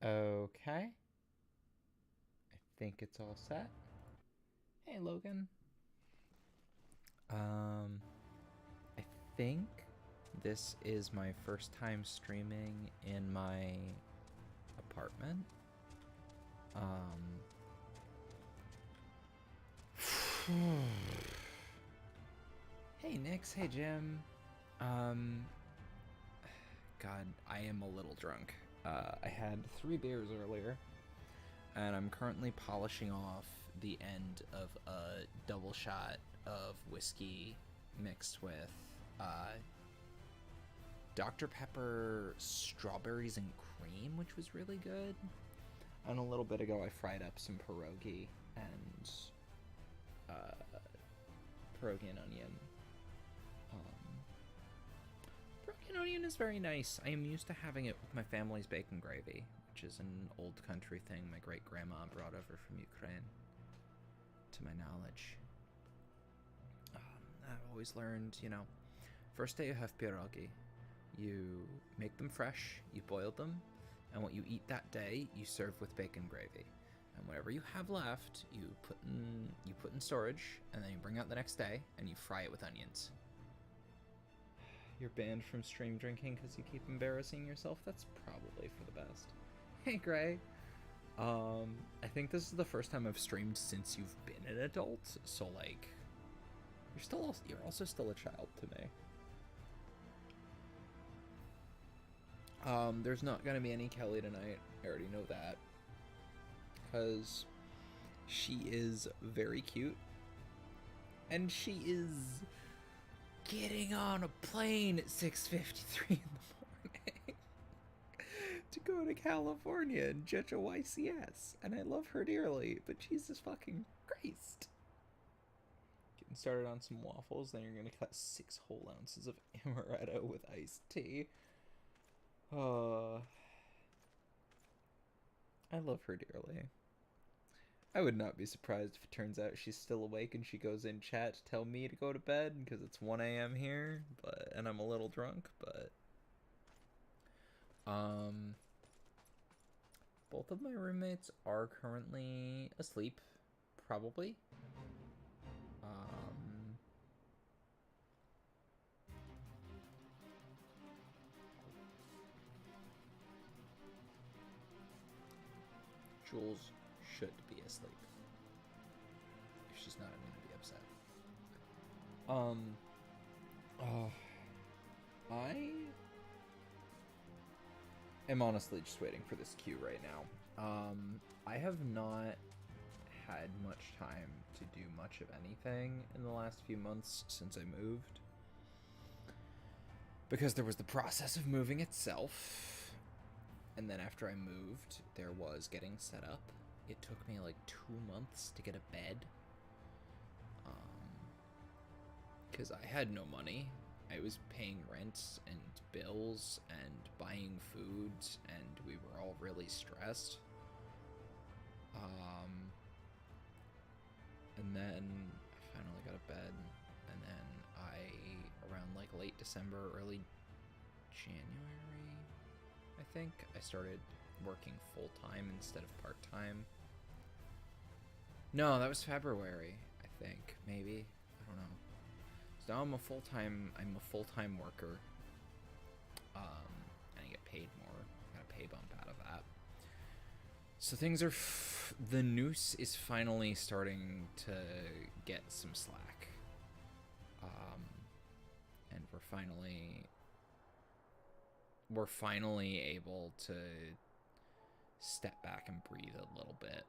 Okay. I think it's all set. Hey, Logan. Um, I think this is my first time streaming in my apartment. Um, hey, Nix. Hey, Jim. Um, God, I am a little drunk. I had 3 beers earlier, and I'm currently polishing off the end of a double shot of whiskey mixed with uh, Dr. Pepper strawberries and cream, which was really good. And a little bit ago, I fried up some pierogi and pierogi and onion. Pierogi and onion is very nice. I am used to having it with my family's bacon gravy, which is an old country thing my great grandma brought over from Ukraine, to my knowledge. I've always learned, first day you have pierogi, you make them fresh, you boil them, and what you eat that day, you serve with bacon gravy. And whatever you have left, you put in storage, and then you bring out the next day, and you fry it with onions. You're banned from stream drinking because you keep embarrassing yourself? That's probably for the best. Hey, Gray. I think this is the first time I've streamed since you've been an adult, so, like, you're also still a child to me. There's not gonna be any Kelly tonight. I already know that. Because she is very cute. And she is getting on a plane at 6:53 in the morning to go to California and judge a YCS. And I love her dearly, but Jesus fucking Christ. Getting started on some waffles, then you're gonna cut 6 whole ounces of amaretto with iced tea. I love her dearly. I would not be surprised if it turns out she's still awake and she goes in chat to tell me to go to bed because it's 1 a.m. here, and I'm a little drunk, but both of my roommates are currently asleep, probably. Jules should be asleep. If she's not, I'm gonna be upset. I am honestly just waiting for this cue right now. I have not had much time to do much of anything in the last few months since I moved. Because there was the process of moving itself, and then after I moved, there was getting set up. It took me like 2 months to get a bed. Because I had no money. I was paying rent and bills and buying food, and we were all really stressed. And then I finally got a bed, and then around like late December, early January, I think, I started working full-time instead of part-time. No, that was February, I think, maybe. I don't know. So now I'm a full-time worker. And I get paid more. I got a pay bump out of that. So things are the noose is finally starting to get some slack. And we're finally able to step back and breathe a little bit.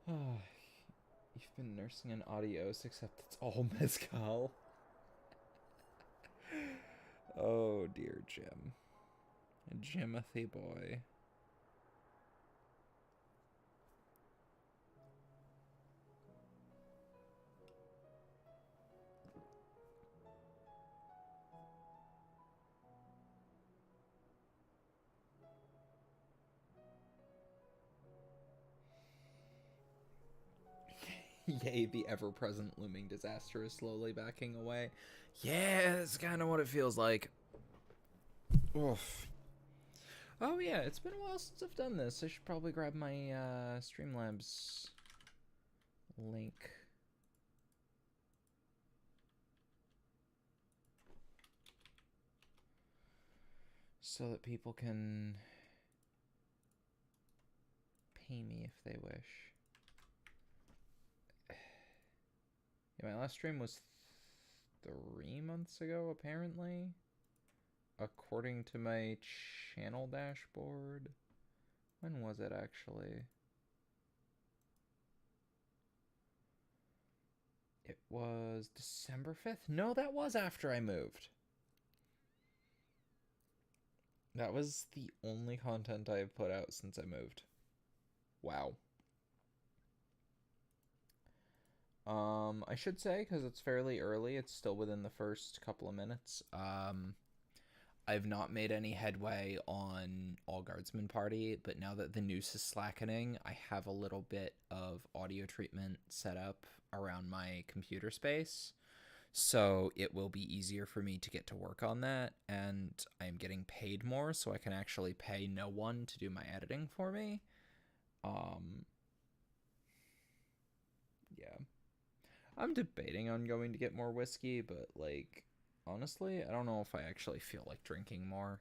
You've been nursing an adios, except it's all mezcal. Oh dear, Jim. Jimothy boy. Yay, the ever-present looming disaster is slowly backing away. Yeah, that's kind of what it feels like. Oof. Oh yeah, it's been a while since I've done this. I should probably grab my Streamlabs link. So that people can pay me if they wish. Yeah, my last stream was 3 months ago, apparently. According to my channel dashboard. When was it, actually? It was December 5th? No, that was after I moved. That was the only content I've put out since I moved. Wow. I should say, because it's fairly early, it's still within the first couple of minutes. I've not made any headway on All Guardsman Party, but now that the noose is slackening, I have a little bit of audio treatment set up around my computer space. So it will be easier for me to get to work on that, and I'm getting paid more, so I can actually pay no one to do my editing for me. Yeah. I'm debating on going to get more whiskey, but, like, honestly, I don't know if I actually feel like drinking more.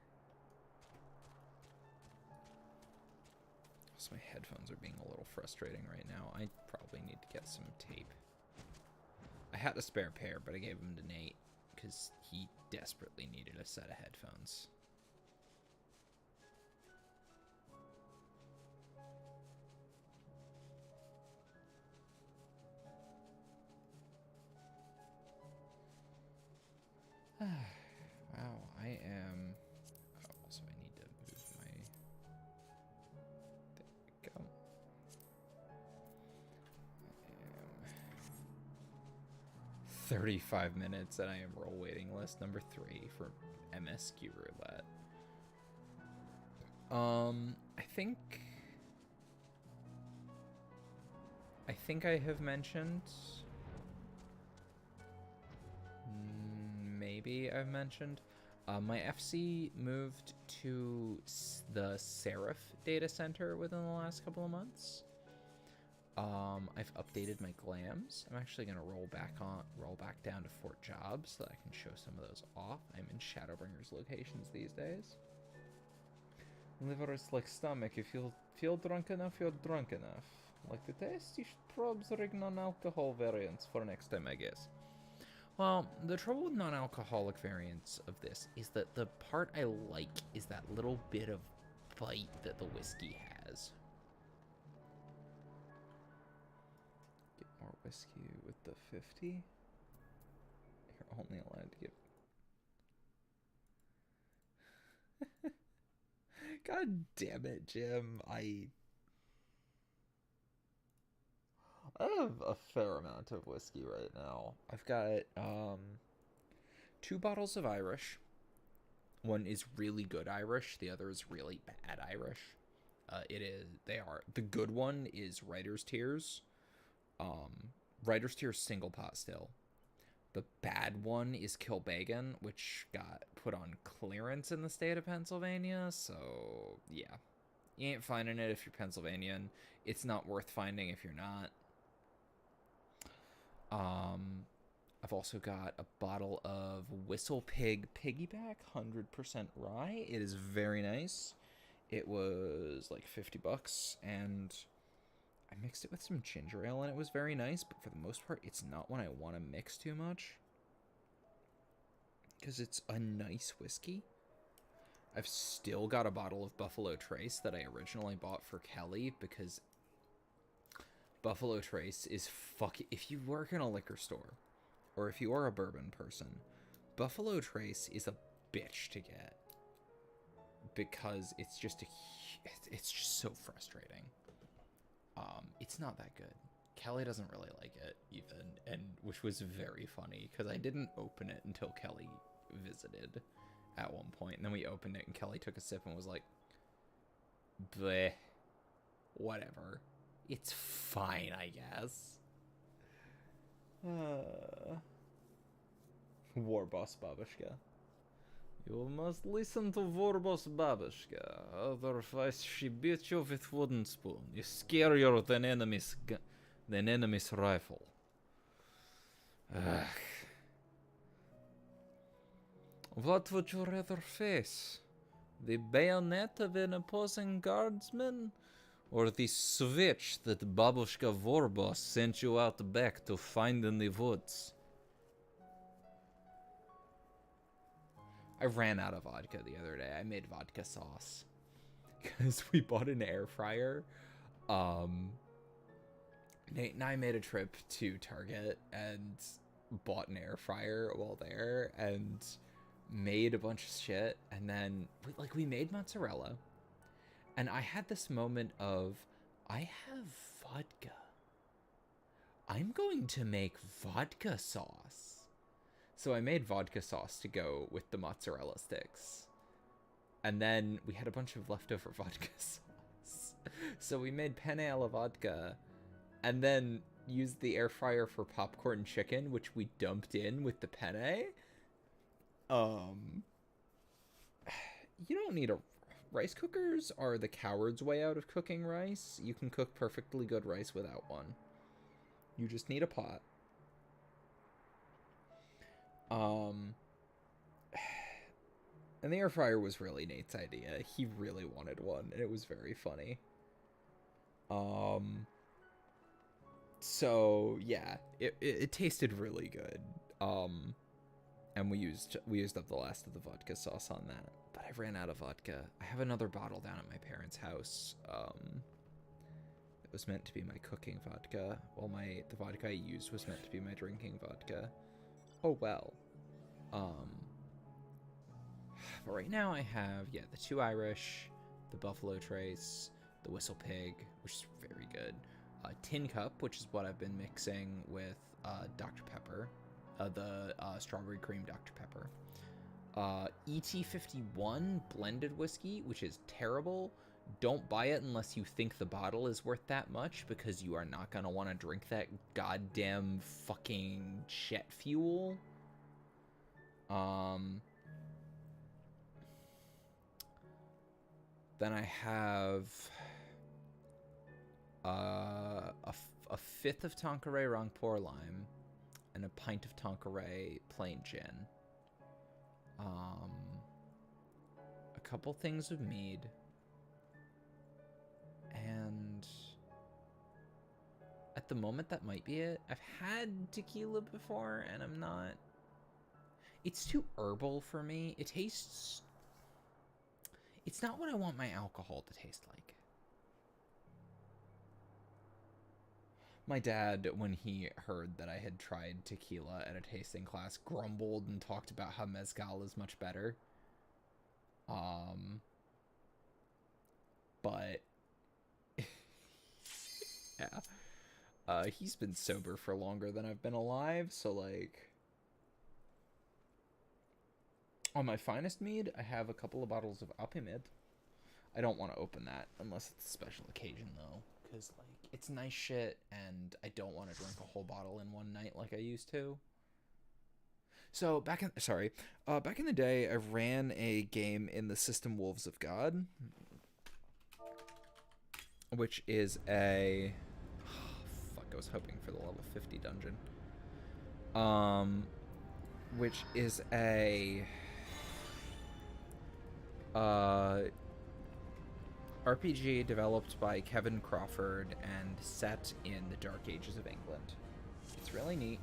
So my headphones are being a little frustrating right now. I probably need to get some tape. I had a spare pair, but I gave them to Nate because he desperately needed a set of headphones. Wow, I am... Oh, also, I need to move my... There we go. I am 35 minutes, and I am roll waiting list number 3 for MSQ roulette. I think I have mentioned... Maybe I've mentioned. My FC moved to the Seraph data center within the last couple of months. I've updated my glams. I'm actually gonna roll back down to Fort Jobs so that I can show some of those off. I'm in Shadowbringers locations these days. Liver is like stomach. If you feel drunk enough, you're drunk enough. Like the taste, you should probe the non-alcohol variants for next time, I guess. Well, the trouble with non-alcoholic variants of this is that the part I like is that little bit of bite that the whiskey has. Get more whiskey with the 50. You're only allowed to get... God damn it, Jim. I have a fair amount of whiskey right now. I've got 2 bottles of Irish. One is really good Irish. The other is really bad Irish. The good one is Writer's Tears. Writer's Tears single pot still. The bad one is Kilbeggan, which got put on clearance in the state of Pennsylvania. So, yeah. You ain't finding it if you're Pennsylvanian. It's not worth finding if you're not. I've also got a bottle of Whistle Pig Piggyback 100% rye. It is very nice. It was like $50, and I mixed it with some ginger ale, and it was very nice, but for the most part, it's not one I want to mix too much, because it's a nice whiskey. I've still got a bottle of Buffalo Trace that I originally bought for Kelly, because Buffalo Trace is if you work in a liquor store, or if you are a bourbon person, Buffalo Trace is a bitch to get, because it's just so frustrating. It's not that good. Kelly doesn't really like it even, and which was very funny because I didn't open it until Kelly visited at one point, and then we opened it and Kelly took a sip and was like, bleh, whatever. It's fine, I guess. War Boss Babushka. You must listen to Vorbos Babushka, otherwise she beat you with wooden spoon. You scarier than enemy's rifle. Ugh. What would you rather face? The bayonet of an opposing guardsman? Or the switch that Babushka Vorbos sent you out back to find in the woods? I ran out of vodka the other day. I made vodka sauce. Because we bought an air fryer. Nate and I made a trip to Target and bought an air fryer while there and made a bunch of shit. And then, we made mozzarella. And I had this moment of, I have vodka. I'm going to make vodka sauce. So I made vodka sauce to go with the mozzarella sticks. And then we had a bunch of leftover vodka sauce. So we made penne alla vodka and then used the air fryer for popcorn chicken, which we dumped in with the penne. You don't need a... Rice cookers are the coward's way out of cooking rice. You can cook perfectly good rice without one. You just need a pot. And the air fryer was really Nate's idea. He really wanted one, and it was very funny. So yeah, it tasted really good. And we used up the last of the vodka sauce on that. But I ran out of vodka. I have another bottle down at my parents' house. It was meant to be my cooking vodka. Well, the vodka I used was meant to be my drinking vodka. Oh well. But right now I have, the 2 Irish, the Buffalo Trace, the Whistle Pig, which is very good, Tin Cup, which is what I've been mixing with Dr. Pepper, the strawberry cream Dr. Pepper, ET51 blended whiskey, which is terrible. Don't buy it unless you think the bottle is worth that much, because you are not going to want to drink that goddamn fucking jet fuel. Then I have a fifth of Tanqueray Rangpur Lime and a pint of Tanqueray plain gin. A couple things of mead. And at the moment, that might be it. I've had tequila before, and I'm not... It's too herbal for me. It tastes... It's not what I want my alcohol to taste like. My dad, when he heard that I had tried tequila at a tasting class, grumbled and talked about how mezcal is much better. But... yeah. He's been sober for longer than I've been alive, so, like... On my finest mead, I have a couple of bottles of Alpimid. I don't want to open that unless it's a special occasion, though. Because, like, it's nice shit, and I don't want to drink a whole bottle in one night like I used to. So, back in the day, I ran a game in the system Wolves of God. Which is a... fuck, I was hoping for the level 50 dungeon. Which is a... RPG developed by Kevin Crawford and set in the Dark Ages of England. It's really neat.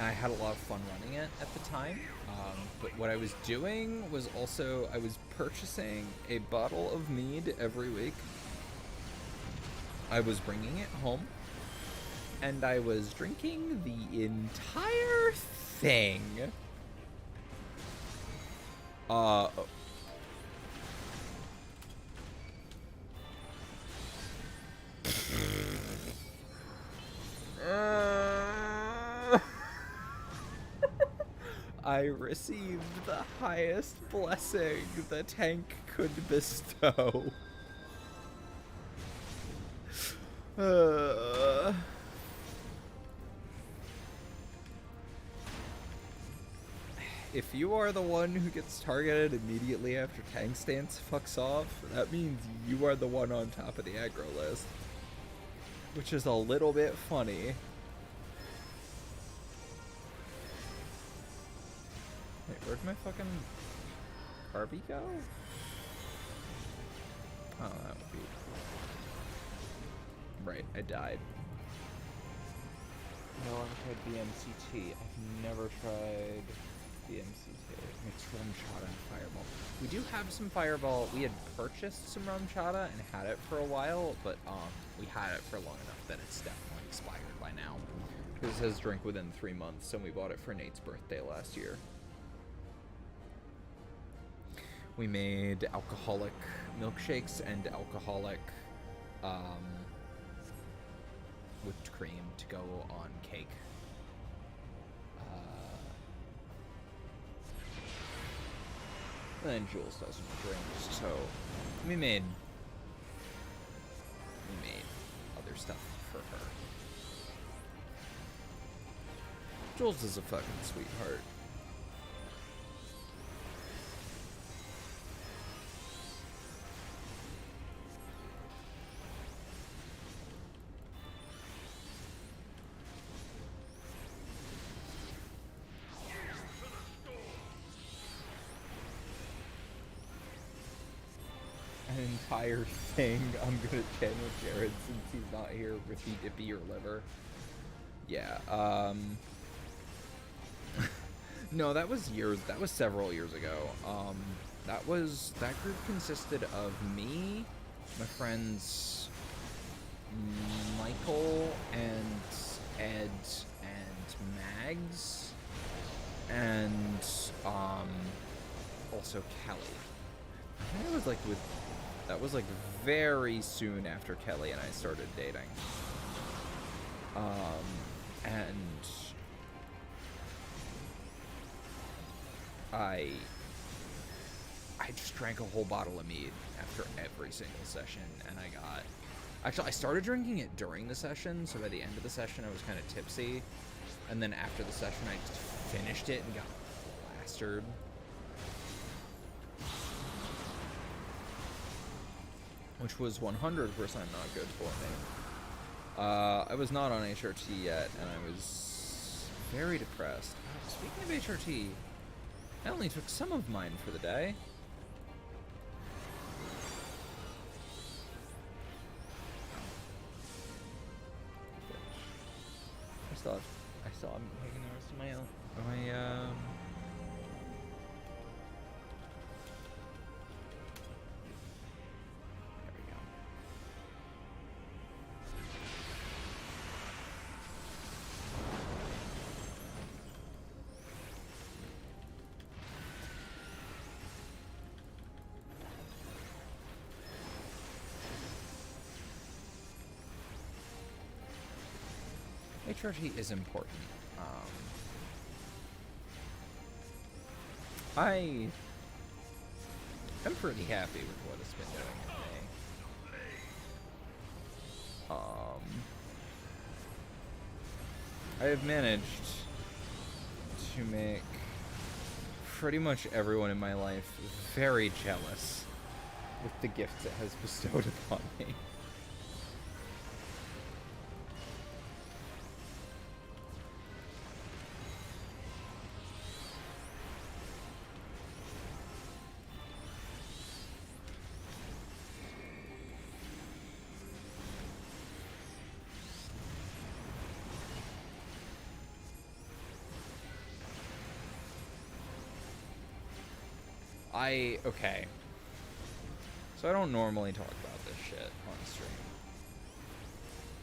I had a lot of fun running it at the time, but what I was doing was also I was purchasing a bottle of mead every week. I was bringing it home, and I was drinking the entire thing. I received the highest blessing the tank could bestow. If you are the one who gets targeted immediately after tank stance fucks off, that means you are the one on top of the aggro list. Which is a little bit funny. Wait, where'd my fucking Carby go? Oh, that would be... Right, I died. No, I've tried BMCT. I've never tried BMCT. It's rum chata and fireball. We do have some fireball. We had purchased some rum chata and had it for a while, but we had it for long enough that it's definitely expired by now. Because it says drink within 3 months, and we bought it for Nate's birthday last year. We made alcoholic milkshakes and alcoholic whipped cream to go on cake. And Jules doesn't drink, so we made other stuff for her. Jules is a fucking sweetheart. Entire thing I'm gonna channel Jared since he's not here with the dippy or liver. Yeah, no, that was several years ago. That group consisted of me, my friends Michael and Ed and Mags, and also Kelly. I think it was that was very soon after Kelly and I started dating. And I just drank a whole bottle of mead after every single session, and I started drinking it during the session, so by the end of the session I was kind of tipsy, and then after the session I just finished it and got plastered. Which was 100% not good for me. I was not on HRT yet, and I was very depressed. Speaking of HRT, I only took some of mine for the day. I still am taking the rest of my HRT is important. I'm pretty happy with what it's been doing for me. I have managed to make pretty much everyone in my life very jealous with the gifts it has bestowed upon me. Okay. So I don't normally talk about this shit on stream.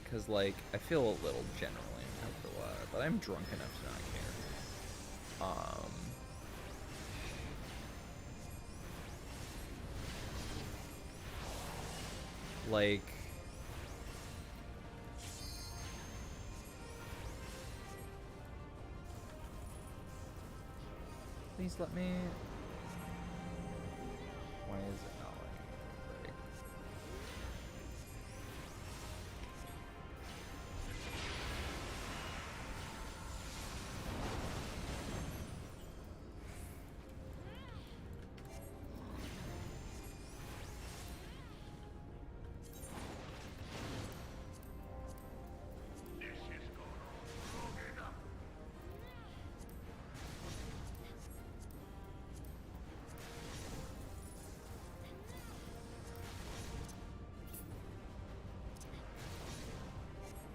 Because, like, I feel a little generally uncomfortable about it, but I'm drunk enough to not care. Like... please let me... Why is it not letting me break?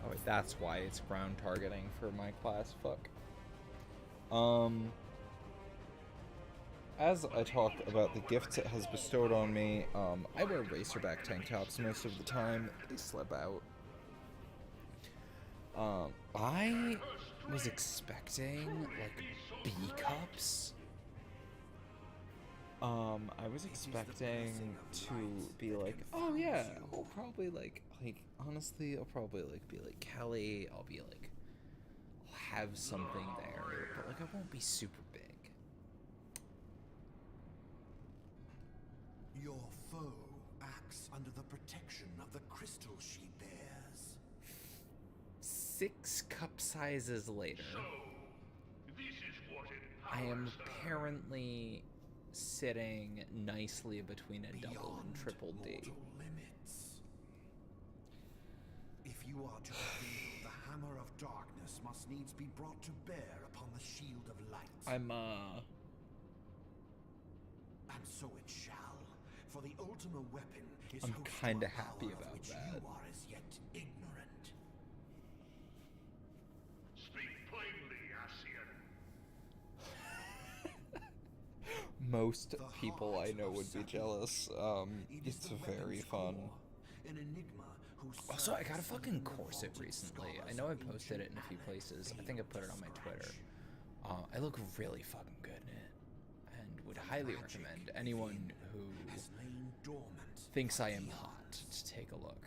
Oh wait, that's why it's ground targeting for my class. Fuck. As I talk about the gifts it has bestowed on me, I wear racerback tank tops most of the time. They slip out. I was expecting, like, B cups. I was expecting to be like, oh yeah, I'll probably honestly, I'll probably be like Kelly. I'll be like, I'll have something there, but like I won't be super big. Your foe acts under the protection of the crystal she bears. 6 cup sizes later, I am apparently sitting nicely between a double and triple D. Limits. If you are to prevail, the hammer of darkness must needs be brought to bear upon the shield of light. And so it shall, for the ultimate weapon is I'm kinda happy about which that. you are as yet ignorant. Speak plainly, Asian. Most people I know would be jealous. It's very fun. An enigma whose Also, I got a fucking corset recently. I know I posted it in a few places. I think I put it on my Twitter. I look really fucking good in it, and would highly recommend anyone who thinks I am hot to take a look.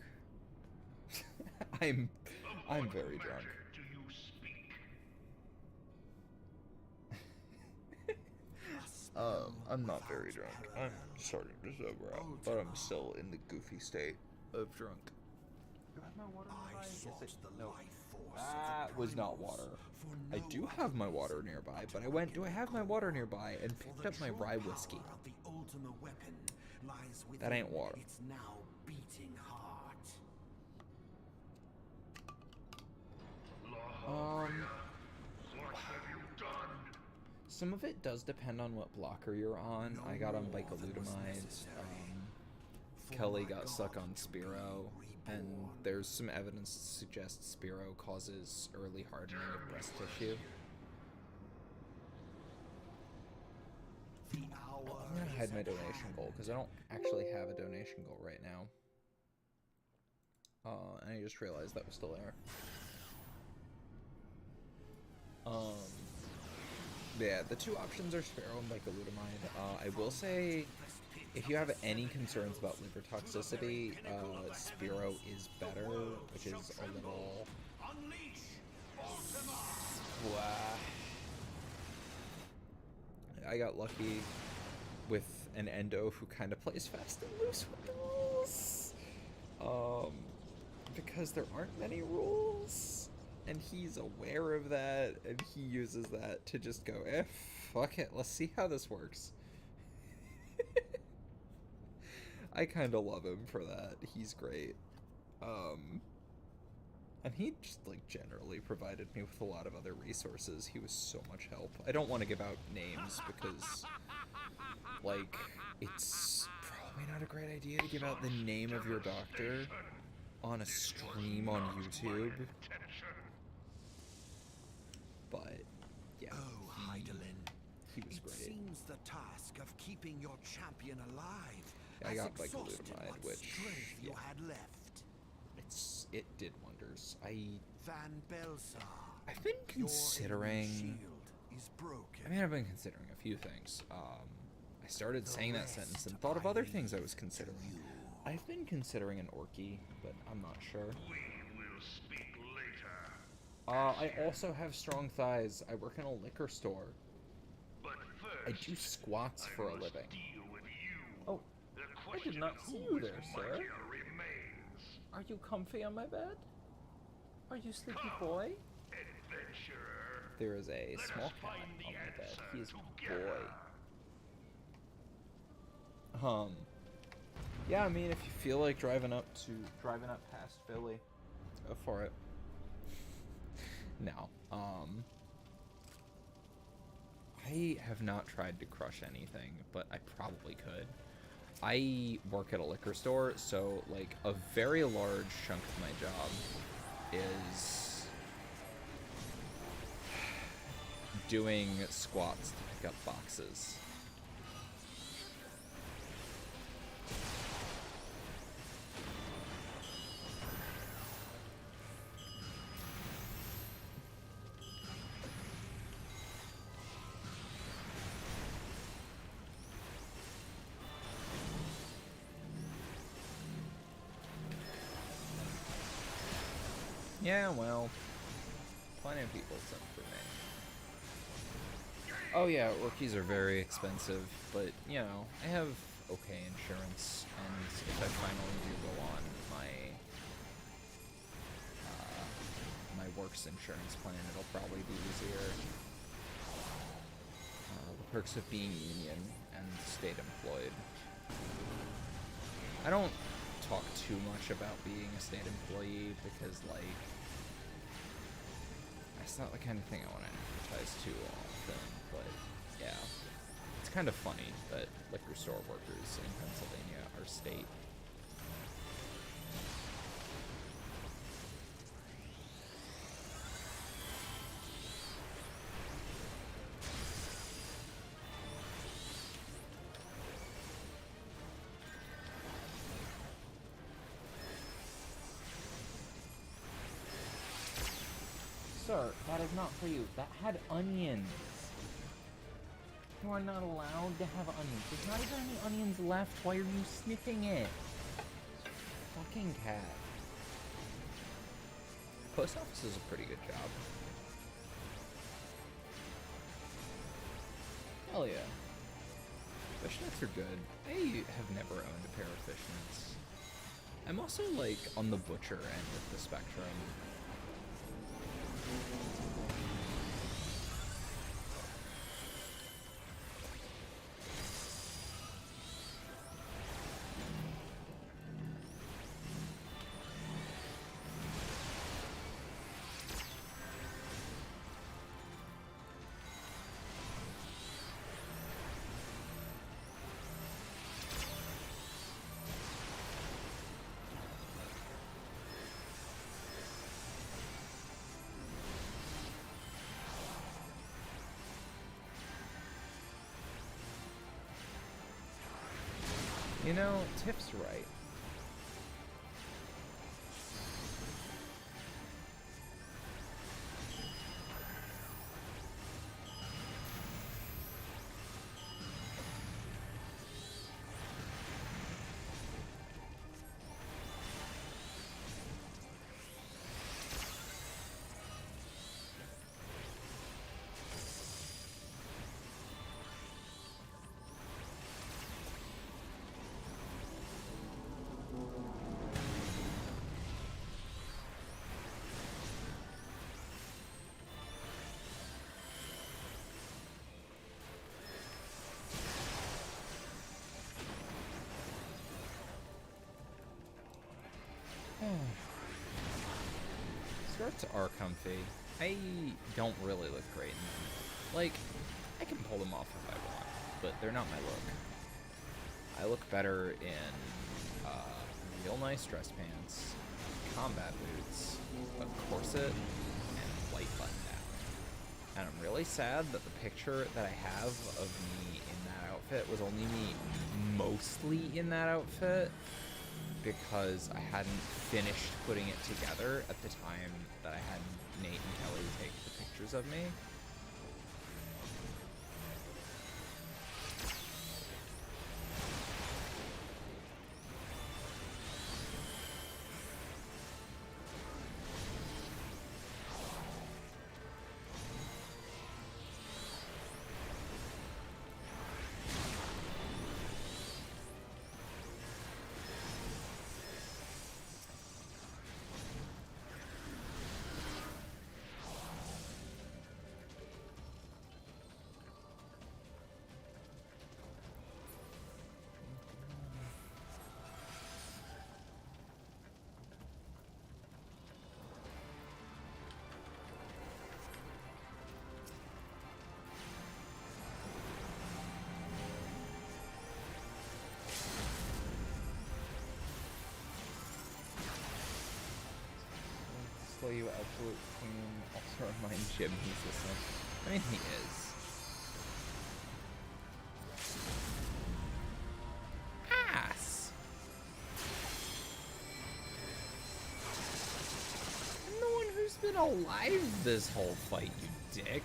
I'm very drunk. Do you speak? I'm not very drunk. I'm starting to sober out, but I'm still in the goofy state of drunk. Do I have my water nearby? No. That was not water. I do have my water nearby, but I went, do I have my water nearby, and picked up my rye whiskey. That ain't water. Its now beating heart. What have you done? Some of it does depend on what blocker you're on. I got on bicalutamide. Kelly got stuck on Spiro, and there's some evidence to suggest Spiro causes early hardening of breast tissue. I'm gonna hide my donation goal because I don't actually have a donation goal right now. And I just realized that was still there. Yeah, the two options are Sparrow and bicalutamide. I will say, if you have any concerns about liver toxicity, Spiro is better, which is a little... I got lucky with an endo who kind of plays fast and loose with the rules. Because there aren't many rules, and he's aware of that, and he uses that to just go, fuck it, let's see how this works. I kind of love him for that. He's great. And he just, like, generally provided me with a lot of other resources. He was so much help. I don't want to give out names because, like, it's probably not a great idea to give out the name of your doctor on a stream on YouTube. But, yeah. Oh, Heidelin. He was great. It seems the task of keeping your champion alive I has got exhausted bicalutamide, what which, strength you yeah. had left. It did wonders. Van Belsar, I've been considering... Your shield is broken. I mean, I've been considering a few things. I started saying that sentence and thought of other things I was considering. I've been considering an Orky, but I'm not sure. We will speak later. I also have strong thighs. I work in a liquor store. But first, I do squats for a living. Deal with you. Oh, The I question did not of see who you is there, sir. mightier remains. Are you comfy on my bed? Are you sleepy boy? Adventurer. There is a Let small us cat find the on my bed. answer He is together. boy. Yeah, I mean, if you feel like driving up past Philly, go for it. No, I have not tried to crush anything, but I probably could. I work at a liquor store, so like a very large chunk of my job is doing squats to pick up boxes. Yeah, well, plenty of people except for me. Oh yeah, rookies are very expensive, but, you know, I have okay insurance, and if I finally do go on my works insurance plan, it'll probably be easier. The perks of being union and state employed. I don't talk too much about being a state employee because, like, it's not the kind of thing I want to advertise too often, but yeah. It's kind of funny that liquor store workers in Pennsylvania are state. Sir, that is not for you. That had onions. You are not allowed to have onions. There's not even any onions left. Why are you sniffing it? Fucking cat. Post office is a pretty good job. Hell yeah. Fishnets are good. I have never owned a pair of fishnets. I'm also, like, on the butcher end of the spectrum. You know, Tiff's right. Skirts are comfy. I don't really look great in them. Like, I can pull them off if I want, but they're not my look. I look better in real nice dress pants, combat boots, a corset, and white button down. And I'm really sad that the picture that I have of me in that outfit was only me mostly in that outfit, because I hadn't finished putting it together at the time that I had Nate and Kelly take the pictures of me. call you absolute queen also remind Jim he's the son. I mean, he is. Ass! I'm the one who's been alive this whole fight, you dick.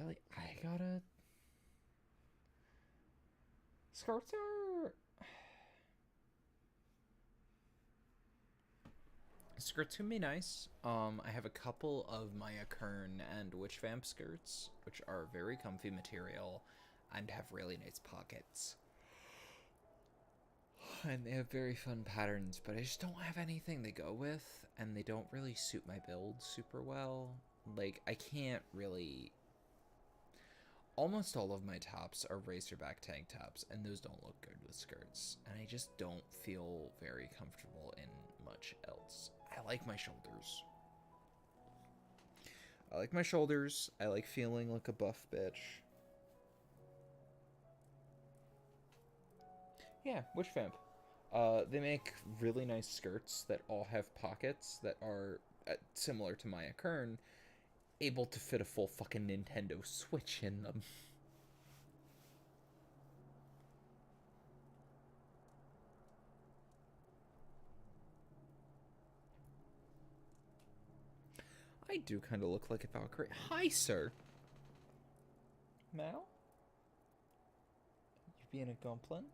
Really? I gotta... Skirts are... Skirts can be nice. I have a couple of Maya Kern and Witch Vamp skirts, which are very comfy material and have really nice pockets. And they have very fun patterns, but I just don't have anything they go with, and they don't really suit my build super well. Like, I can't really... Almost all of my tops are racerback tank tops, and those don't look good with skirts. And I just don't feel very comfortable in much else. I like my shoulders. I like my shoulders. I like feeling like a buff bitch. Yeah, Witch Vamp. They make really nice skirts that all have pockets that are similar to Maya Kern, able to fit a full fucking Nintendo Switch in them. I do kind of look like a Valkyrie. Hi, sir. Mal? You being a gumplin?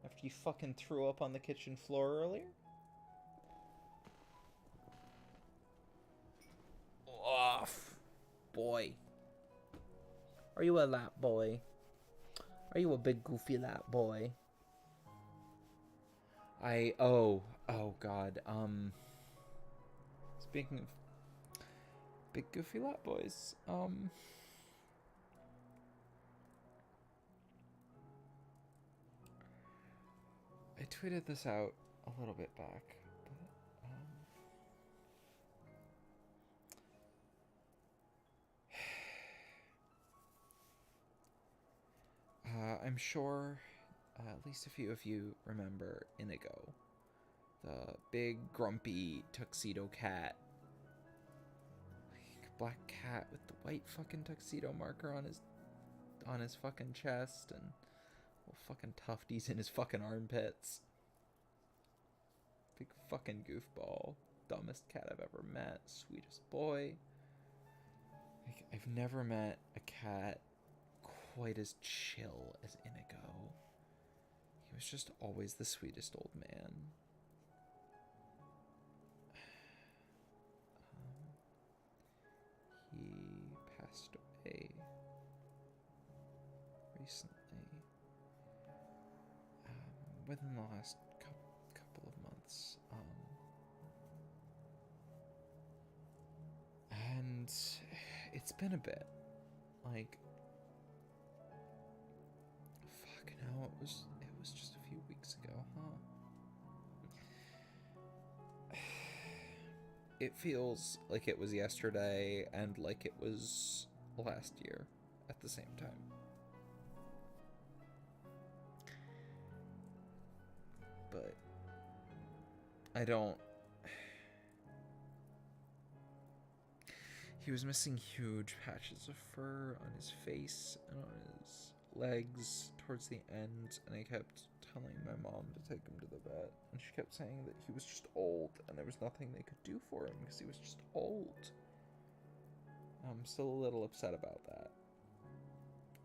After you fucking threw up on the kitchen floor earlier? Off, boy. Are you a lap boy? Are you a big goofy lap boy? Oh god, speaking of big goofy lap boys, I tweeted this out a little bit back, but I'm sure at least a few of you remember Inigo, the big grumpy tuxedo cat, like black cat with the white fucking tuxedo marker on his fucking chest and little fucking tufties in his fucking armpits. Big fucking goofball. Dumbest cat I've ever met. Sweetest boy. Like, I've never met a cat quite as chill as Inigo. He was just always the sweetest old man. He passed away recently. Within the last couple of months. And it's been a bit. Like, fuck no, it was just a few weeks ago, huh? It feels like it was yesterday and like it was last year at the same time. But I don't... He was missing huge patches of fur on his face and on his legs towards the end, and I kept telling my mom to take him to the vet, and she kept saying that he was just old and there was nothing they could do for him because he was just old. I'm still a little upset about that,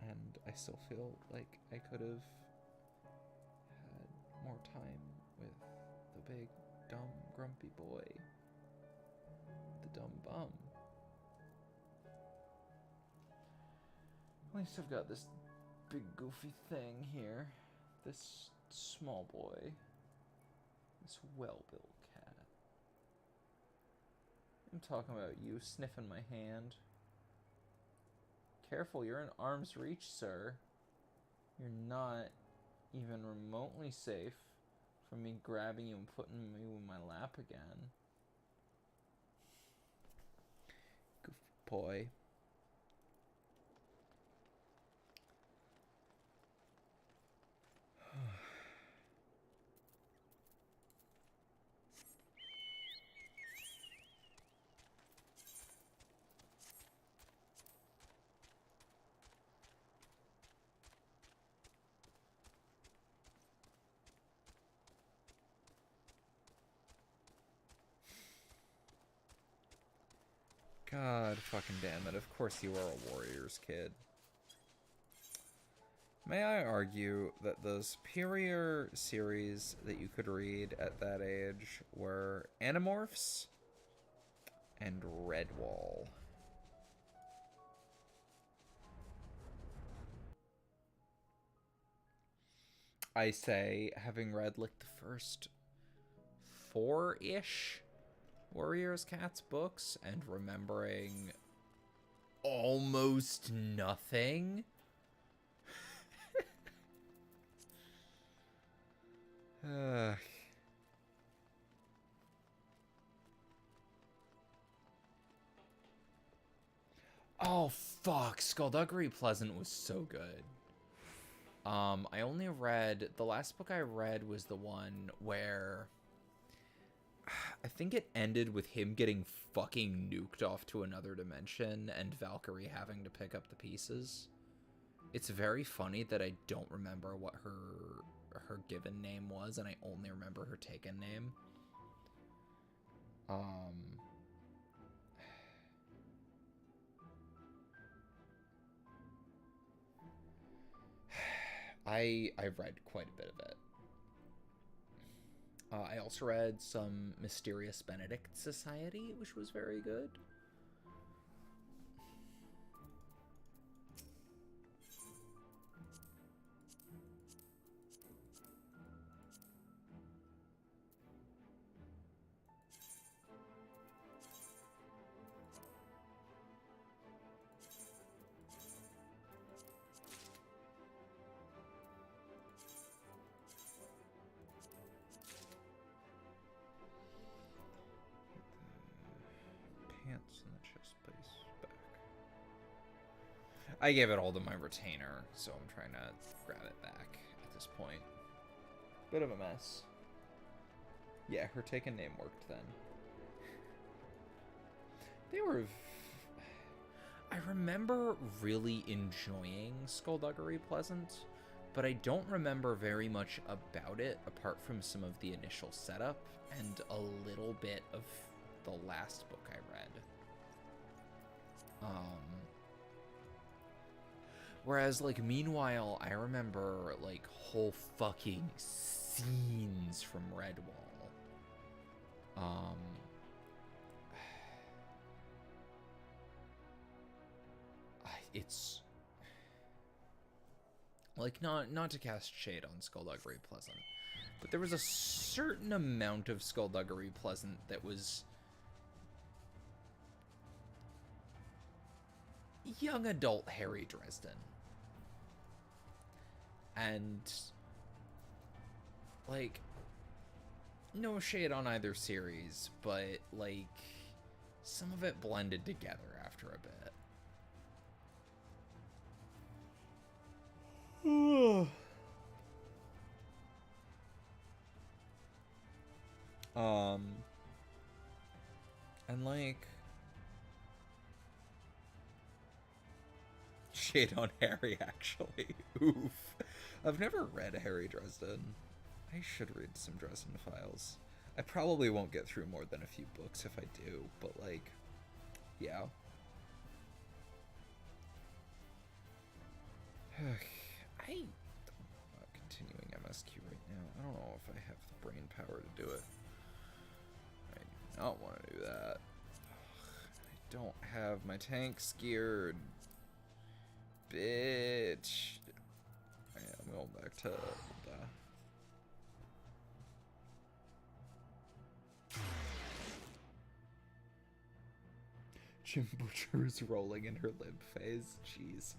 and I still feel like I could have had more time with the big dumb grumpy boy, the dumb bum. At least I've got this big goofy thing here. This small boy. This well-built cat. I'm talking about you sniffing my hand. Careful, you're in arm's reach, sir. You're not even remotely safe from me grabbing you and putting you in my lap again. Goof boy. God fucking damn it. Of course you are a Warriors kid. May I argue that the superior series that you could read at that age were Animorphs and Redwall. I say, having read like the first 4-ish Warriors Cats books and remembering almost nothing. Oh fuck, Skullduggery Pleasant was so good. I only read, the last book I read was the one where I think it ended with him getting fucking nuked off to another dimension and Valkyrie having to pick up the pieces. It's very funny that I don't remember what her given name was, and I only remember her taken name. I've read quite a bit of it. I also read some Mysterious Benedict Society, which was very good. Pants in the chest place back. I gave it all to my retainer, so I'm trying to grab it back at this point. Bit of a mess. Yeah, her taken name worked then. They were... I remember really enjoying Skullduggery Pleasant, but I don't remember very much about it apart from some of the initial setup and a little bit of the last book I read. Whereas, like, meanwhile, I remember, like, whole fucking scenes from Redwall. It's... like, not to cast shade on Skullduggery Pleasant, but there was a certain amount of Skullduggery Pleasant that was young adult Harry Dresden. And, like, no shade on either series, but, like, some of it blended together after a bit. And like, shade on Harry, actually. Oof. I've never read Harry Dresden. I should read some Dresden Files. I probably won't get through more than a few books if I do, but like, yeah. I don't know continuing MSQ right now. I don't know if I have the brain power to do it. I do not want to do that. I don't have my tanks geared. Bitch. I'm going back to Jim Butcher is rolling in her lib phase. Jeez.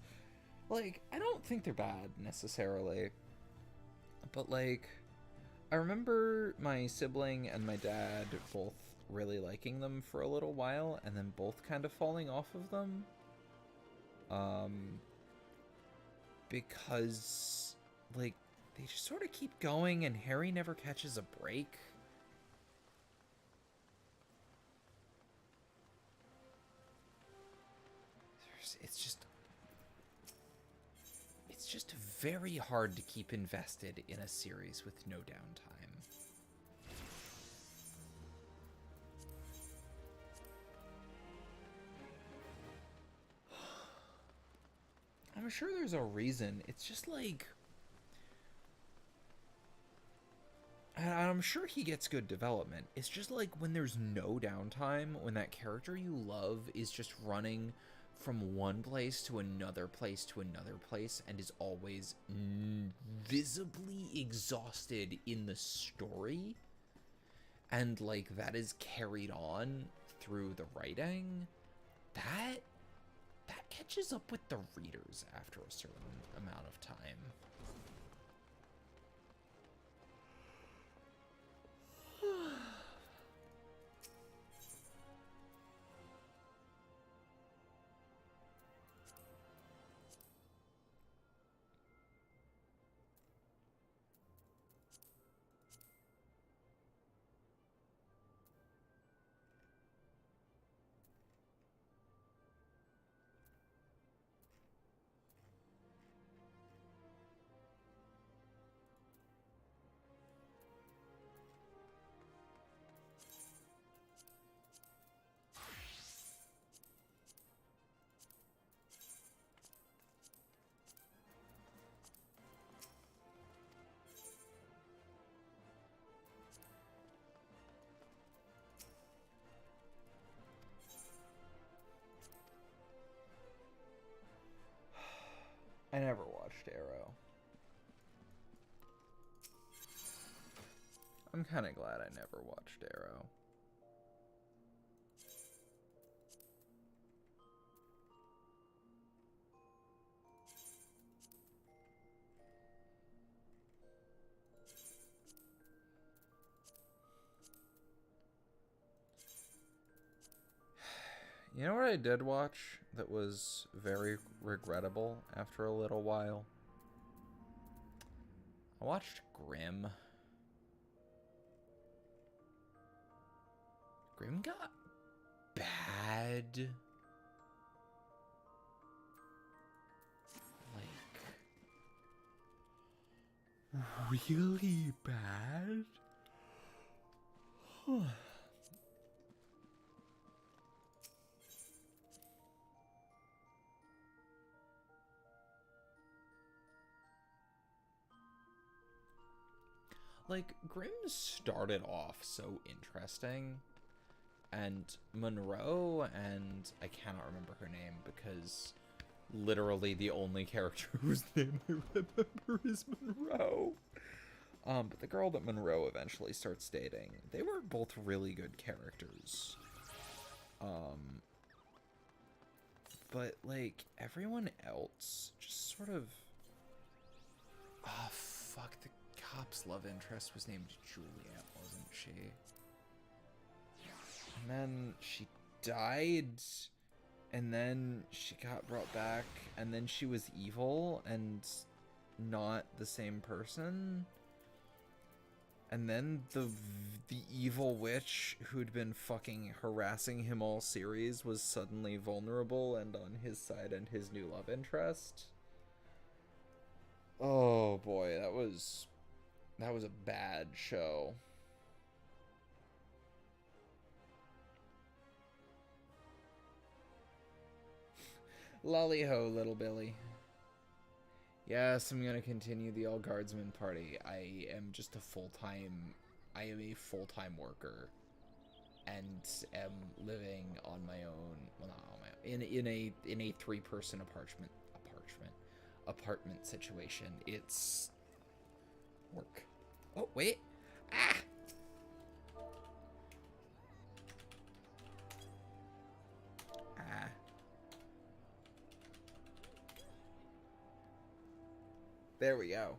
Like, I don't think they're bad, necessarily. But, like, I remember my sibling and my dad both really liking them for a little while, and then both kind of falling off of them. Because, like, they just sort of keep going, and Harry never catches a break. It's just very hard to keep invested in a series with no downtime. I'm sure there's a reason. It's just like... And I'm sure he gets good development. It's just like when there's no downtime, when that character you love is just running from one place to another place to another place and is always visibly exhausted in the story, and like that is carried on through the writing, that catches up with the readers after a certain amount of time. I never watched Arrow. I'm kind of glad I never watched Arrow. You know what I did watch that was very regrettable after a little while? I watched Grimm. Grimm got bad. Like, really bad? Like, Grimm started off so interesting, and Monroe, and I cannot remember her name because literally the only character whose name I remember is Monroe. But the girl that Monroe eventually starts dating, they were both really good characters. But, like, everyone else just sort of... Oh, fuck, the cop's love interest was named Juliet, wasn't she? And then she died, and then she got brought back, and then she was evil and not the same person. And then the evil witch who'd been fucking harassing him all series was suddenly vulnerable and on his side and his new love interest. Oh boy, that was a bad show. Lolly ho, little Billy. Yes, I'm gonna continue the all guardsman party. I am a full-time worker, and am living on my own. Well, not on my own. In a 3-person apartment situation. It's work. Oh wait. Ah. There we go.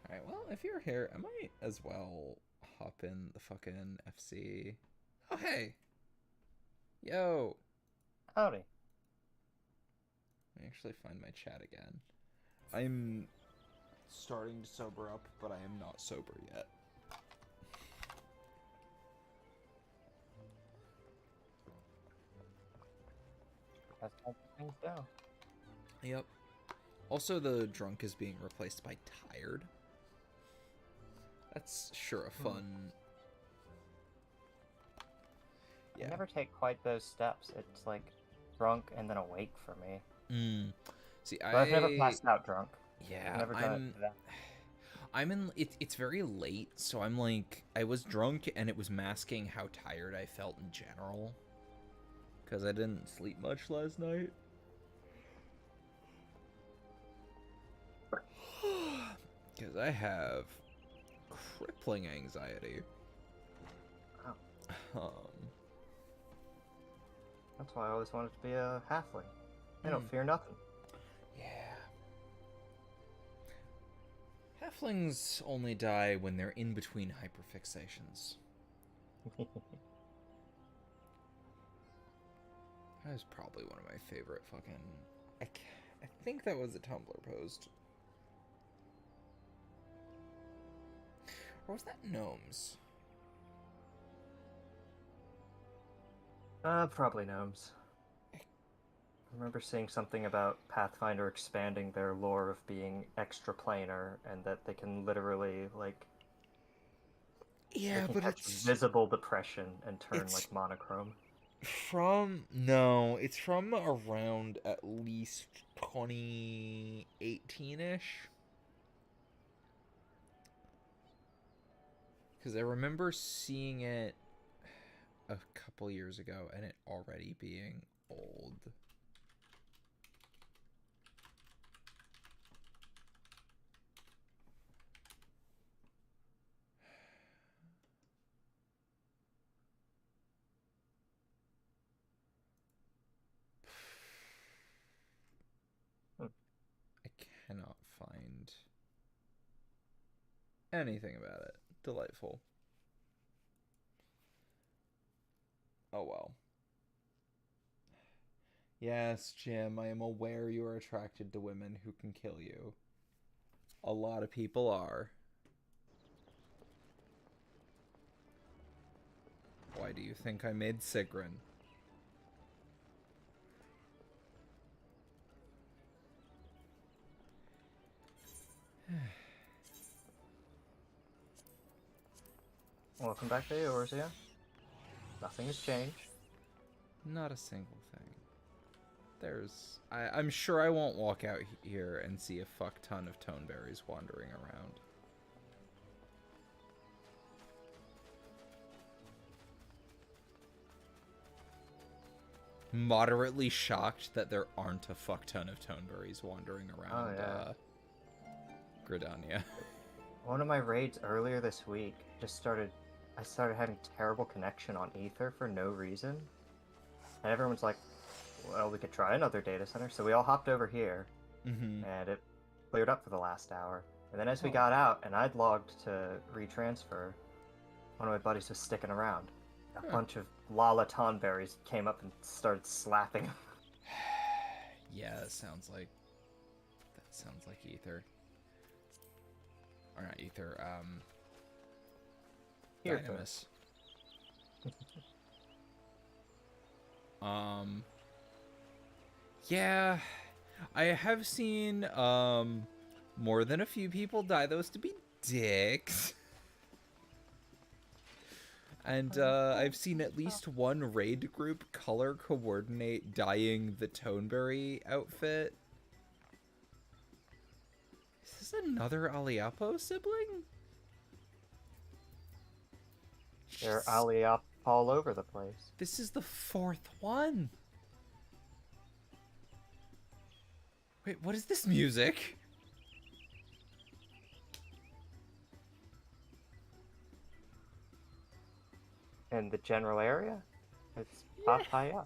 Alright, well, if you're here, I might as well hop in the fucking FC. Oh, hey! Yo! Howdy. Let me actually find my chat again. I'm starting to sober up, but I am not sober yet. That's how things go. Yep. Also, the drunk is being replaced by tired. That's sure a fun... I never take quite those steps. It's like drunk and then awake for me. See, But I've never passed out drunk. Yeah, I've never done it to that. I'm in... It's very late, so I'm like... I was drunk, and it was masking how tired I felt in general. Because I didn't sleep much last night. Because I have crippling anxiety. Wow. That's why I always wanted to be a halfling. They don't fear nothing. Yeah. Halflings only die when they're in between hyperfixations. That was probably one of my favorite fucking... I think that was a Tumblr post. Or was that gnomes? Probably gnomes. I remember seeing something about Pathfinder expanding their lore of being extraplanar, and that they can literally, like... Yeah, they can but catch it's... visible depression and turn, like, monochrome. No, it's from around at least 2018-ish. Because I remember seeing it a couple years ago and it already being old. I cannot find anything about it. Delightful. Oh well. Yes, Jim, I am aware you are attracted to women who can kill you. A lot of people are. Why do you think I made Sigrun? Welcome back to Eorzea. Nothing has changed. Not a single thing. I'm sure I won't walk out here and see a fuck ton of toneberries wandering around. Moderately shocked that there aren't a fuck ton of toneberries wandering around Gridania. One of my raids earlier this week I started having terrible connection on Ether for no reason. And everyone's like, well, we could try another data center. So we all hopped over here, and it cleared up for the last hour. And then as we got out, and I'd logged to retransfer, one of my buddies was sticking around. A bunch of Lala Tonberries came up and started slapping him. Yeah, that sounds like Ether. Or not Ether, Dynamis. Yeah, I have seen more than a few people die those to be dicks. And I've seen at least one raid group color coordinate dyeing the Toneberry outfit. Is this another Aliapo sibling? They're Aliap all over the place. This is the fourth one. Wait, what is this music? in the general area. It's papaya.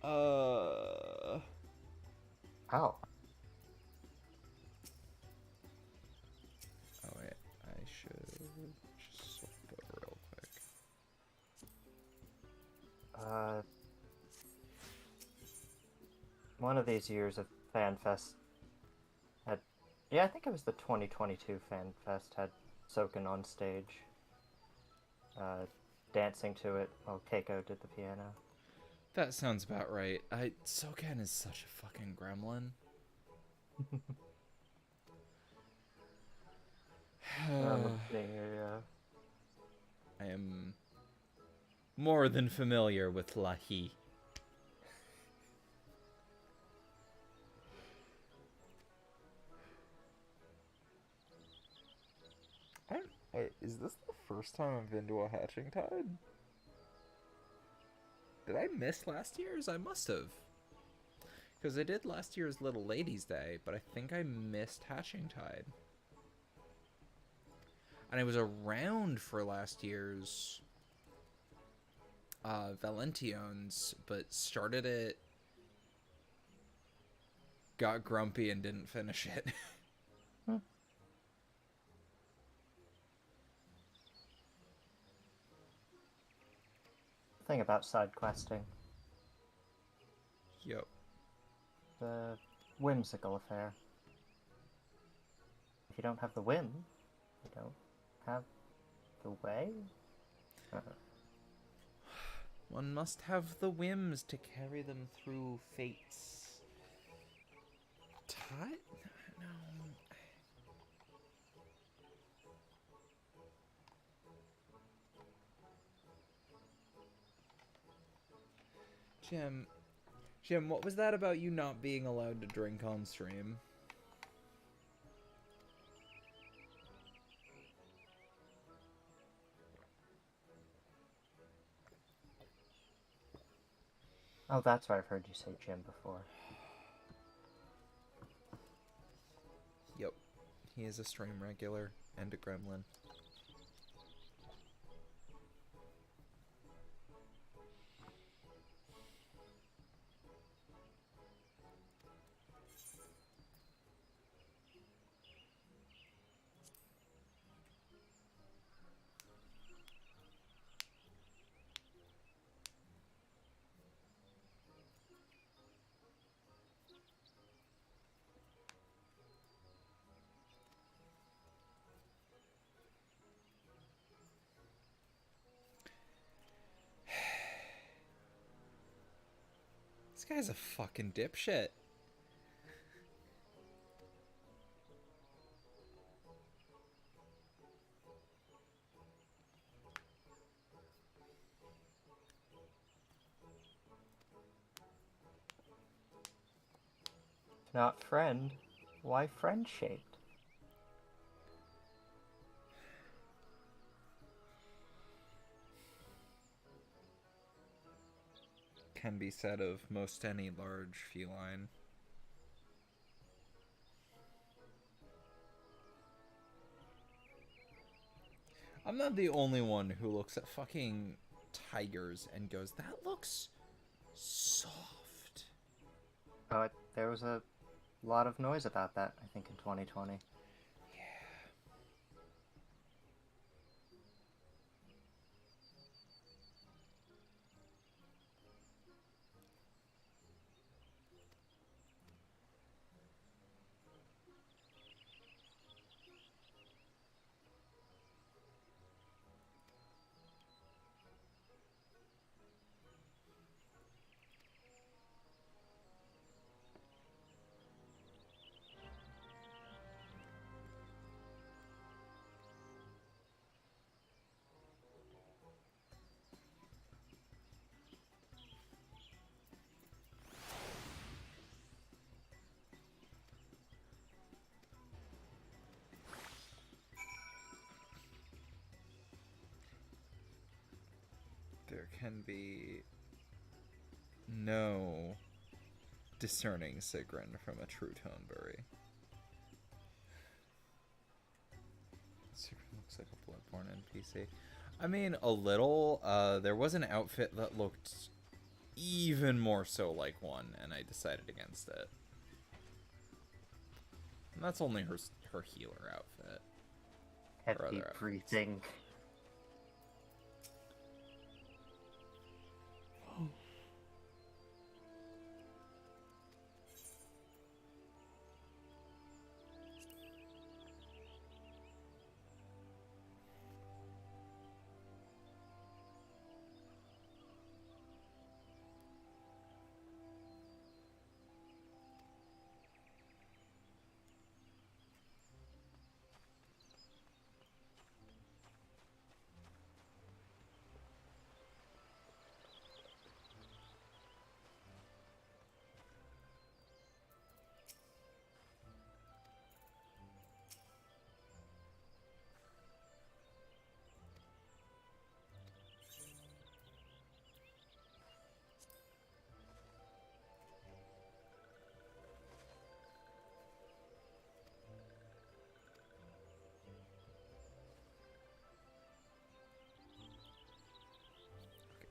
Uh. Oh. Oh wait, I should just swap over real quick. One of these years of FanFest had, yeah, I think it was the 2022 FanFest had Soken on stage, dancing to it while Keiko did the piano. That sounds about right. Soken is such a fucking gremlin. Let's see here, I am more than familiar with Lahi. Is this the first time I've been to a hatching tide? Did I miss last year's? I must have. Because I did last year's Little Ladies Day, but I think I missed hatching tide. And I was around for last year's Valention's, but started it, got grumpy, and didn't finish it. thing about side questing. Yep. The whimsical affair. If you don't have the whim, you don't have the way? One must have the whims to carry them through fate's tide? No. Jim, what was that about you not being allowed to drink on stream? Oh, that's right, I've heard you say Jim before. Yep. He is a stream regular and a gremlin. This guy's a fucking dipshit. If not friend, why friend-shaped? Can be said of most any large feline. I'm not the only one who looks at fucking tigers and goes, that looks soft. Oh, there was a lot of noise about that, I think, in 2020. There can be no discerning Sigrun from a true Toneberry. Sigrun looks like a blood Bloodborne NPC. I mean, a little. There was an outfit that looked even more so like one, and I decided against it. And that's only her healer outfit. Heavy breathing.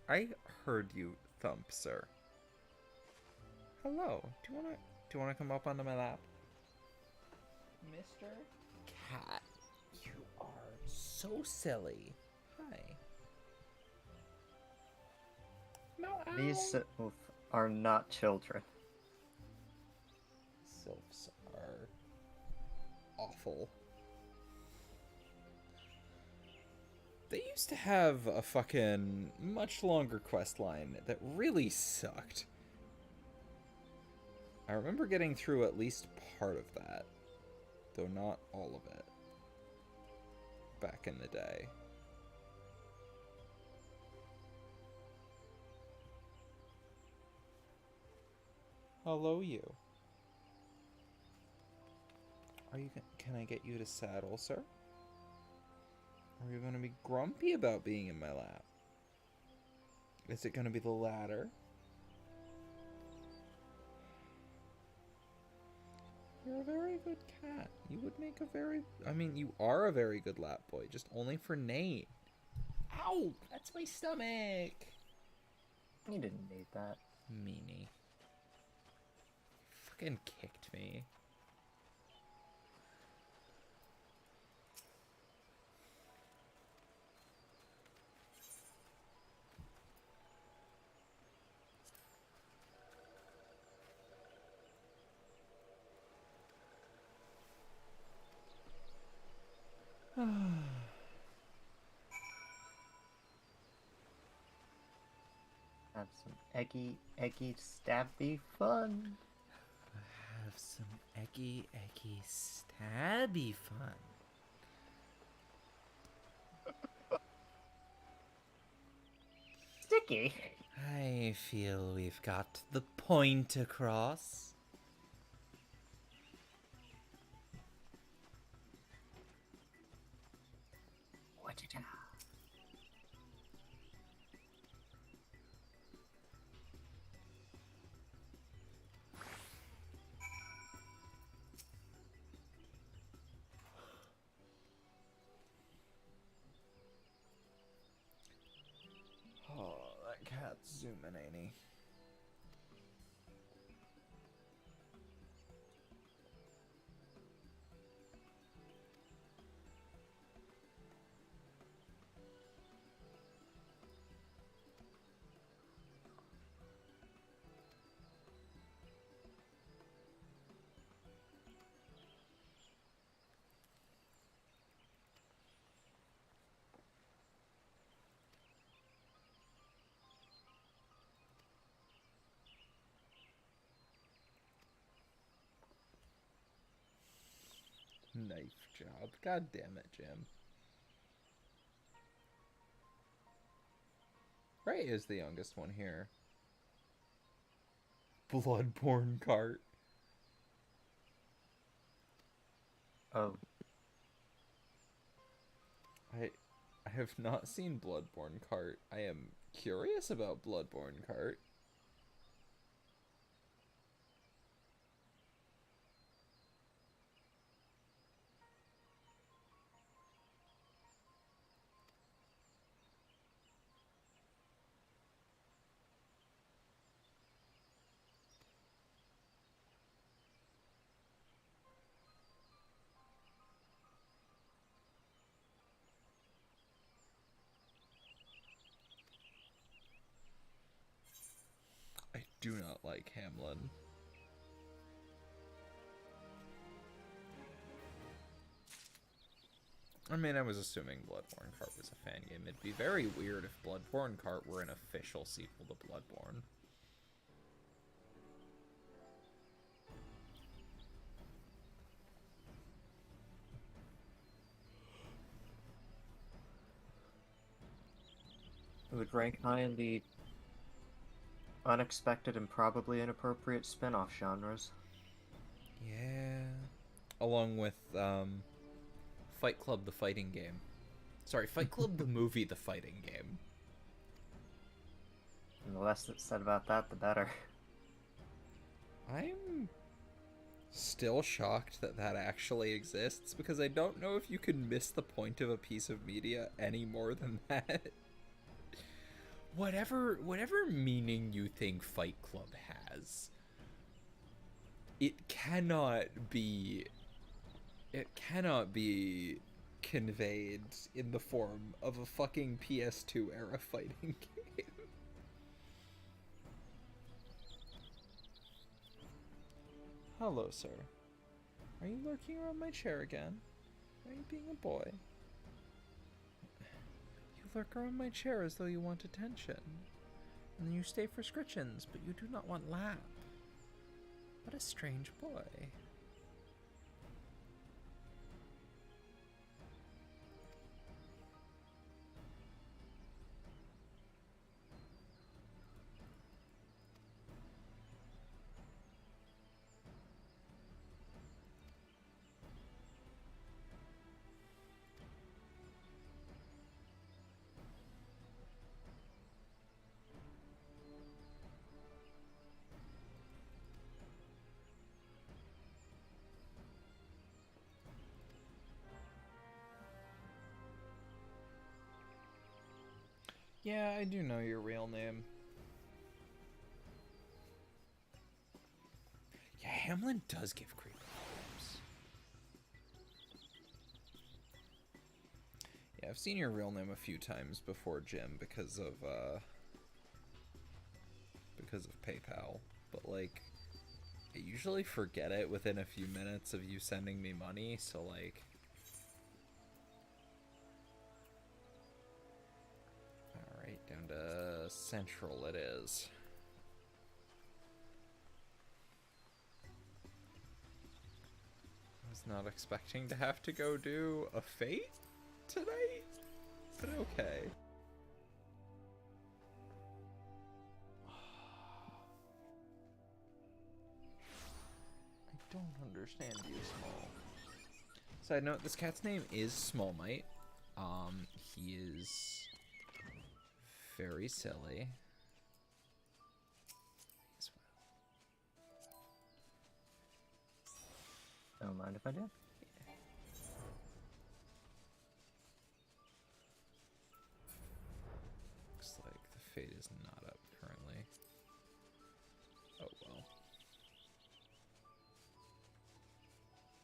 I heard you thump, sir. Hello. Do you wanna come up onto my lap? Mr. Cat, you are so silly. Hi. No, ow. These are not children. Sylphs are awful. They used to have a fucking much longer quest line that really sucked. I remember getting through at least part of that, though not all of it, back in the day. Hello, you. Can I get you to saddle, sir? Are you going to be grumpy about being in my lap? Is it going to be the latter? You're a very good cat. You would make a very... I mean, you are a very good lap boy, just only for Nate. Ow! That's my stomach! You didn't need that. Meanie. Fucking kicked me. Have some eggy stabby fun. Have some eggy stabby fun. Sticky. I feel we've got the point across. What did you Oh, that cat's zooming, ain't he? Knife job. God damn it, Jim. Ray is the youngest one here. Bloodborne cart. Oh. I have not seen Bloodborne cart. I am curious about Bloodborne cart. do not like Hamlin. I mean, I was assuming Bloodborne Kart was a fan game. It'd be very weird if Bloodborne Kart were an official sequel to Bloodborne. It would rank high in the unexpected and probably inappropriate spin-off genres. Yeah. Along with Fight Club the fighting game. Sorry, Fight Club the movie the fighting game. And the less that's said about that, the better. I'm still shocked that that actually exists, because I don't know if you can miss the point of a piece of media any more than that. Whatever meaning you think Fight Club has, it cannot be conveyed in the form of a fucking PS2 era fighting game. Hello, sir. Are you lurking around my chair again? Are you being a boy? You lurk around my chair as though you want attention. And then you stay for scritchins, but you do not want lap. What a strange boy. Yeah, I do know your real name. Yeah, Hamlin does give creepy vibes. Yeah, I've seen your real name a few times before, Jim, because of PayPal. But like, I usually forget it within a few minutes of you sending me money, so like, alright, down to Central it is. I was not expecting to have to go do a fate tonight, but okay. I don't understand you, Small. Side note, this cat's name is Small Mite. He is very silly. As well. Don't mind if I do. Yeah. Looks like the fate is not up currently. Oh well.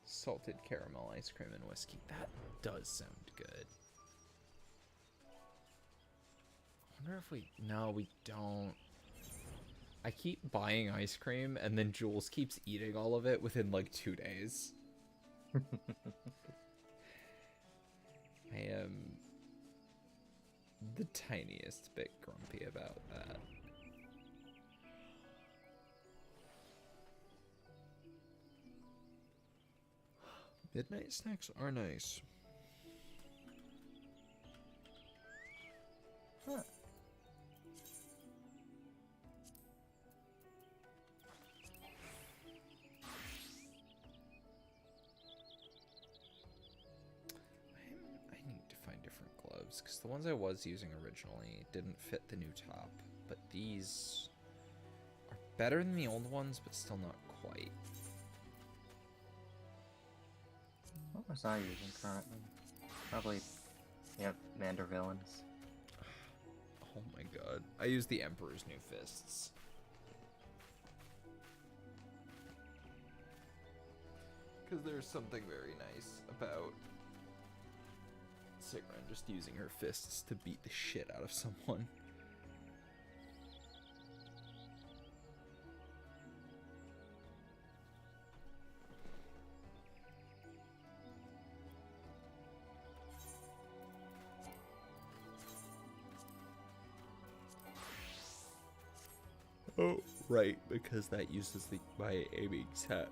Salted caramel ice cream and whiskey. That does sound good. I wonder if we... No, we don't. I keep buying ice cream, and then Jules keeps eating all of it within, like, 2 days. I am the tiniest bit grumpy about that. Midnight snacks are nice. Huh. I need to find different gloves, because the ones I was using originally didn't fit the new top, but these are better than the old ones, but still not quite. What was I using currently? Probably, yep, Mandervillains. Oh my god. I use the Emperor's New Fists. Because there's something very nice about Sigrun just using her fists to beat the shit out of someone. Oh, right, because that uses my aiming set.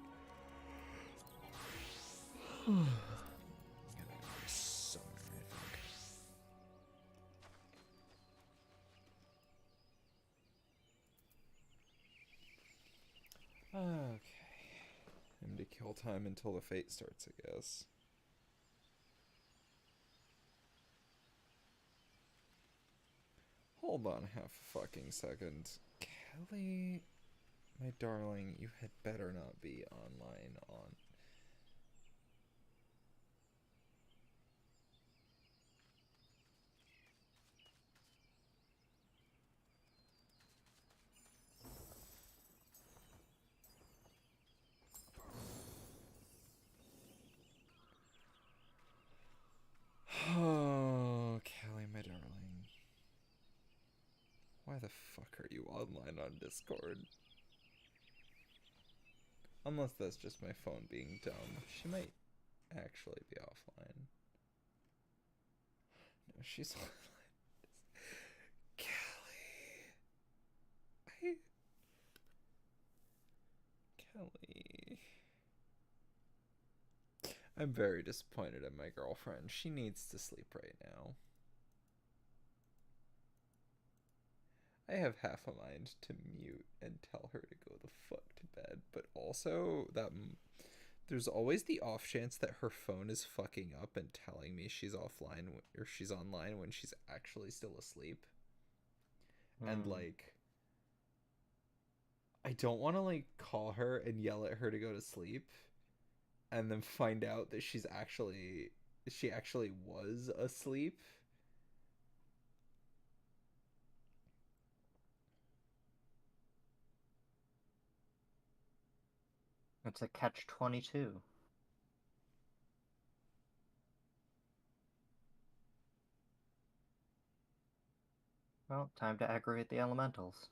Okay. Time to kill time until the fate starts, I guess. Hold on half a fucking second. Kelly, my darling, you had better not be online on... Oh, Kelly, my darling. Why the fuck are you online on Discord? Unless that's just my phone being dumb. She might actually be offline. No, she's online. Kelly. Kelly. I'm very disappointed in my girlfriend. She needs to sleep right now. I have half a mind to mute and tell her to go the fuck to bed, but also that there's always the off chance that her phone is fucking up and telling me she's offline or she's online when she's actually still asleep. And like, I don't want to like call her and yell at her to go to sleep and then find out that she actually was asleep. It's a catch-22. Well, time to aggravate the elementals.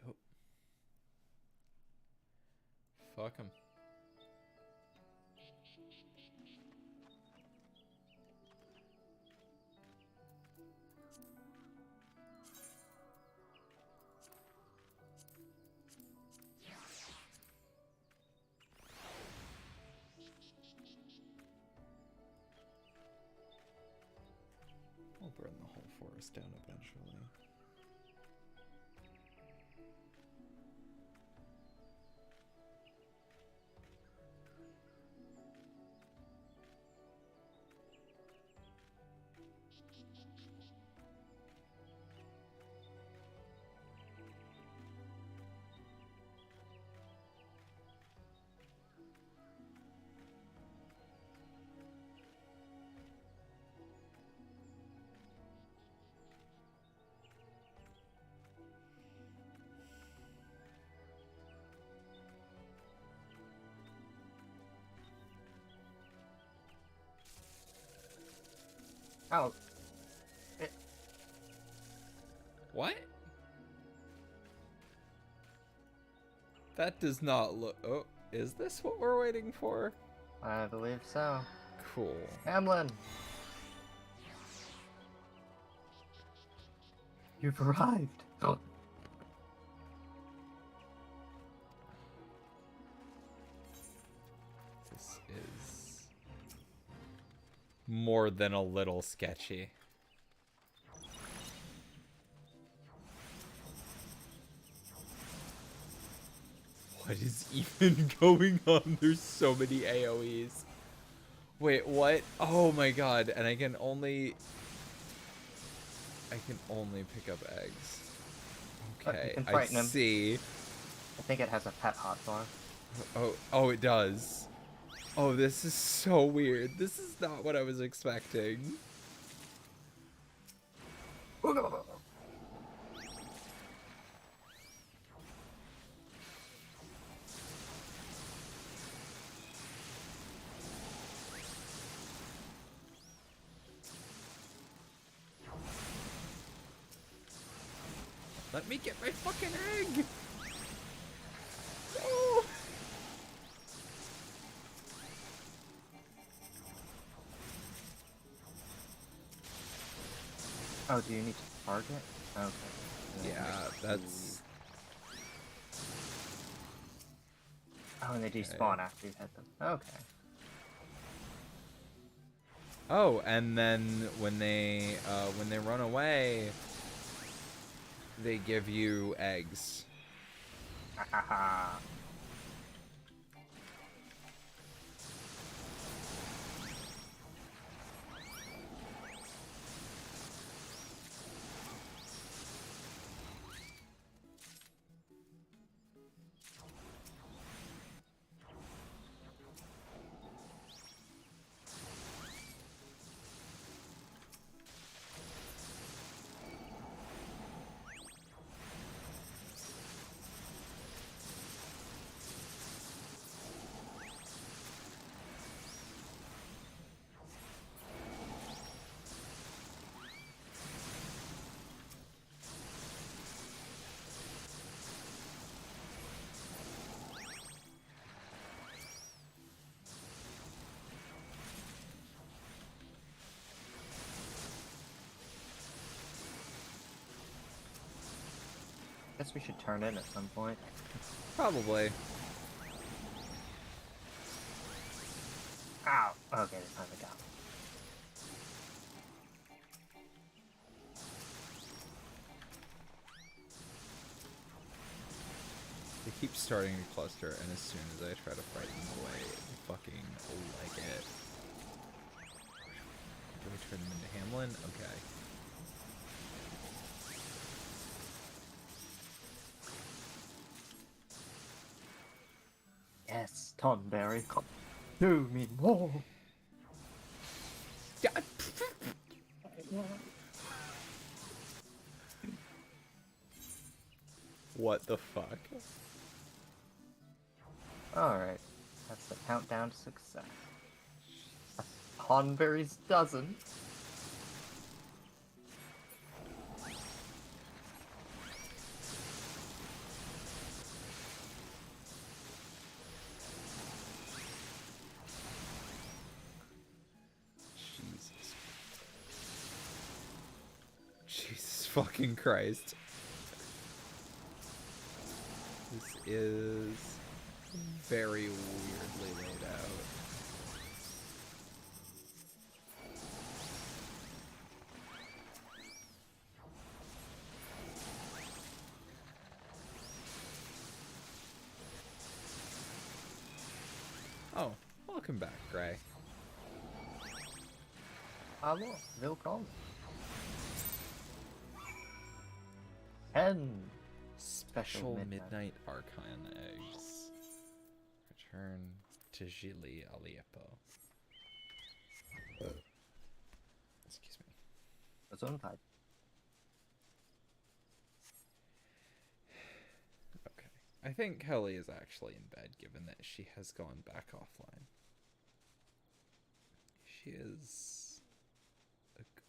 Yup. Fuck 'em. We'll burn the whole forest down eventually. Oh. What? That does not look... Oh, is this what we're waiting for? I believe so. Cool. Hamlin! You've arrived! Oh. This is more than a little sketchy. What is even going on? There's so many AoEs. Wait, what? Oh my god, and I can only pick up eggs. Okay, I see. I think it has a pet hotbar. Oh, it does. Oh, this is so weird. This is not what I was expecting. Let me get my fucking egg! No! Oh, do you need to target? Okay. Yeah, that's Oh, and they despawn after you hit them. Okay. Oh, and then when they run away, they give you eggs. Haha. Guess we should turn in at some point. Probably. Ow! Okay, they finally got me. They keep starting to cluster, and as soon as I try to fight them away, they fucking like it. Do we turn them into Hamlin? Okay. Yes, Tonberry, come do me more. What the fuck? Alright, that's the countdown to success. Tonberry's dozen. Jesus fucking Christ. This is very weirdly laid out. Oh, welcome back, Gray. Hallo, willkommen. 10 Special Midnight Archon eggs. Return to Gili Aliepo. Excuse me. Gesundheit. Okay. I think Kelly is actually in bed, given that she has gone back offline. She is a goof.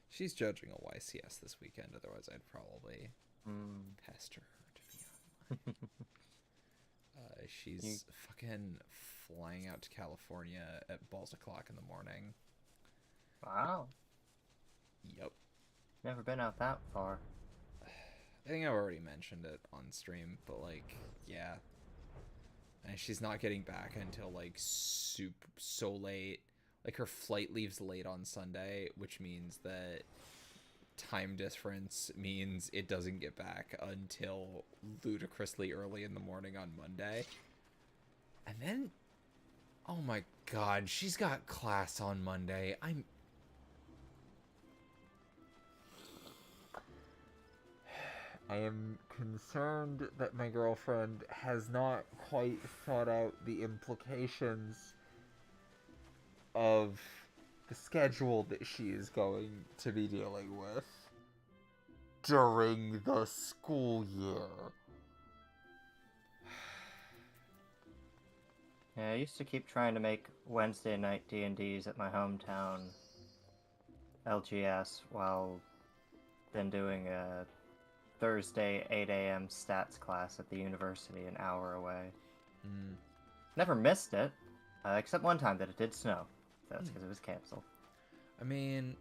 She's judging a YCS this weekend, otherwise I'd probably pester her to be online. She's fucking flying out to California at balls o'clock in the morning. Wow. Yep. Never been out that far. I think I've already mentioned it on stream, but like, yeah. And she's not getting back until like so late. Like her flight leaves late on Sunday, which means that time difference means it doesn't get back until ludicrously early in the morning on Monday. And then, oh my god, she's got class on Monday. I am concerned that my girlfriend has not quite thought out the implications of the schedule that she is going to be dealing with during the school year. Yeah, I used to keep trying to make Wednesday night D&Ds at my hometown LGS while then doing a Thursday 8 a.m. stats class at the university an hour away. Never missed it, except one time that it did snow. That's because it was canceled. I mean,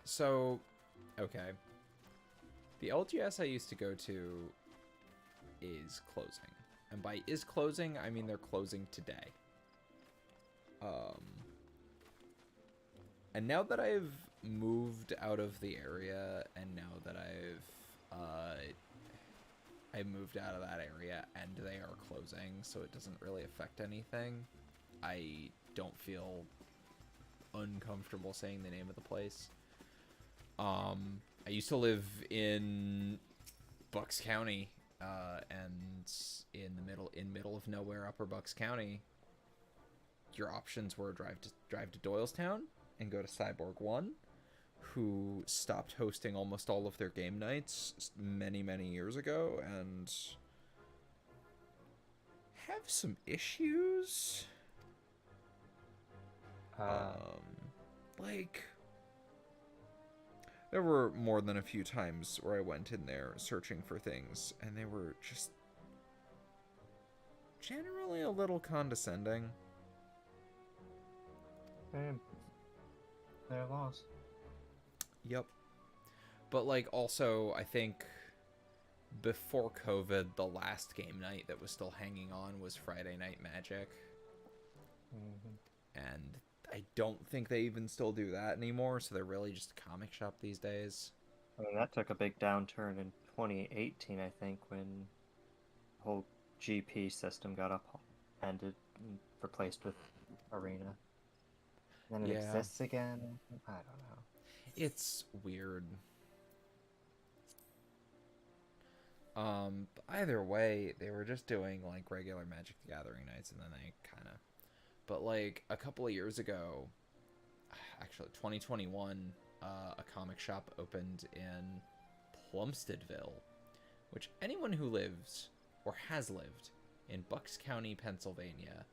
so, okay. The LGS I used to go to is closing. And by is closing, I mean they're closing today. And now that I've moved out of the area, and now that I moved out of that area, and they are closing, so it doesn't really affect anything, I don't feel uncomfortable saying the name of the place. I used to live in Bucks County, and in middle of nowhere, Upper Bucks County. Your options were drive to Doylestown and go to Cyborg 1, who stopped hosting almost all of their game nights many, many years ago, and have some issues. Like, there were more than a few times where I went in there searching for things, and they were just generally a little condescending. Their loss. Yep. But, like, also, I think before COVID, the last game night that was still hanging on was Friday Night Magic. And I don't think they even still do that anymore, so they're really just a comic shop these days. I mean, that took a big downturn in 2018, I think, when the whole GP system got upended and replaced with Arena. And then it exists again. I don't know. It's weird. Either way, they were just doing, like, regular Magic the Gathering nights, and then they kind of... But, like, a couple of years ago, actually, 2021, a comic shop opened in Plumsteadville, which anyone who lives, or has lived, in Bucks County, Pennsylvania,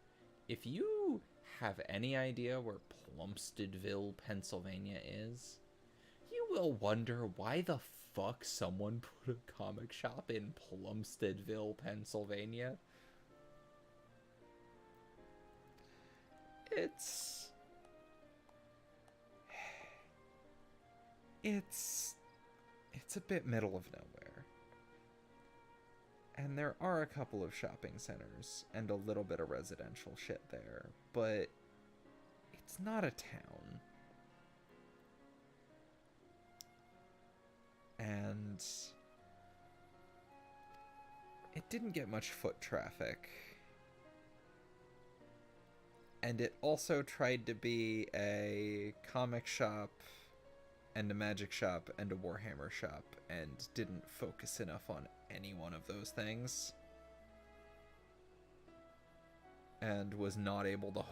if you have any idea where Plumsteadville, Pennsylvania is, you will wonder why the fuck someone put a comic shop in Plumsteadville, Pennsylvania. It's a bit middle of nowhere. And there are a couple of shopping centers and a little bit of residential shit there, but it's not a town. And it didn't get much foot traffic. And it also tried to be a comic shop and a magic shop and a Warhammer shop, and didn't focus enough on any one of those things. And was not able to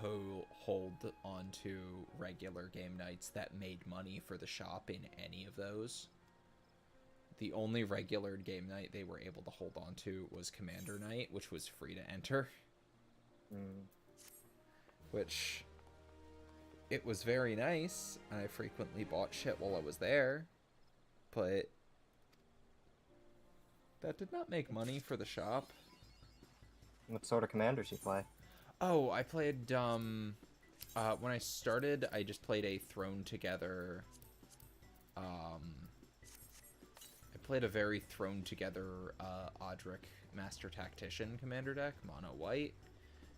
hold onto regular game nights that made money for the shop in any of those. The only regular game night they were able to hold on to was Commander Night, which was free to enter. Which, it was very nice, and I frequently bought shit while I was there, but that did not make money for the shop. What sort of commanders you play? Oh, I played, when I started, I just played a thrown together, I played a very thrown together, Audric Master Tactician commander deck, mono white.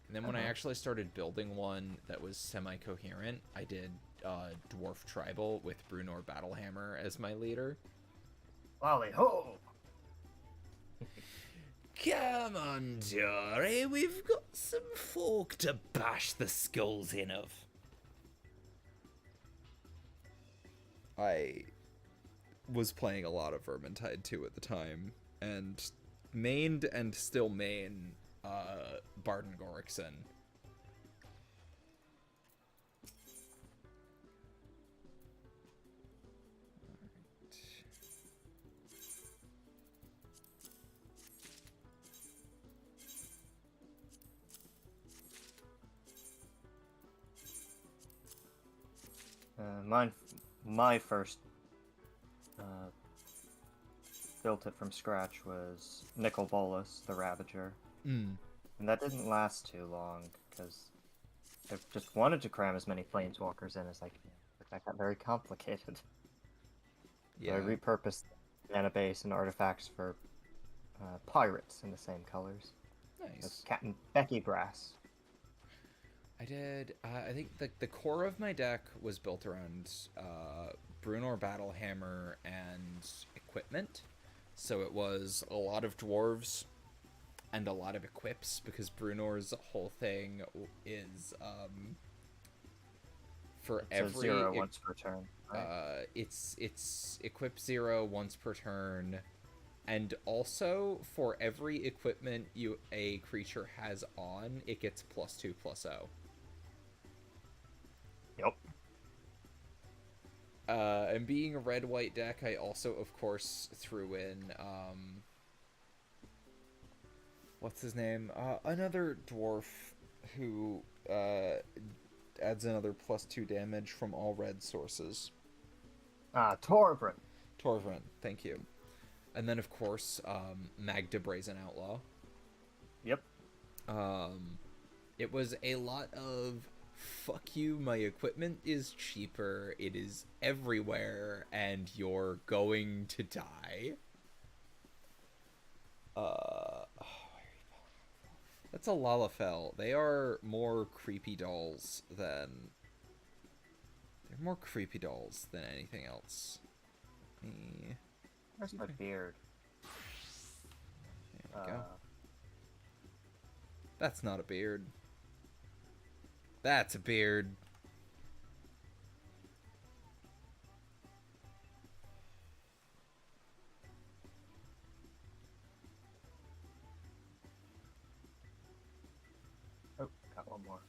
And then when I actually started building one that was semi-coherent, I did Dwarf Tribal with Brunor Battlehammer as my leader. Lolly ho! Come on, Dory, we've got some folk to bash the skulls in of. I was playing a lot of Vermintide 2 at the time, and mained and still main Barden Gorikson. My first built it from scratch was Nicol Bolas, the Ravager. And that didn't last too long, because I just wanted to cram as many Planeswalkers in as I can, but that got very complicated. Yeah. So I repurposed mana base and artifacts for pirates in the same colors. Nice. That's Captain Becky Brass. I did. I think the core of my deck was built around Brunor Battlehammer and equipment. So it was a lot of dwarves and a lot of equips, because Brunor's whole thing is for It's every 0 once per turn. Right? it's equip 0 once per turn, and also for every equipment a creature has on, it gets +2/+0. Yep. And being a red-white deck, I also, of course, threw in, what's his name? Another dwarf who, adds another +2 damage from all red sources. Torvrin. Torvrin, thank you. And then, of course, Magda Brazen Outlaw. Yep. It was a lot of, fuck you, my equipment is cheaper, it is everywhere, and you're going to die. That's a Lalafell. They are more creepy dolls than... They're more creepy dolls than anything else. Where's my beard? There we go. That's not a beard. That's a beard. Oh, got one more.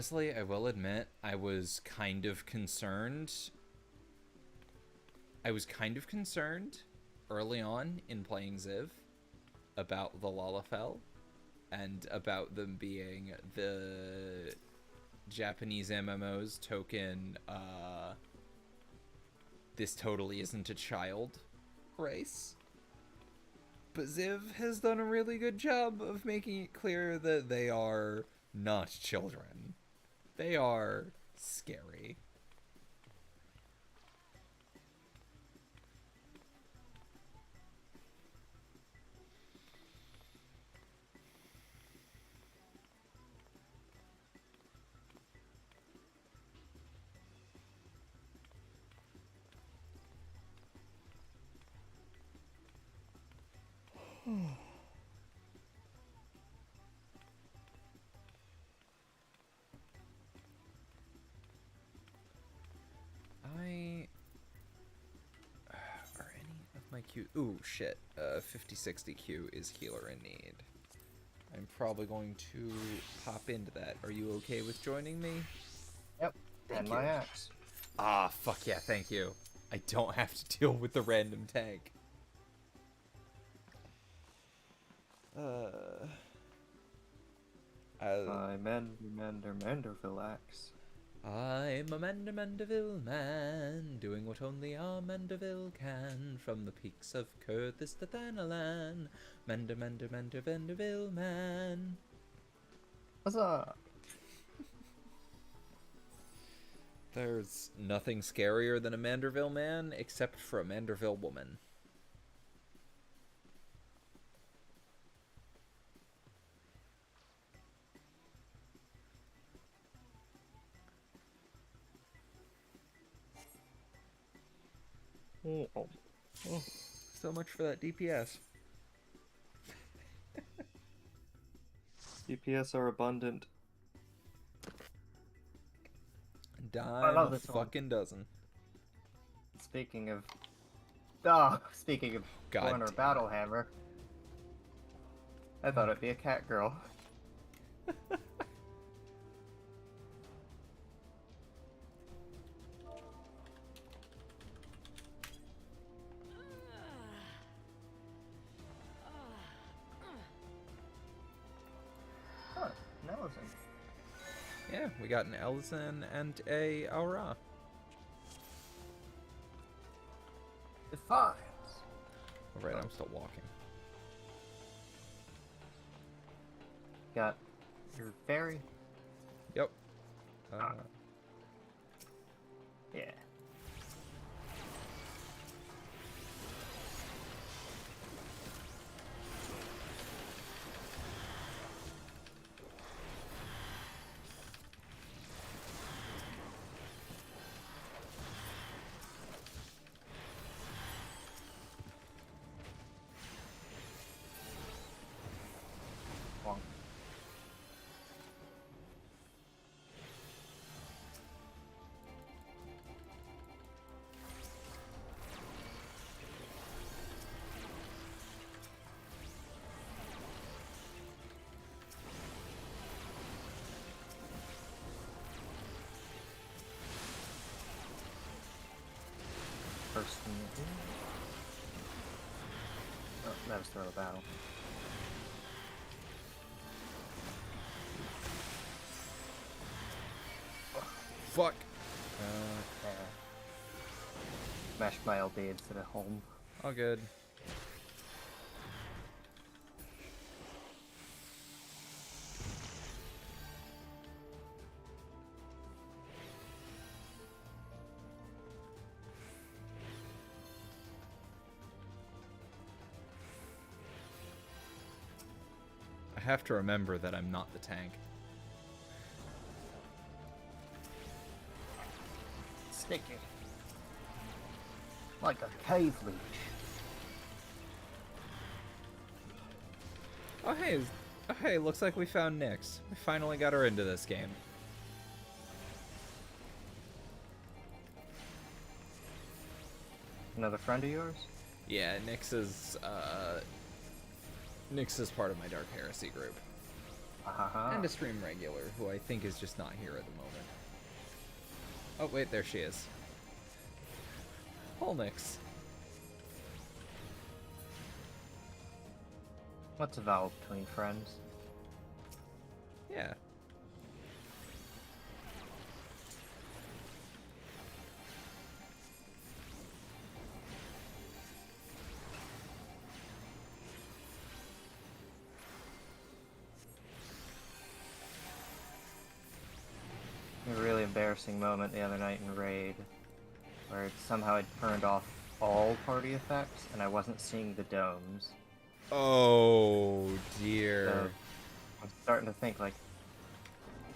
I will admit, I was kind of concerned. I was kind of concerned early on in playing Ziv about the Lalafell and about them being the Japanese MMO's token, this totally isn't a child race. But Ziv has done a really good job of making it clear that they are not children. They are scary. Are any of my Q... Ooh, shit. 50/60 Q is healer in need. I'm probably going to pop into that. Are you okay with joining me? Yep. Thank And you. my axe. Ah, fuck yeah, thank you. I don't have to deal with the random tank. My Manderville axe. I'm a Manderville man, doing what only a Manderville can, from the peaks of Curtis to Thanalan. Manderville man. Huzzah! There's nothing scarier than a Manderville man, except for a Manderville woman. Oh. So much for that DPS. DPS are abundant. Dime love a this one. fucking dozen. Speaking of God Corner damn it. Battlehammer, I thought it'd be a cat girl. Huh, an Ellison. Yeah, we got an Ellison and a Aura. Defiance. Oh, right, I'm still walking. got your fairy? Yep. Yeah. Bonk. First thing you do. Oh, that was throw a battle. Fuck. Yeah. Smashed my LB instead of home. All good. I have to remember that I'm not the tank. Sticky. Like a cave leech. Oh hey, looks like we found Nyx. We finally got her into this game. Another friend of yours? Yeah, Nyx is part of my Dark Heresy group. And a stream regular, who I think is just not here at the moment. Oh wait, there she is. Whole Nyx. What's a vow between friends? Yeah. A really embarrassing moment the other night in Raid, where somehow I'd turned off all party effects and I wasn't seeing the domes. Oh dear. So I'm starting to think, like,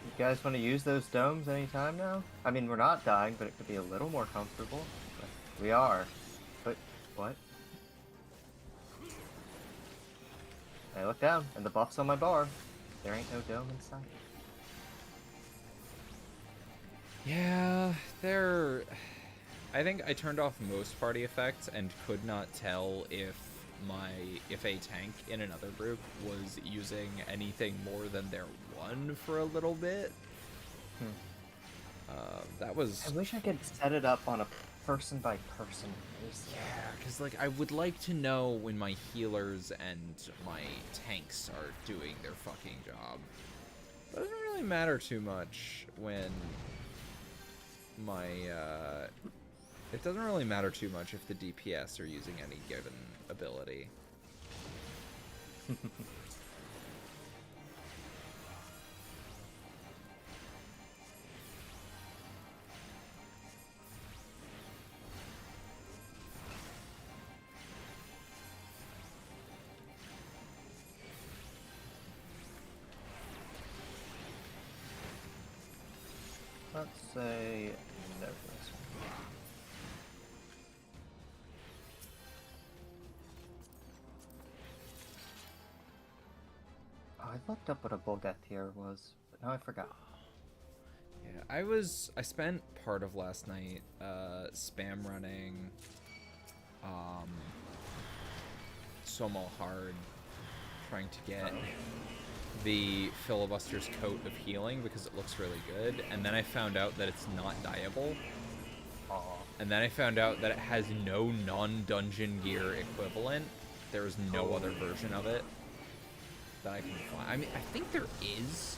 you guys want to use those domes anytime now? I mean, we're not dying, but it could be a little more comfortable. But we are. But, what? I look down, and the buff's on my bar. There ain't no dome in sight. Yeah, I think I turned off most party effects and could not tell if a tank in another group was using anything more than their one for a little bit. That was... I wish I could set it up on a person-by-person basis. Yeah, because, like, I would like to know when my healers and my tanks are doing their fucking job. But it doesn't really matter too much when my, it doesn't really matter too much if the DPS are using any given ability. Let's say no for this one. Oh, I looked up what a Bulgat tier was, but now I forgot. Yeah, I spent part of last night, spam running, Somal Hard, trying to get the Filibuster's Coat of Healing because it looks really good, and then I found out that it's not dyeable. And then I found out that it has no non-dungeon gear equivalent. There is no other version of it that I can find. I mean, I think there is,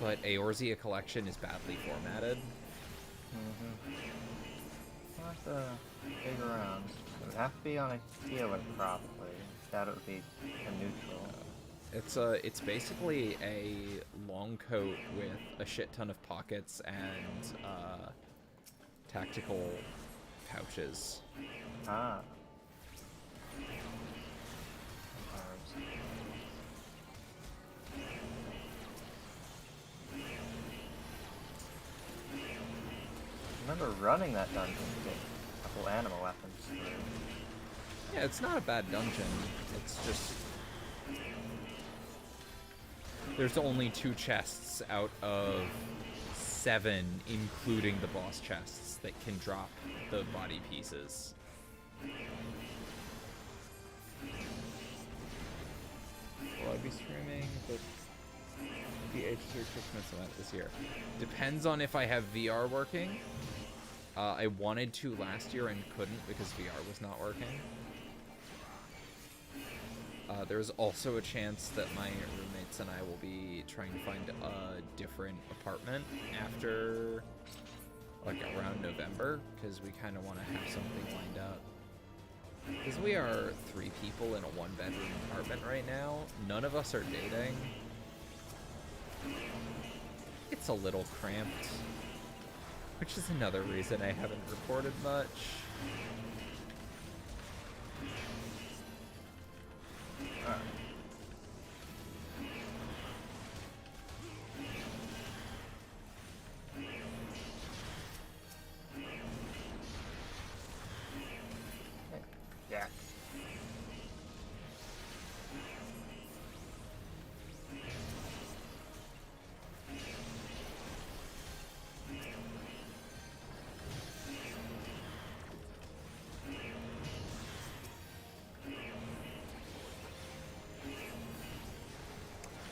but Eorzea Collection is badly formatted. I'll have to dig around. It would have to be on a healer, probably. That would be a neutral. It's basically a long coat with a shit ton of pockets and tactical pouches. Ah. I remember running that dungeon to get a couple animal weapons. Yeah, it's not a bad dungeon. It's just there's only 2 chests out of 7, including the boss chests, that can drop the body pieces. Will I be streaming the Age of Christmas event this year? Depends on if I have VR working. I wanted to last year and couldn't because VR was not working. There's also a chance that my roommates and I will be trying to find a different apartment after, like, around November, because we kind of want to have something lined up. Because we are 3 people in a 1-bedroom apartment right now. None of us are dating. It's a little cramped, which is another reason I haven't recorded much. Yeah.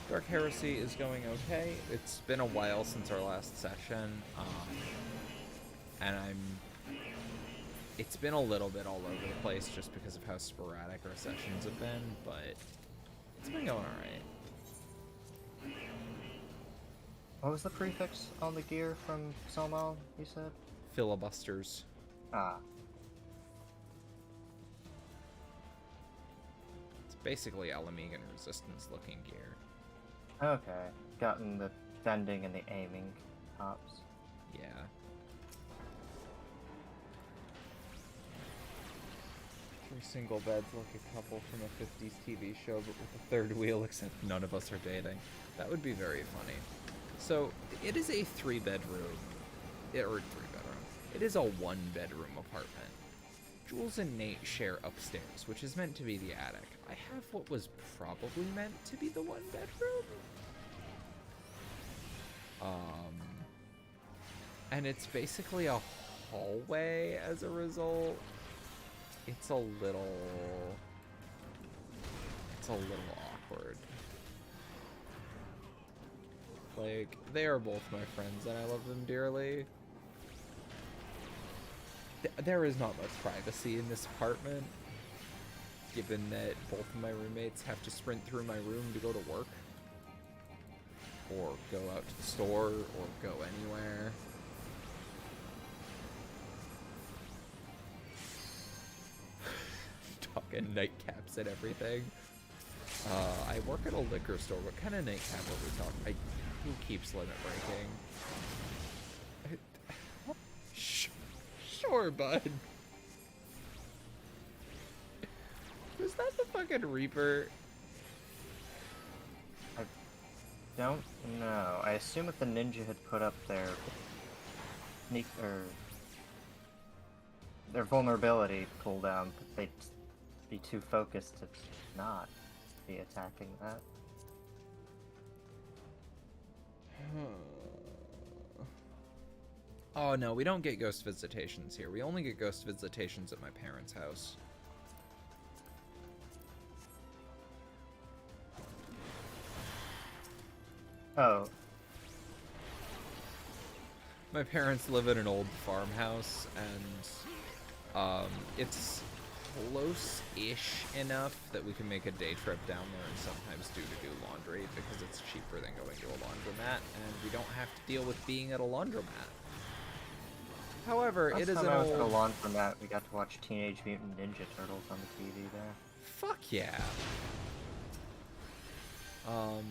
Dark Heresy is going okay. It's been a while since our last session, and it's been a little bit all over the place just because of how sporadic our sessions have been, but it's been going alright. What was the prefix on the gear from Somal, you said? Filibusters. Ah. It's basically Alamegan resistance looking gear. Okay. Gotten the bending and the aiming hops. Yeah. Three single beds like a couple from a 50s TV show, but with a third wheel, except none of us are dating. That would be very funny. So, it is a 3-bedroom. Or 3-bedroom. It is a 1-bedroom apartment. Jules and Nate share upstairs, which is meant to be the attic. I have what was probably meant to be the 1-bedroom. And it's basically a hallway as a result. It's a little awkward. Like, they are both my friends and I love them dearly. There is not much privacy in this apartment, given that both of my roommates have to sprint through my room to go to work, or go out to the store, or go anywhere. Talking nightcaps and everything. I work at a liquor store. What kind of nightcap are we talking? Who keeps limit breaking? Sure, bud. Was that the fucking Reaper? I don't know. I assume if the ninja had put up their sneak or their vulnerability cooldown, they'd be too focused to not be attacking that. Oh no, we don't get ghost visitations here. We only get ghost visitations at my parents' house. Oh. My parents live in an old farmhouse, and it's close-ish enough that we can make a day trip down there and sometimes do laundry because it's cheaper than going to a laundromat, and we don't have to deal with being at a laundromat. However, it is an old... Last time I was at a laundromat, we got to watch Teenage Mutant Ninja Turtles on the TV there. Fuck yeah. Um,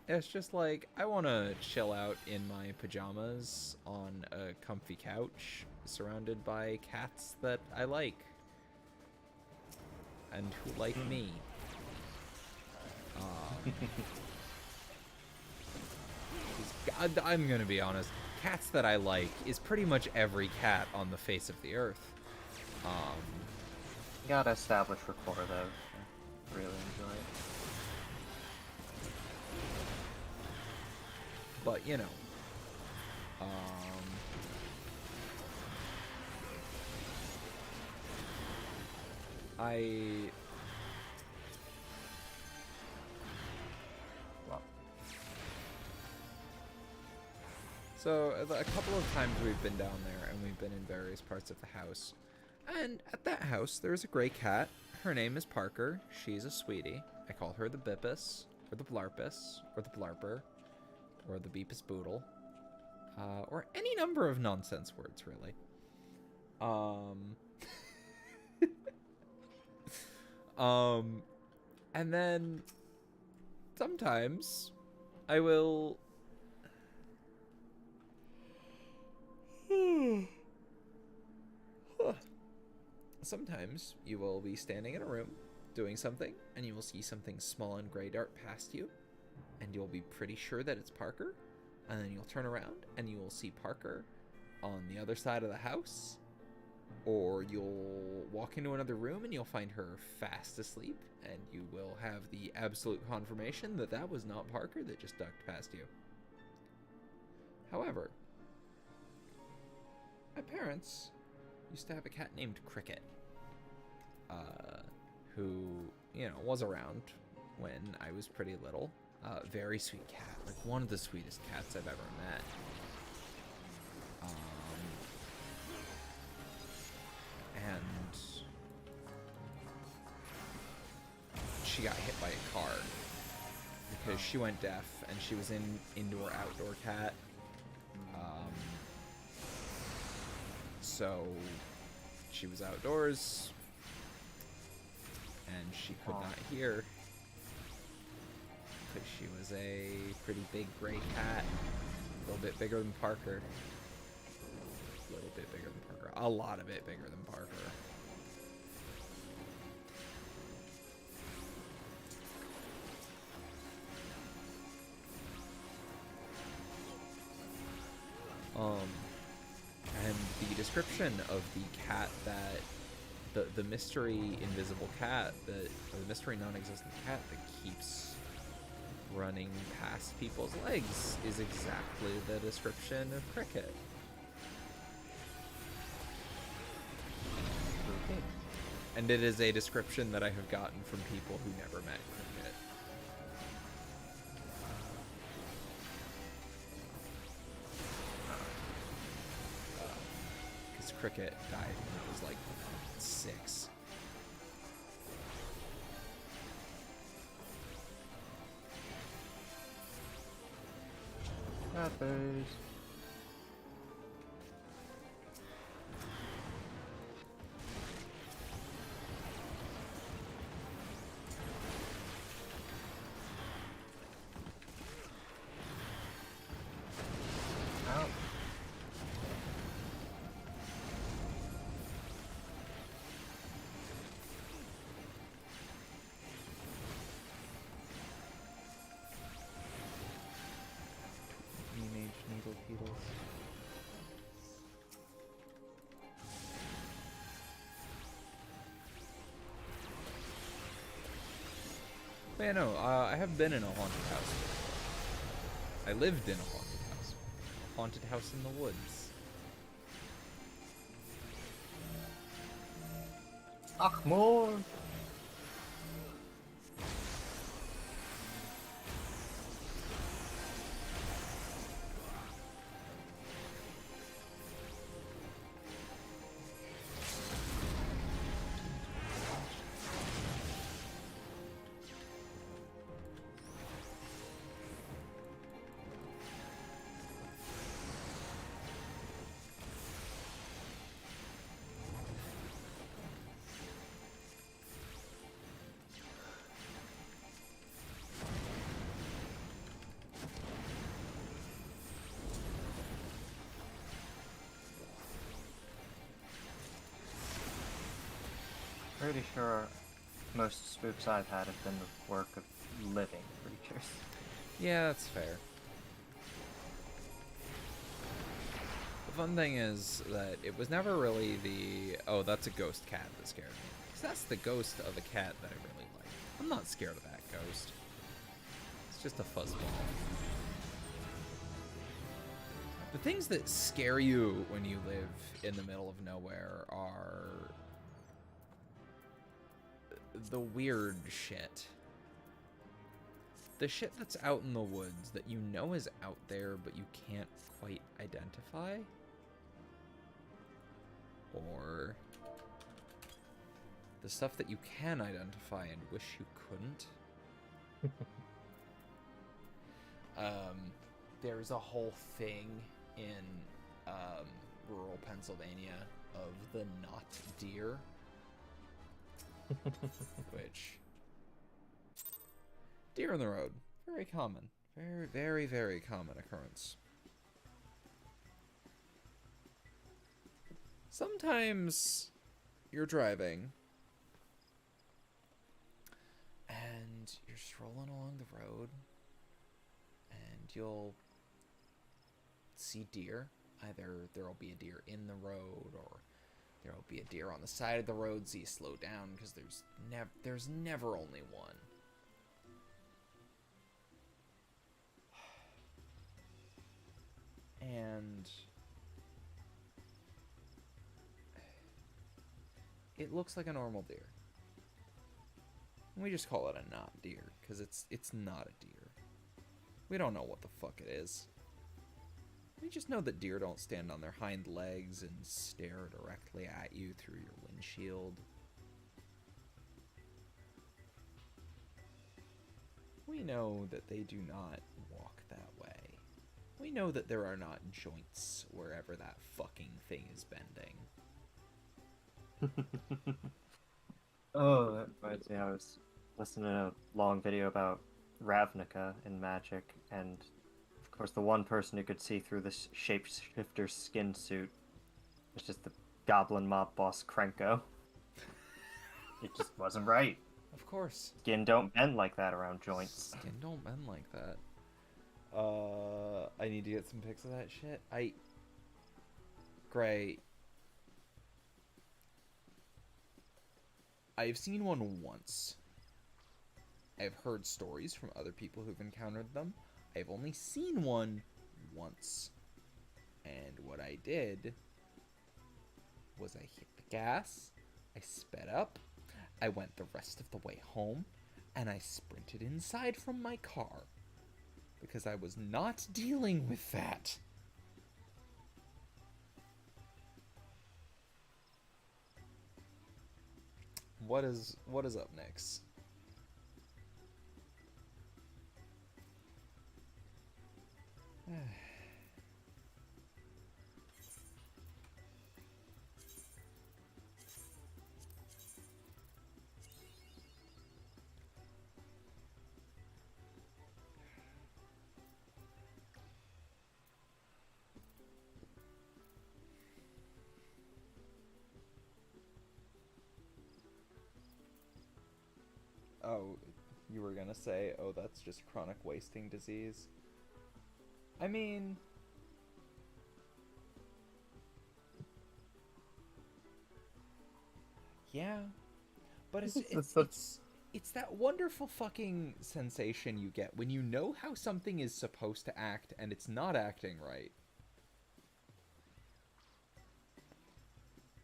it's just like, I want to chill out in my pajamas on a comfy couch surrounded by cats that I like and who like me. I'm gonna be honest, cats that I like is pretty much every cat on the face of the earth. You gotta establish rapport though. I really enjoy it. But, you know, Well, so a couple of times we've been down there and we've been in various parts of the house. And at that house, there's a gray cat. Her name is Parker. She's a sweetie. I call her the Bippus, or the Blarpus, or the Blarper, or the Beepus Boodle, or any number of nonsense words, really. And then sometimes I will sometimes you will be standing in a room doing something and you will see something small and gray dart past you and you'll be pretty sure that it's Parker, and then you'll turn around and you will see Parker on the other side of the house, or you'll walk into another room and you'll find her fast asleep and you will have the absolute confirmation that that was not Parker that just ducked past you. However, my parents used to have a cat named Cricket, who, you know, was around when I was pretty little. Very sweet cat, like one of the sweetest cats I've ever met. And she got hit by a car because she went deaf and she was in indoor-outdoor cat. So she was outdoors and she could not hear because she was a pretty big gray cat, a little bit bigger than Parker. A little bit bigger than Parker. A lot of it bigger than Parker. And the description of the cat that the mystery invisible cat or the mystery non-existent cat that keeps running past people's legs is exactly the description of Cricket. okay. And it is a description that I have gotten from people who never met Cricket. Because Cricket died when it was like 6. Happers. Ow. Teenage needle beetles. But yeah, no, I have been in a haunted house. I lived in a haunted house. A haunted house in the woods. Achmor. Pretty sure most spooks I've had have been the work of living creatures. Yeah, that's fair. The fun thing is that it was never really the, oh, that's a ghost cat that scared me. Because that's the ghost of a cat that I really like. I'm not scared of that ghost. It's just a fuzzball. The things that scare you when you live in the middle of nowhere are the weird shit. The shit that's out in the woods that you know is out there, but you can't quite identify. Or the stuff that you can identify and wish you couldn't. There's a whole thing in rural Pennsylvania of the not deer. Which... Deer in the road. Very common. Very, very, very common occurrence. Sometimes you're driving and you're strolling along the road and you'll see deer. Either there'll be a deer in the road or there'll be a deer on the side of the road, so you slow down because there's never only one. And it looks like a normal deer. We just call it a not deer because it's not a deer. We don't know what the fuck it is. We just know that deer don't stand on their hind legs and stare directly at you through your windshield. We know that they do not walk that way. We know that there are not joints wherever that fucking thing is bending. Oh, that reminds me, I was listening to a long video about Ravnica in Magic, and of course the one person who could see through this shapeshifter's skin suit was just the goblin mob boss Krenko. It just wasn't right. Of course. Skin don't bend like that around joints. Skin don't bend like that. I need to get some pics of that shit. Great. I've seen one once. I've heard stories from other people who've encountered them. I've only seen one once. And what I did was I hit the gas, I sped up, I went the rest of the way home, and I sprinted inside from my car. Because I was not dealing with that. What is up next? Oh, you were gonna say, oh, that's just chronic wasting disease. I mean... yeah. But it's that wonderful fucking sensation you get when you know how something is supposed to act and it's not acting right.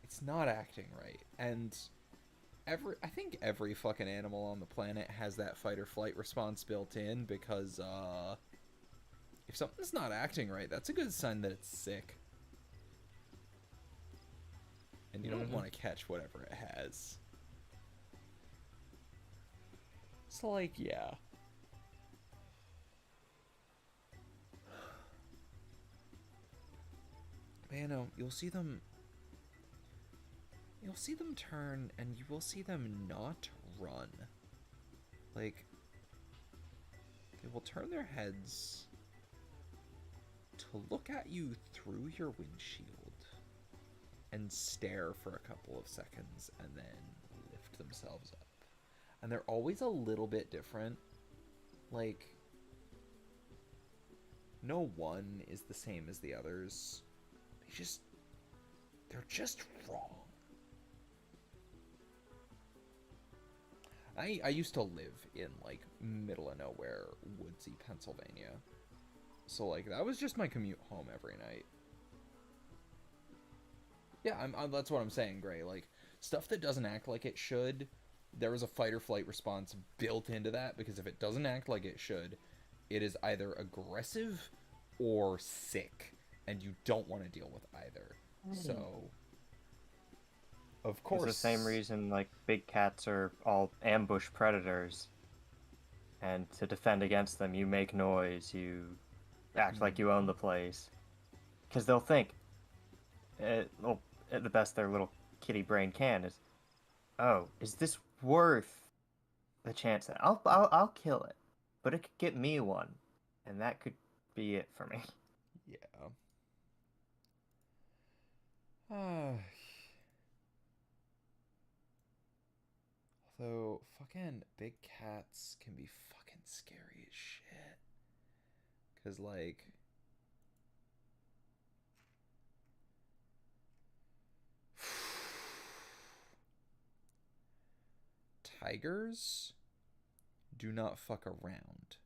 It's not acting right. And... I think every fucking animal on the planet has that fight or flight response built in because, if something's not acting right, that's a good sign that it's sick. And you don't want to catch whatever it has. So, like, yeah. But, you know, you'll see them turn, and you will see them not run. Like, they will turn their heads to look at you through your windshield and stare for a couple of seconds and then lift hype themselves up. And they're always a little bit different. Like, no one is the same as the others. They're just wrong. I used to live in, like, middle of nowhere, woodsy Pennsylvania. So, like, that was just my commute home every night. Yeah, that's what I'm saying, Gray. Like, stuff that doesn't act like it should, there is a fight or flight response built into that, because if it doesn't act like it should, it is either aggressive or sick, and you don't want to deal with either. So, of course. It's the same reason, like, big cats are all ambush predators, and to defend against them, you make noise, you act like you own the place. Because they'll think, well, at the best their little kitty brain can is, oh, is this worth the chance that I'll kill it, but it could get me one, and that could be it for me. Yeah. Although, fucking big cats can be fucking scary as shit. Because, like, tigers do not fuck around.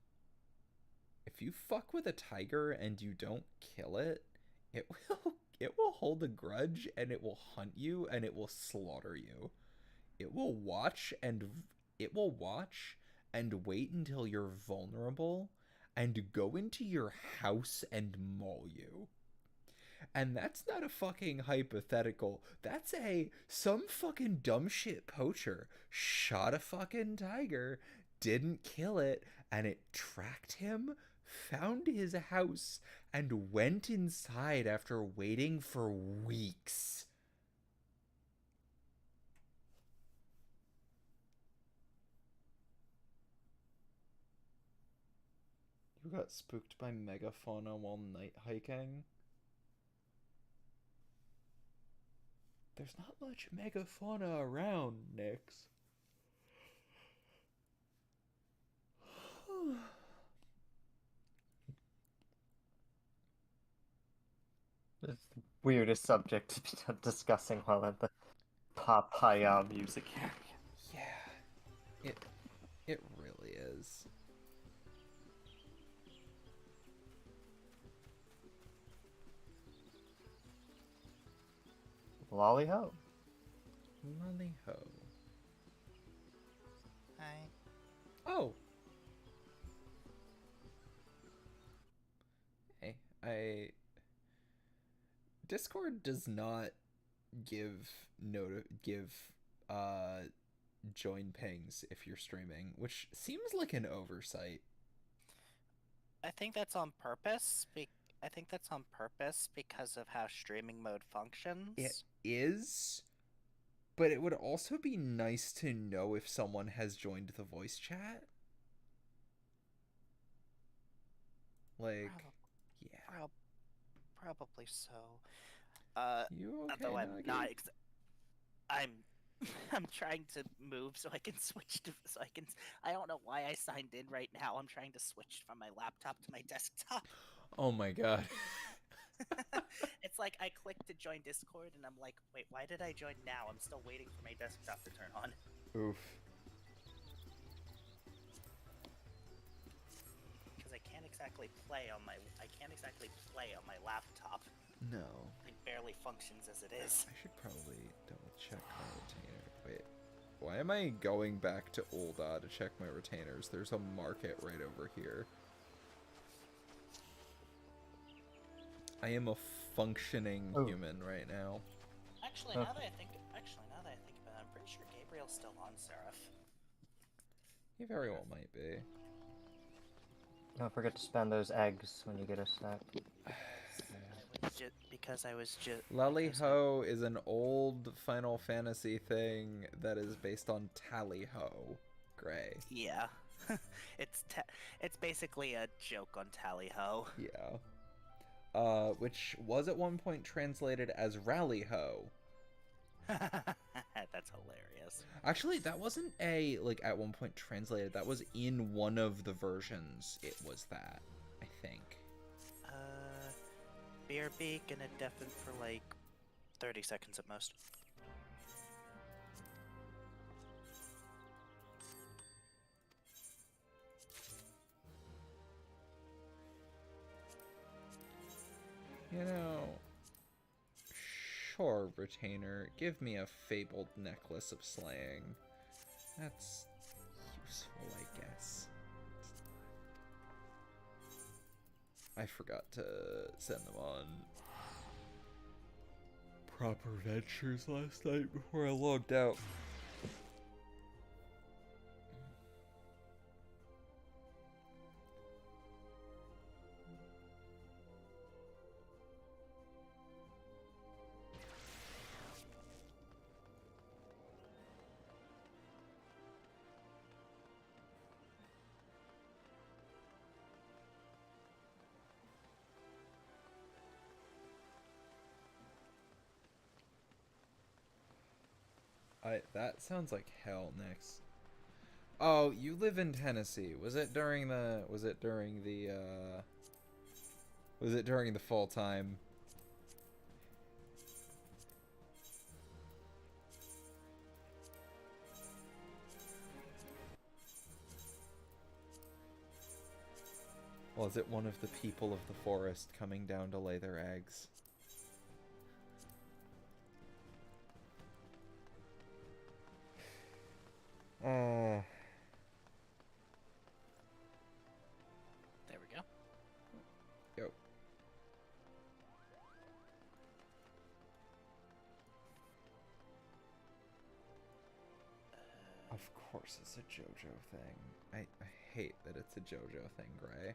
If you fuck with a tiger and you don't kill it, it will hold a grudge, and it will hunt you, and it will slaughter you. It will watch and wait until you're vulnerable and go into your house and maul you. And that's not a fucking hypothetical. That's some fucking dumb shit poacher shot a fucking tiger, didn't kill it, and it tracked him, found his house, and went inside after waiting for weeks. You got spooked by megafauna while night hiking? There's not much megafauna around, Nix. It's the weirdest subject to be discussing while at the Papaya music area. Yeah, it really is. Lolly ho. Lolly ho. Hi. Oh. Hey, Discord does not give join pings if you're streaming, which seems like an oversight. I think that's on purpose. I think that's on purpose because of how streaming mode functions. It is, but it would also be nice to know if someone has joined the voice chat. Like, yeah. Probably so. You okay, Although I'm Nagi? not. I'm trying to move so I can switch to. I don't know why I signed in right now. I'm trying to switch from my laptop to my desktop. Oh my god. It's like I clicked to join Discord and I'm like, wait, why did I join now? I'm still waiting for my desktop to turn on. Oof. Because I can't exactly play on my laptop. No. It barely functions as it is. I should probably double check my retainer. Wait. Why am I going back to Ulda to check my retainers? There's a market right over here. I am a functioning human right now. Actually, now that I think about it, I'm pretty sure Gabriel's still on Seraph. He very well might be. Don't forget to spend those eggs when you get a stack. Because I was just... Lally Ho is an old Final Fantasy thing that is based on Tally Ho. Gray. Yeah. It's basically a joke on Tally Ho. Yeah. Which was at one point translated as Rally Ho. That's hilarious. is. Actually, that wasn't like, at one point translated. That was in one of the versions. It was that, I think. BRB gonna deafen for like 30 seconds at most. You know, sure, retainer, give me a fabled necklace of slaying. That's useful, I guess. I forgot to send them on proper ventures last night before I logged out. That sounds like hell, Nix. Oh, you live in Tennessee. Was it during the fall time? Was it one of the people of the forest coming down to lay their eggs? There we go. Yo. Of course it's a JoJo thing. I hate that it's a JoJo thing, Gray.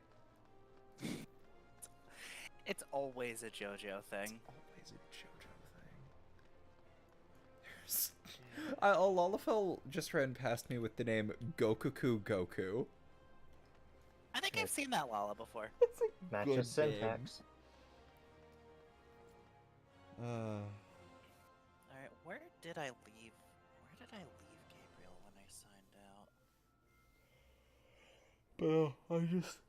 It's always a JoJo thing. Always a JoJo thing. A Lalafell just ran past me with the name Gokuku Goku. I think I've seen that Lala before. It's a Matches good syntax. name. Alright, where did I leave? Where did I leave Gabriel when I signed out?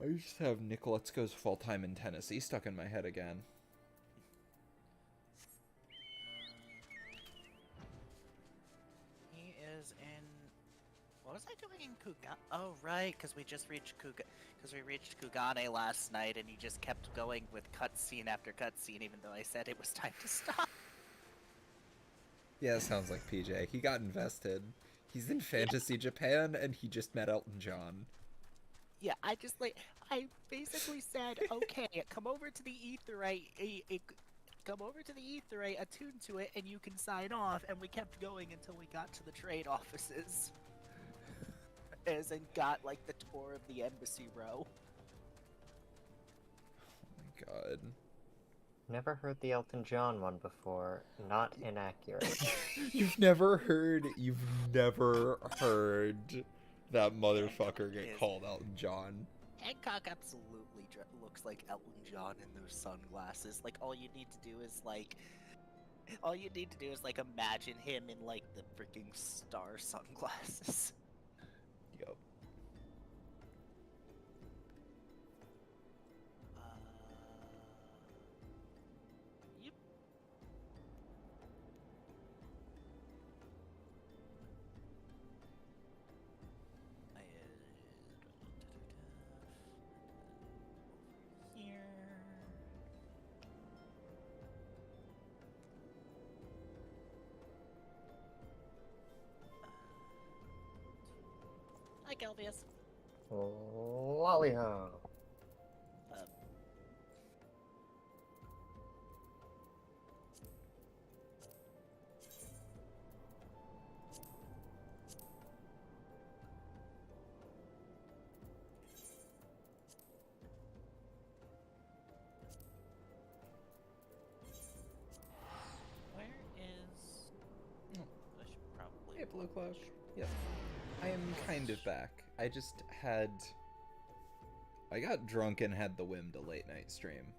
I just have Nicoletzko's full-time in Tennessee stuck in my head again. He is in. What was I doing in Kugane? Oh right, because we just reached Kugane last night, and he just kept going with cutscene after cutscene, even though I said it was time to stop. Yeah, that sounds like PJ. He got invested. He's in Fantasy Japan, and he just met Elton John. Yeah, I basically said, okay, come over to the Aetheryte, come over to the Aetheryte, attune to it, and you can sign off. And we kept going until we got to the trade offices, as in got like the tour of the embassy row. Oh my god. Never heard the Elton John one before. Not inaccurate. You've never heard that motherfucker get called Elton John. Hancock absolutely looks like Elton John in those sunglasses. Like all you need to do is imagine him in like the freaking star sunglasses. Yup. Yep. Here. Hi, Kelvius. Lollyho. Where is? Oh. I should probably. Hey, Blue Clash. Yes. I am kind of back. I got drunk and had the whim to late night stream.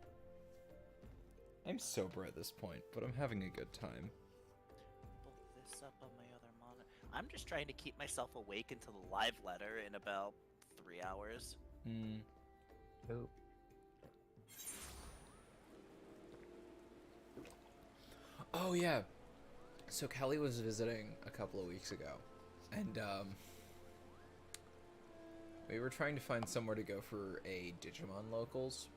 I'm sober at this point, but I'm having a good time. this up on my other monitor. I'm just trying to keep myself awake until the live letter in about 3 hours. Ooh. Oh yeah. So Kelly was visiting a couple of weeks ago, and we were trying to find somewhere to go for a Digimon Locals.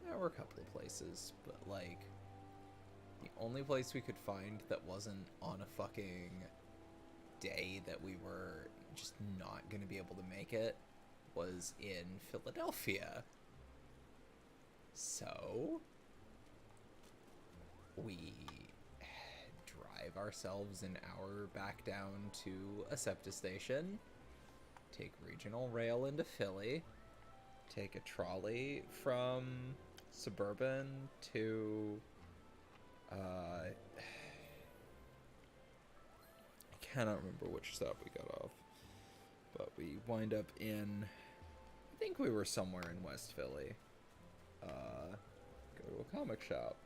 There were a couple of places, but like the only place we could find that wasn't on a fucking day that we were just not going to be able to make it was in Philadelphia. So we drive ourselves an hour back down to a SEPTA station, take regional rail into Philly, take a trolley from Suburban to I cannot remember which stop we got off, but we wind up in, I think we were somewhere in West Philly. Go to a comic shop.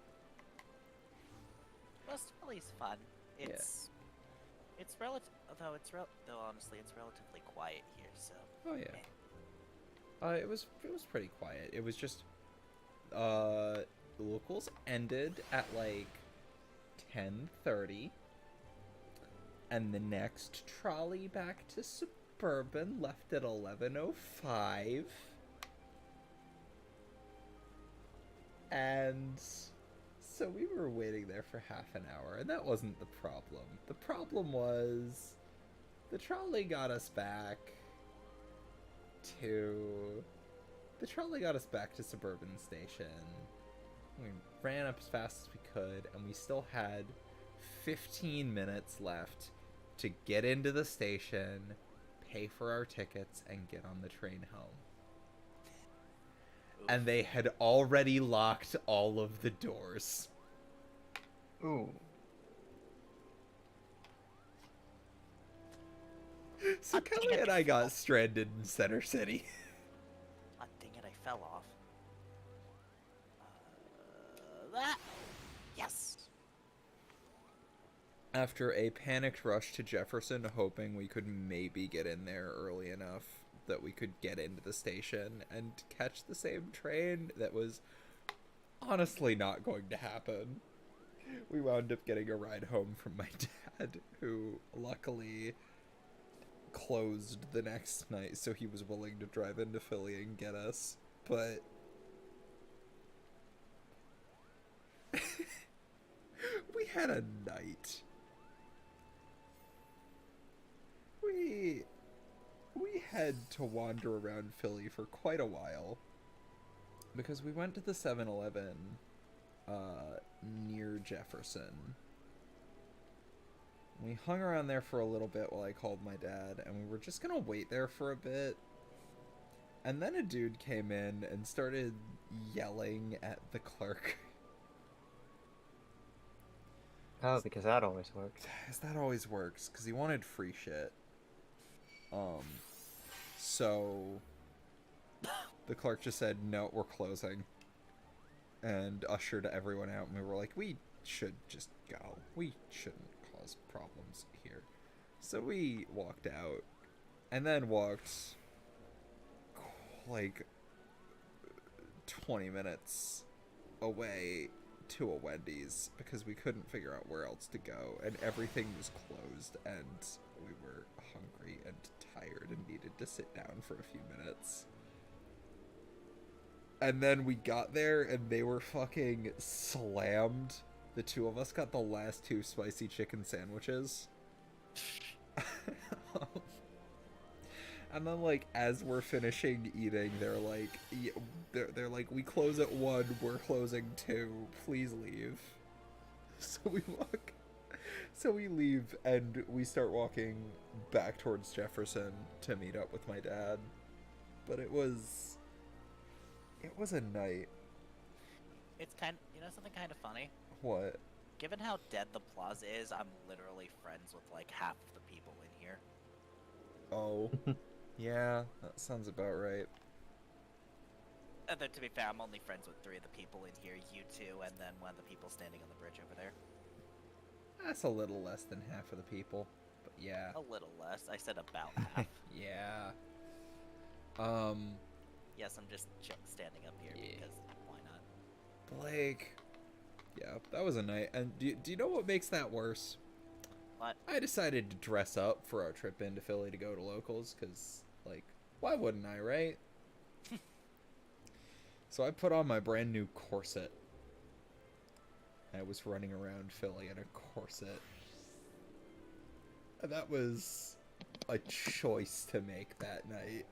West Philly's fun. It's relative, though honestly it's relatively quiet here. So. Oh yeah. It was pretty quiet. It was just the locals ended at like 10:30, and the next trolley back to Suburban left at 11:05, and so we were waiting there for half an hour, and that wasn't the problem. The problem was the trolley got us back to Suburban Station. We ran up as fast as we could, and we still had 15 minutes left to get into the station, pay for our tickets, and get on the train home. Oof. And they had already locked all of the doors. Ooh. So Kelly and I got stranded in Center City. Ah, dang it, I fell off. That. Yes. After a panicked rush to Jefferson, hoping we could maybe get in there early enough that we could get into the station and catch the same train, that was honestly not going to happen. We wound up getting a ride home from my dad, who luckily closed the next night, so he was willing to drive into Philly and get us. But we had a night. We had to wander around Philly for quite a while, because we went to the 7-Eleven near Jefferson. We hung around there for a little bit while I called my dad, and we were just gonna wait there for a bit. And then a dude came in and started yelling at the clerk. Oh, because that always works. That always works, because he wanted free shit. So the clerk just said, "No, we're closing," and ushered everyone out, and we were like, we should just go. We shouldn't cause problems here. So we walked out, and then walked like 20 minutes away to a Wendy's, because we couldn't figure out where else to go, and everything was closed, and we were hungry and tired and needed to sit down for a few minutes. And then we got there, and they were fucking slammed. The two of us got the last 2 spicy chicken sandwiches. And then, like, as we're finishing eating, they're like, they're like, we close at 1, we're closing 2, please leave. So we leave, and we start walking back towards Jefferson to meet up with my dad. But it was a night. It's something kind of funny. What? Given how dead the plaza is, I'm literally friends with like half of the people in here. Oh. Yeah, that sounds about right. And then to be fair, I'm only friends with 3 of the people in here, you two, and then one of the people standing on the bridge over there. That's a little less than half of the people, but yeah. A little less. I said about half. Yeah. Yes, I'm just standing up here Yeah. because why not? Blake. Yeah, that was a night. And do you know what makes that worse? What? I decided to dress up for our trip into Philly to go to locals, because, like, why wouldn't I, right? So I put on my brand new corset. I was running around Philly in a corset. And that was a choice to make that night.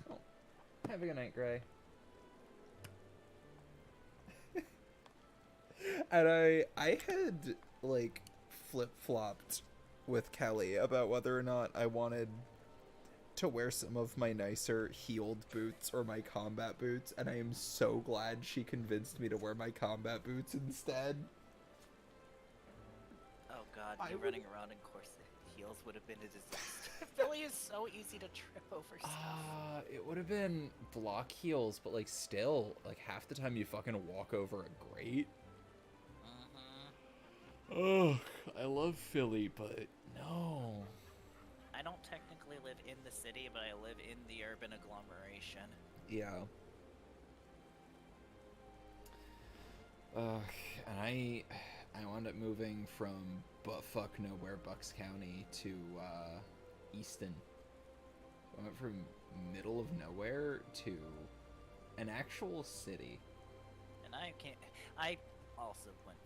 Oh, have a good night, Gray. And I had, like, flip-flopped with Kelly about whether or not I wanted to wear some of my nicer heeled boots or my combat boots, and I am so glad she convinced me to wear my combat boots instead. Oh god, I me would- running around in corset heels would have been a disaster. Philly is so easy to trip over stuff. It would have been block heels, but, like, still, like, half the time you fucking walk over a grate. Mm-hmm. Ugh, I love Philly, but no. I don't technically live in the city, but I live in the urban agglomeration. Yeah. And I wound up moving from buttfuck nowhere Bucks County to Easton. I went from middle of nowhere to an actual city. And I also went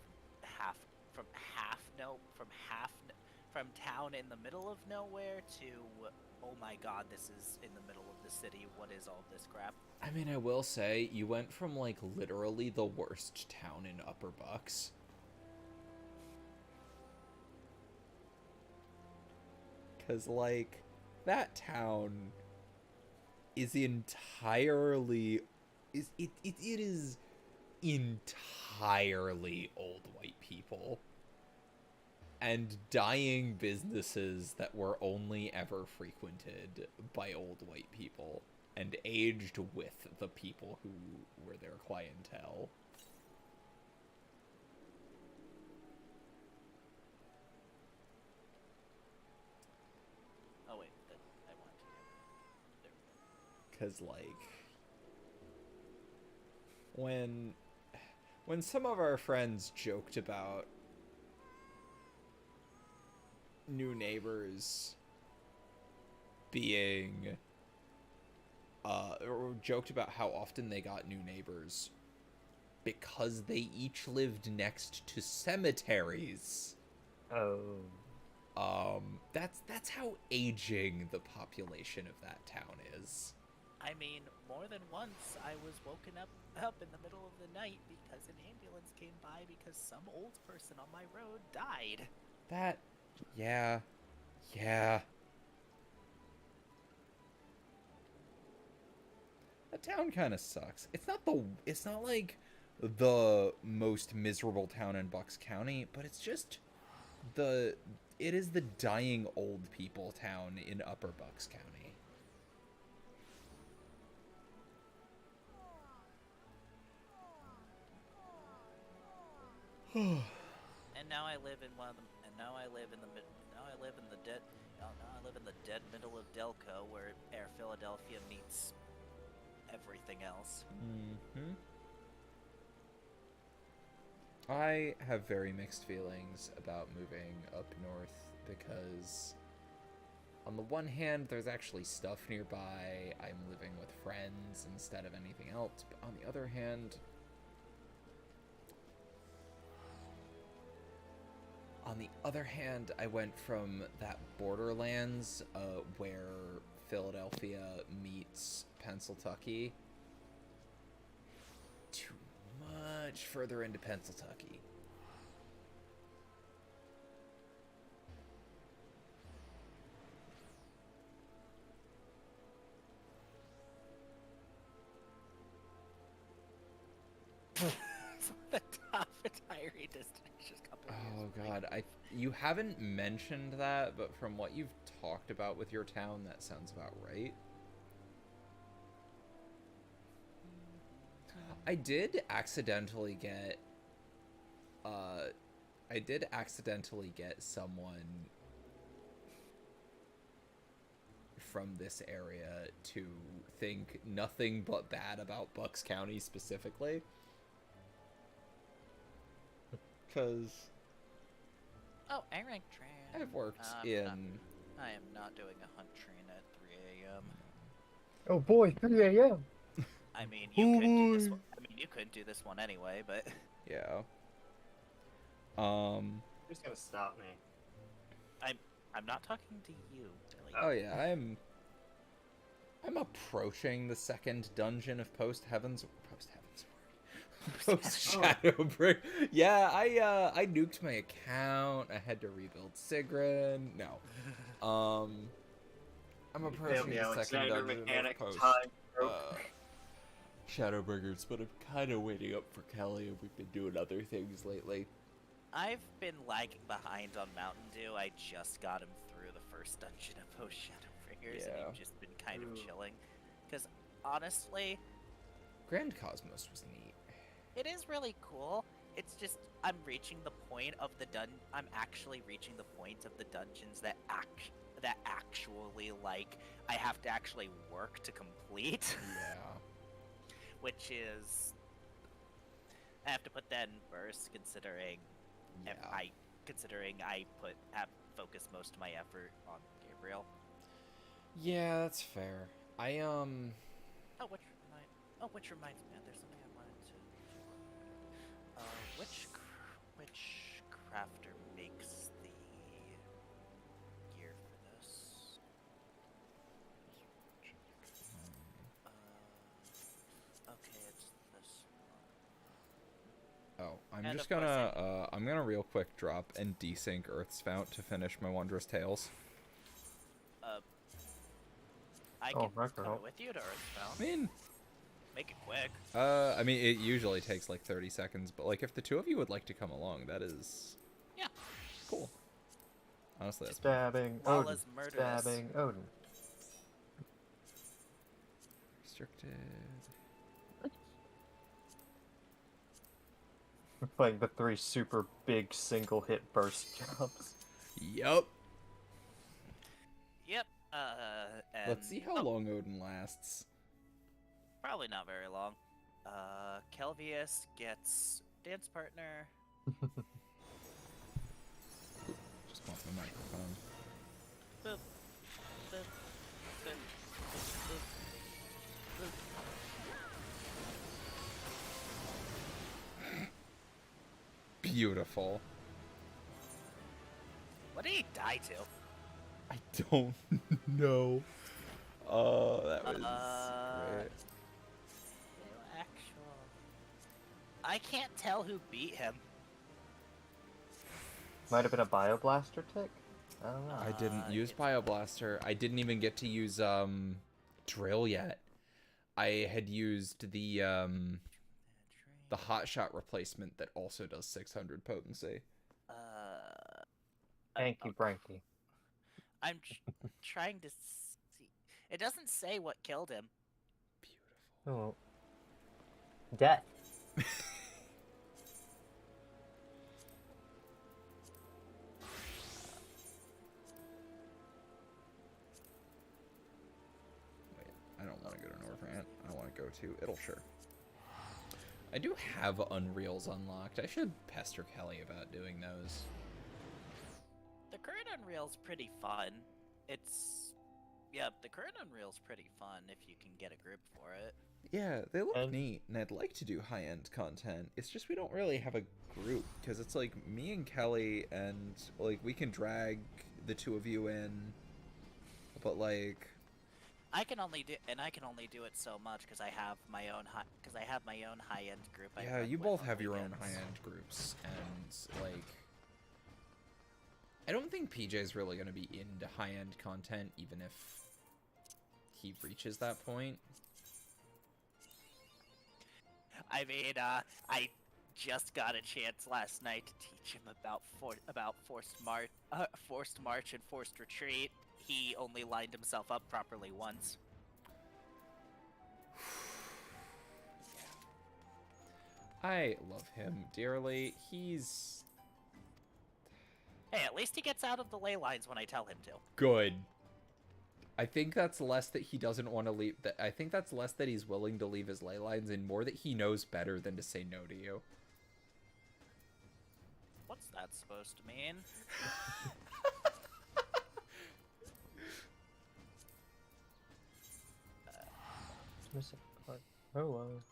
from town in the middle of nowhere to, oh my god, this is in the middle of the city. What is all this crap? I mean, I will say, you went from, like, literally the worst town in Upper Bucks. Because, like, that town is entirely... It is entirely old white people. And dying businesses that were only ever frequented by old white people. And aged with the people who were their clientele. Oh wait, I wanted to there we go. Because, like, when some of our friends joked about new neighbors being, or joked about how often they got new neighbors because they each lived next to cemeteries. Oh. That's how aging the population of that town is. I mean, more than once I was woken up in the middle of the night because an ambulance came by because some old person on my road died. Yeah. That town kind of sucks. It's not like the most miserable town in Bucks County, but it's just it is the dying old people town in Upper Bucks County. And now I live in one of them. And now I live in the dead middle of Delco, where Air Philadelphia meets everything else. Mm-hmm. I have very mixed feelings about moving up north because on the one hand, there's actually stuff nearby. I'm living with friends instead of anything else. But on the other hand, I went from that borderlands where Philadelphia meets Pennsylvania to much further into Pennsylvania. The top diary destination a couple Oh years god, you haven't mentioned that, but from what you've talked about with your town, that sounds about right. I did accidentally get I did accidentally get someone from this area to think nothing but bad about Bucks County specifically. Because Oh, A rank train. I've worked I'm in... I am not doing a hunt train at 3 a.m. Oh boy, 3 a.m. I mean, you could do this one. I mean, you couldn't do this one anyway, but Yeah. You're just gonna stop me. I'm not talking to you. Really. Oh yeah, I'm approaching the second dungeon of Post Shadowbring. Yeah, I nuked my account. I had to rebuild Sigrun. No. I'm approaching the second dungeon of Post Shadowbringers, but I'm kind of waiting up for Kelly, and we've been doing other things lately. I've been lagging behind on Mountain Dew. I just got him through the first dungeon of Post Shadowbringers, and Yeah. he's just been kind of chilling. Because honestly, Grand Cosmos was neat. it is really cool. It's just I'm reaching the point of the I'm actually reaching the point of the dungeons that actually like I have to actually work to complete. Yeah. Which is I have to put that in first, considering Yeah. I have focused most of my effort on Gabriel. Yeah, that's fair. Oh, which reminds me, there's something I wanted to. Which crafter makes the gear for this? Okay, it's this one. Oh, I'm And just of course gonna I'm gonna real quick drop and desync Earth's Fount to finish my Wondrous Tales. I Oh, can right, come bro. with you to Earthbound. I mean, Make it quick. I mean, it usually takes like 30 seconds, but like if the two of you would like to come along, that is Yeah. cool. Honestly, that's Stabbing Lawless Odin. murderous. Stabbing Odin. restricted. We're playing the 3 super big single hit burst jobs. Yup. Yep. And Let's see how long Odin lasts. Probably not very long. Kelvius gets dance partner. Just want my microphone. Boop, boop, boop, boop, boop. Beautiful. What did he die to? I don't know. Oh, that was great. Actual. I can't tell who beat him. Might have been a Bioblaster tick? I don't know. I didn't use it's- Bioblaster. I didn't even get to use Drill yet. I had used the hotshot replacement that also does 600 potency. Hanky Branky. I'm trying to see. It doesn't say what killed him. Beautiful. Oh. Death. Wait, I don't want to go to Northrant. I want to go to Ittleshire. I do have Unreals unlocked. I should pester Kelly about doing those. The current Unreal's pretty fun. The current Unreal's pretty fun if you can get a group for it. Yeah, they look And- neat, and I'd like to do high-end content. It's just we don't really have a group, because it's like me and Kelly, and like we can drag the two of you in, but like I can only do it so much because I have my own high-end group. I yeah, run you with both on have your own weekends. high-end groups, and like I don't think PJ's really gonna be into high-end content, even if he reaches that point. I mean, I just got a chance last night to teach him about forced march and forced retreat. He only lined himself up properly once. I love him dearly. He's Hey, at least he gets out of the ley lines when I tell him to. Good. I think that's less that he doesn't want to leave. I think that's less that he's willing to leave his ley lines and more that he knows better than to say no to you. What's that supposed to mean? It's missing part. Oh well.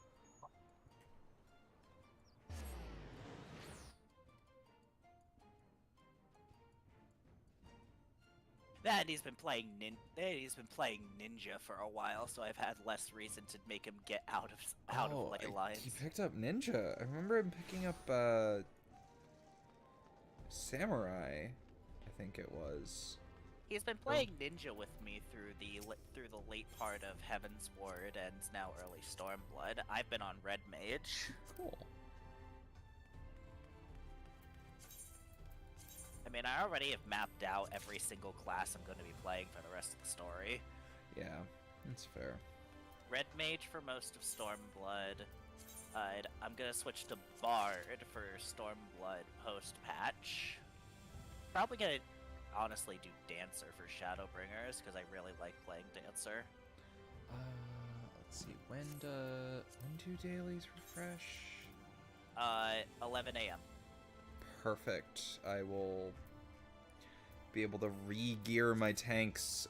That he's been playing Ninja for a while, so I've had less reason to make him get out of ley lines. He picked up Ninja. I remember him picking up Samurai, I think it was. He's been playing Ninja with me through the late part of Heaven's Ward and now early Stormblood. I've been on Red Mage. Cool. I mean, I already have mapped out every single class I'm going to be playing for the rest of the story. Yeah, that's fair. Red Mage for most of Stormblood. I'm gonna switch to Bard for Stormblood post-patch. Probably gonna honestly do Dancer for Shadowbringers, because I really like playing Dancer. Let's see, when do dailies refresh? 11 a.m. Perfect. I will be able to re-gear my tanks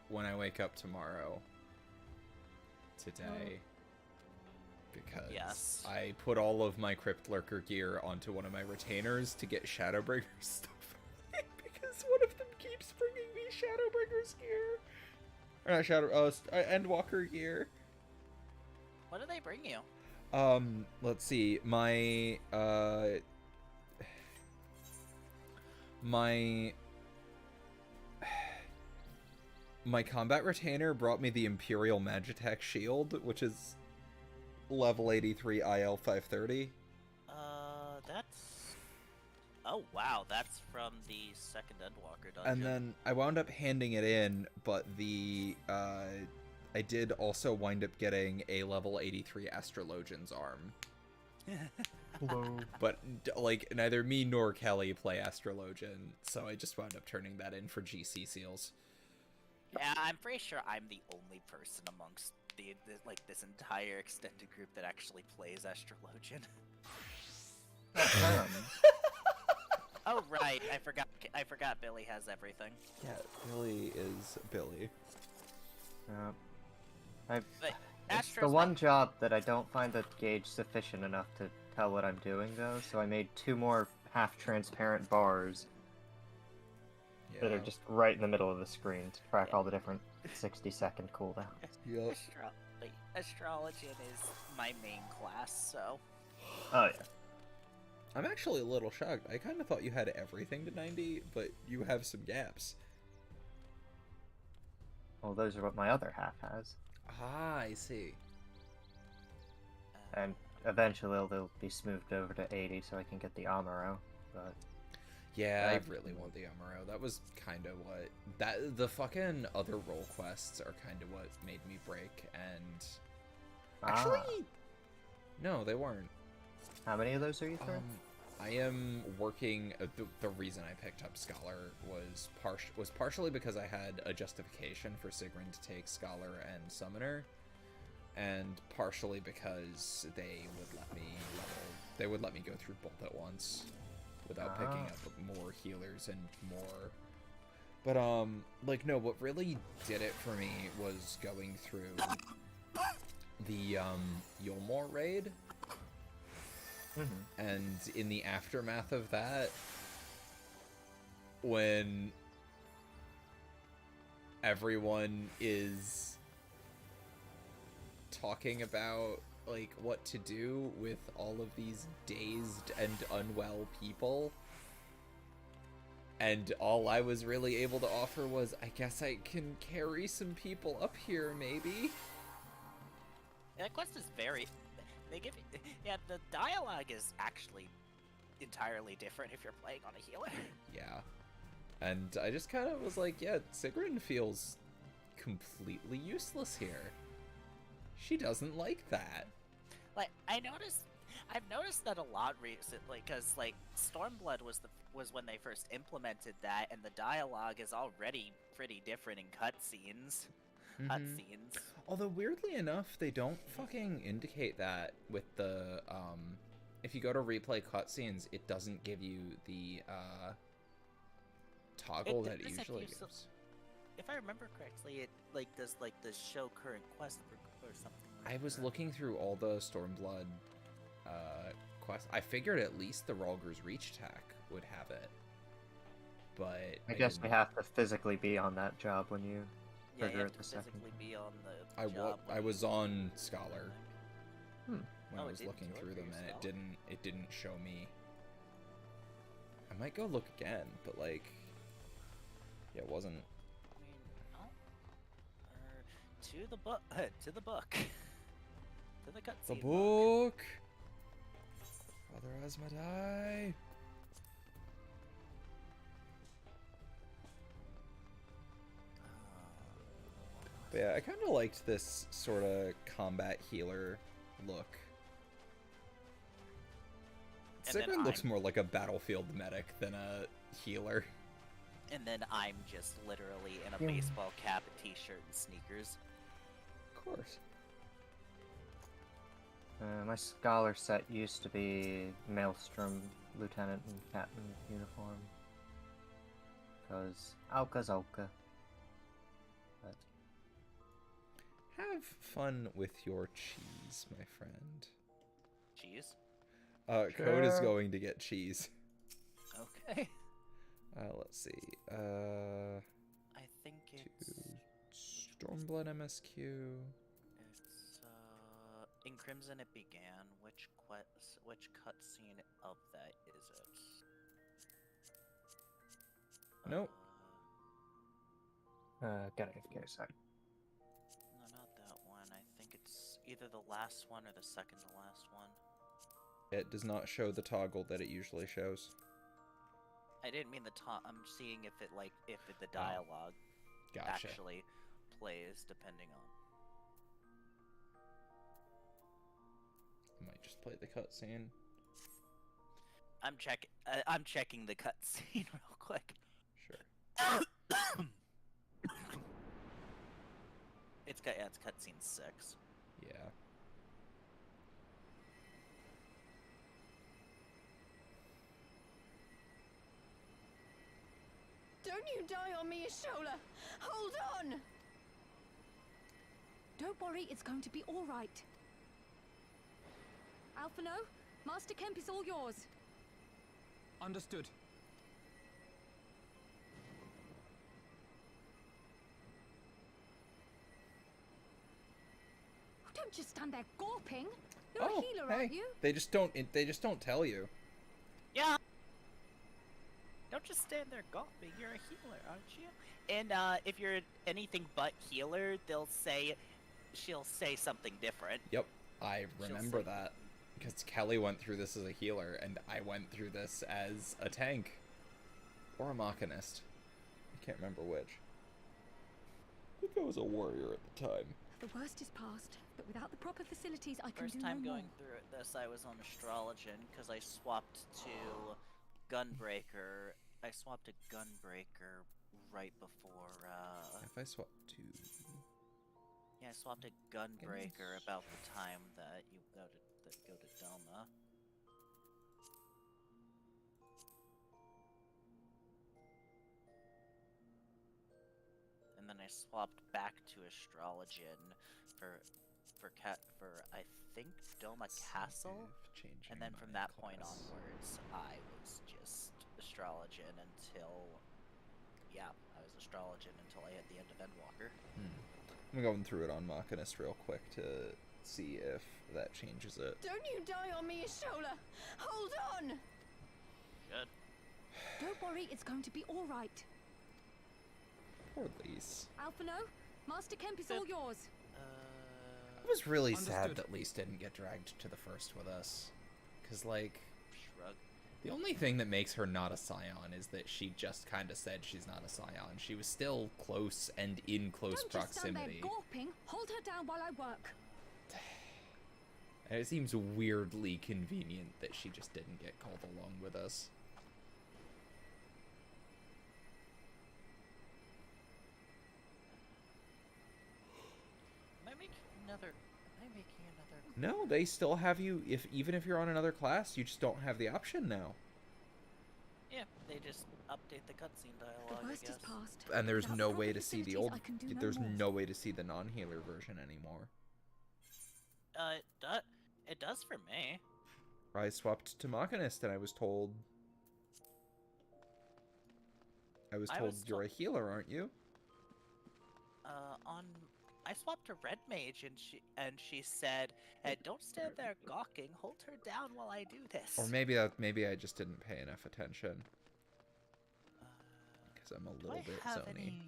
when I wake up tomorrow. Today. Because Yes. I put all of my Crypt Lurker gear onto one of my retainers to get Shadowbringers stuff. Because one of them keeps bringing me Shadowbringers gear. Or not Endwalker gear. What do they bring you? Let's see. My combat retainer brought me the Imperial Magitech shield, which is level 83 IL 530. That's... Oh, wow, that's from the second Endwalker dungeon. And then I wound up handing it in, but I did also wind up getting a level 83 Astrologian's arm. Hello. But, like, neither me nor Kelly play Astrologian, so I just wound up turning that in for GC seals. Yeah, I'm pretty sure I'm the only person amongst this entire extended group that actually plays Astrologian. Oh right, I forgot Billy has everything. Yeah, Billy is Billy. But It's Astro's the one job that I don't find the gauge sufficient enough to tell what I'm doing, though, so I made 2 more half-transparent bars that are just right in the middle of the screen to track all the different 60-second cooldowns. Yep. Astrologian is my main class, so... Oh, yeah. I'm actually a little shocked. I kind of thought you had everything to 90, but you have some gaps. Well, those are what my other half has. Ah, I see. And eventually they'll be smoothed over to 80 so I can get the Amaro, but... Yeah, I really want the Amaro. That was kind of what... The fucking other role quests are kind of what made me break, and... Actually... No, they weren't. How many of those are you through? I am working... the reason I picked up Scholar was partially because I had a justification for Sigrun to take Scholar and Summoner, and partially because they would let me go through both at once without picking up more healers and more... But, like, no, what really did it for me was going through the, Yulmore raid. Mm-hmm. And in the aftermath of that, when everyone is talking about, like, what to do with all of these dazed and unwell people, and all I was really able to offer was, I guess I can carry some people up here, maybe? That quest is very... They give you... Yeah, the dialogue is actually entirely different if you're playing on a healer. Yeah. And I just kind of was like, yeah, Sigrun feels completely useless here. She doesn't like that. Like, I noticed... I've noticed that a lot recently, because like Stormblood was when they first implemented that, and the dialogue is already pretty different in cutscenes. Cutscenes. Although weirdly enough, they don't fucking indicate that with the if you go to replay cutscenes, it doesn't give you the toggle that it usually gives. If I remember correctly, it like does like the show current quest or something. Like I was that. looking through all the Stormblood quests. I figured at least the Ralger's Reach attack would have it, but I guess didn't. you have to physically be on that job when you Yeah, you trigger have it to the second physically time. be on the job. I was on Scholar when Oh, I it was didn't looking do it through for them, your and Scholar? it didn't show me. I might go look again, but like, yeah, it wasn't. I mean, oh, to the book, to the book, to the cutscene. The book! Father Asmodai! But yeah, I kind of liked this sort of combat healer look. And then Sigrid looks I'm- more like a battlefield medic than a healer. And then I'm just literally in a Yeah. baseball cap, a t-shirt, and sneakers. Of course. My Scholar set used to be Maelstrom Lieutenant and Captain uniform. Because Alka's Alka. But Have fun with your cheese, my friend. Cheese. Code is Sure. going to get cheese. Okay. Let's see. I think it's Stormblood MSQ. it's in Crimson it began. Which cutscene of that is it? Nope. gotta give a sec. No, not that one. I think it's either the last one or the second to last one. It does not show the toggle that it usually shows. I didn't mean the top. I'm seeing if the dialogue Gotcha. actually plays depending on. I might just play the cutscene. I'm checking the cutscene real quick. Sure. It's cutscene 6. Yeah. Don't you die on me, Ashola! Hold on! Don't worry, it's going to be all right. Alphino, Master Kemp is all yours. Understood. Don't just stand there gawping. You're Oh, a healer, hey. aren't you? They just don't tell you. Yeah. Don't just stand there gawping. You're a healer, aren't you? And if you're anything but healer, she'll say something different. Yep. I remember say- that. Because Kelly went through this as a healer, and I went through this as a tank. Or a Machinist. I can't remember which. I think I was a warrior at the time. The worst is past, but without the proper facilities, I can First do time no going more. through this, I was on Astrologian because I swapped to Gunbreaker. I swapped to Gunbreaker right before. If I swap to... Yeah, I swapped to Gunbreaker about the time that you go to Doma. And then I swapped back to Astrologian for I think Doma Castle. And then from that point onwards, I was just Astrologian until, yeah, I was Astrologian until I hit the end of Endwalker. I'm going through it on Machinist real quick to see if that changes it. Don't you die on me, Ashola! Hold on! Good. Don't worry, it's going to be all right. Poor Lise. Alphino, Master Kemp is all yours. I was really sad Understood. that Lise didn't get dragged to the first with us. Because, like, Shrug. the only thing that makes her not a Scion is that she just kind of said she's not a Scion. She was still close and in close Don't just stand there proximity. gawping. Hold her down while I work. And it seems weirdly convenient that she just didn't get called along with us. Am I making another? No, they still have you. Even if you're on another class, you just don't have the option now. Yeah, they just update the cutscene dialogue. The worst I is guess. past. And there's Without no proper way to see the facilities, old. I can do There's more. no way to see the non-healer version anymore. It does for me. I swapped to Machinist, and I was told you're a healer, aren't you? I swapped to Red Mage, and she said, hey, "Don't stand there gawking. Hold her down while I do this." Or maybe I just didn't pay enough attention. Because I'm a little bit zony.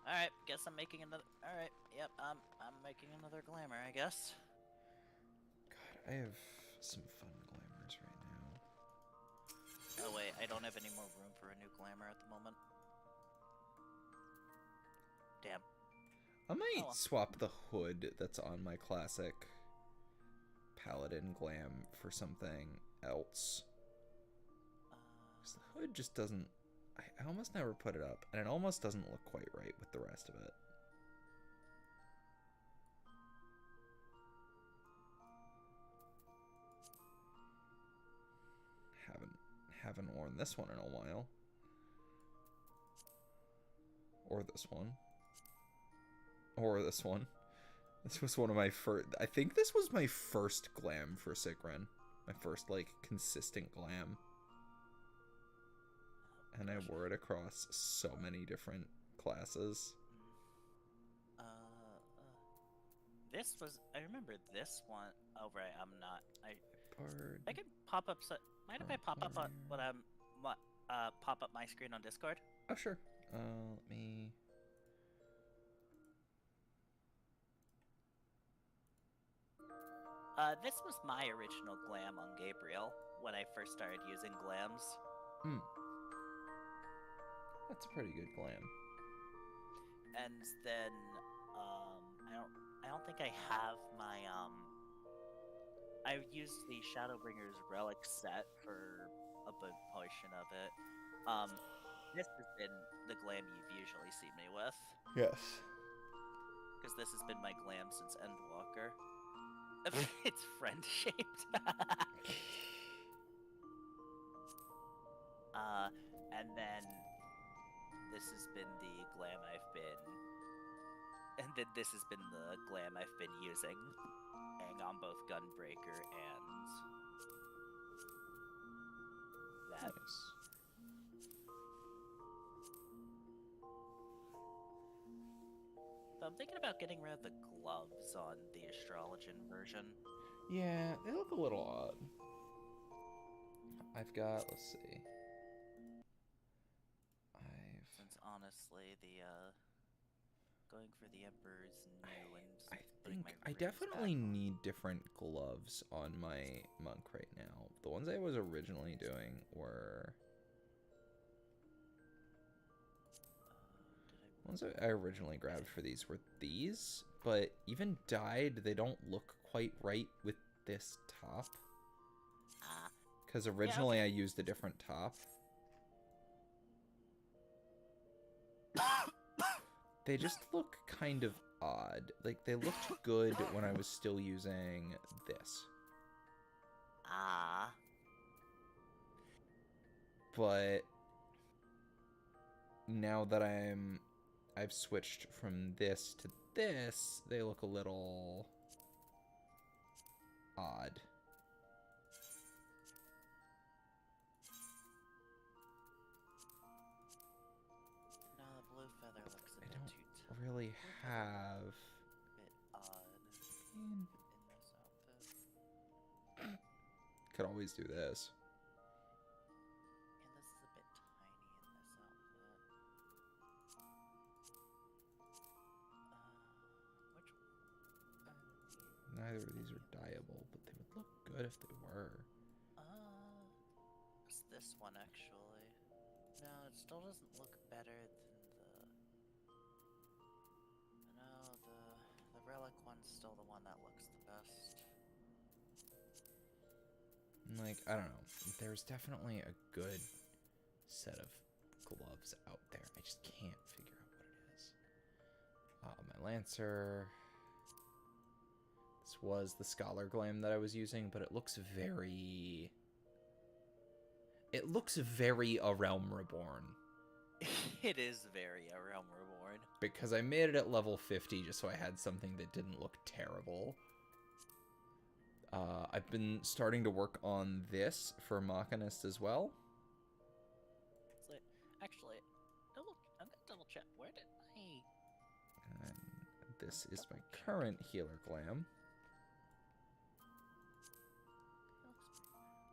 Alright, guess I'm making another. Alright, yep, I'm making another glamour, I guess. God, I have some fun glamours right now. Oh wait, I don't have any more room for a new glamour at the moment. Damn. I might Oh, well. swap the hood that's on my classic Paladin glam for something else. 'Cause the hood just doesn't... I almost never put it up, and it almost doesn't look quite right with the rest of it. Haven't worn this one in a while. Or this one. Or this one. This was one of my first... I think this was my first glam for Sigrun. My first, like, consistent glam. And I wore it across so many different classes. This was... I remember this one. Oh, right, I'm not... Bard. I can pop up... Mind if I pop up on what I'm... pop up my screen on Discord? Oh, sure. Let me... This was my original glam on Gabriel when I first started using glams. That's a pretty good glam. And then, I don't think I have my, I used the Shadowbringer's relic set for a big portion of it. This has been the glam you've usually seen me with. Yes. Because this has been my glam since Endwalker. It's friend-shaped. And then this has been the glam I've been... And then this has been the glam I've been using on both Gunbreaker and... that. Nice. So I'm thinking about getting rid of the gloves on the Astrologian version. Yeah, they look a little odd. I've got, let's see. Since honestly, the going for the Emperor's new and just I putting think my I rings definitely back on. need different gloves on my monk right now. The ones I was originally doing were... The ones I originally grabbed for these were these, but even dyed, they don't look quite right with this top. Because originally I used a different top. They just look kind of odd. Like, they looked good when I was still using this. But now that I've switched from this to this, they look a little odd. No, the blue feather looks a I bit don't too really have... bit odd Hmm. in this outfit. Could always do this. And this is a bit tiny in this outfit. Neither of these are dyeable, but they would look good if they were. It's this one actually. No, it still doesn't look better than the. No, the relic one's still the one that looks the best. Like, I don't know. There's definitely a good set of gloves out there. I just can't figure out what it is. My Lancer. This was the Scholar Glam that I was using, but it looks very... It looks very A Realm Reborn. It is very A Realm Reborn. Because I made it at level 50 just so I had something that didn't look terrible. I've been starting to work on this for Machinist as well. So, actually, I'm gonna double check. Where did I... And this is my current Healer Glam.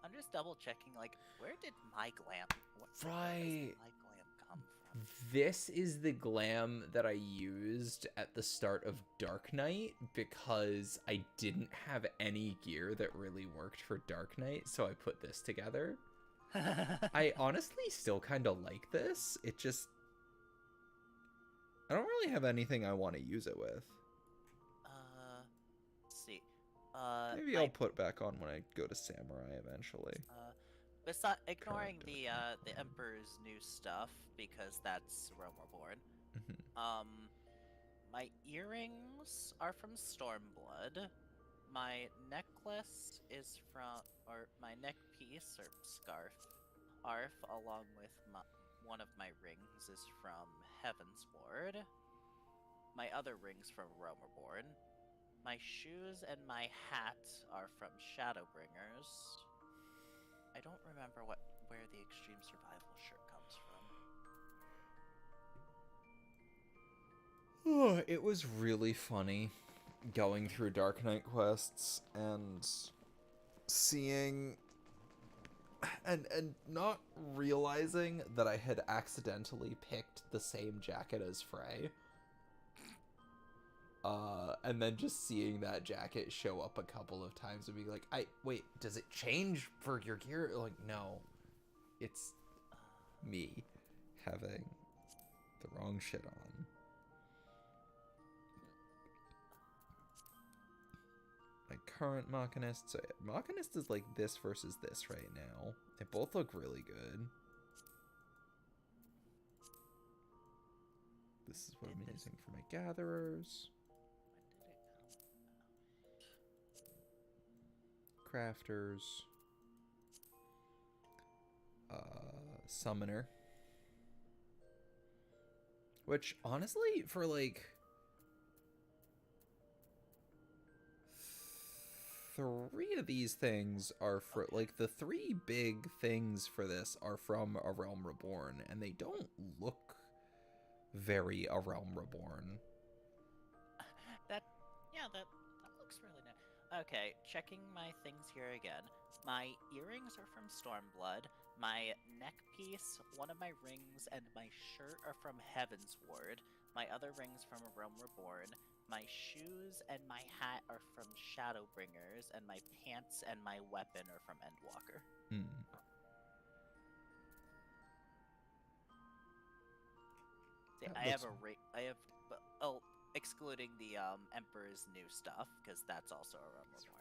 I'm just double checking, like, where did my glam... Where does Right. my glam come from? This is the glam that I used at the start of Dark Knight because I didn't have any gear that really worked for Dark Knight, so I put this together. I honestly still kind of like this. It just... I don't really have anything I want to use it with. Let's see. Maybe I'll put back on when I go to Samurai eventually. Besides ignoring Correct. the Emperor's new stuff, because that's Realm Reborn. Mhm. My earrings are from Stormblood. My necklace is from, or my neck piece or scarf, along with one of my rings is from Heaven's Ward. My other rings from Realm Reborn. My shoes and my hat are from Shadowbringers. I don't remember where the Extreme Survival shirt comes from. Oh, it was really funny going through Dark Knight quests and seeing and not realizing that I had accidentally picked the same jacket as Frey. And then just seeing that jacket show up a couple of times and be like, wait, does it change for your gear? Like, no. It's me having the wrong shit on. My current Machinist. So yeah, Machinist is like this versus this right now. They both look really good. This is what I'm using for my Gatherers. Crafters. Summoner. Which, honestly, for like... 3 of these things are for... Like, the 3 big things for this are from A Realm Reborn, and they don't look very A Realm Reborn. That looks really nice. Okay, checking my things here again. My earrings are from Stormblood. My neck piece, one of my rings, and my shirt are from Heaven's Ward. My other rings from A Realm Reborn. My shoes and my hat are from Shadowbringers, and my pants and my weapon are from Endwalker. See, excluding the Emperor's new stuff, because that's also A Realm Reborn.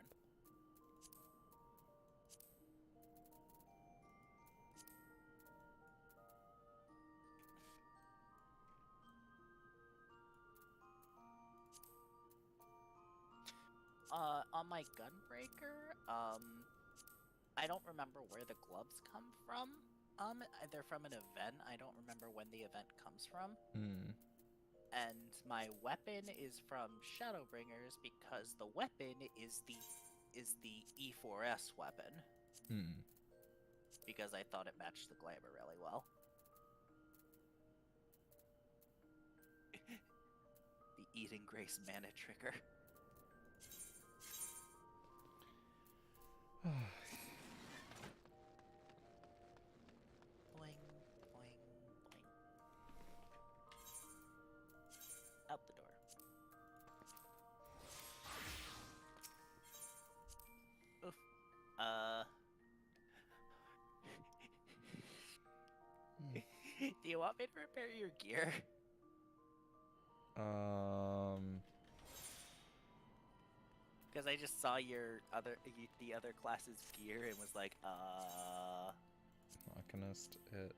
On my Gunbreaker, I don't remember where the gloves come from. They're from an event. I don't remember when the event comes from. And my weapon is from Shadowbringers because the weapon is the E4S weapon. Because I thought it matched the glamour really well. The Eden Grace mana trigger. Boing, boing, boing. Out the door. Oof. Do you want me to repair your gear? Because I just saw the other class's gear and was like, Machinist, it.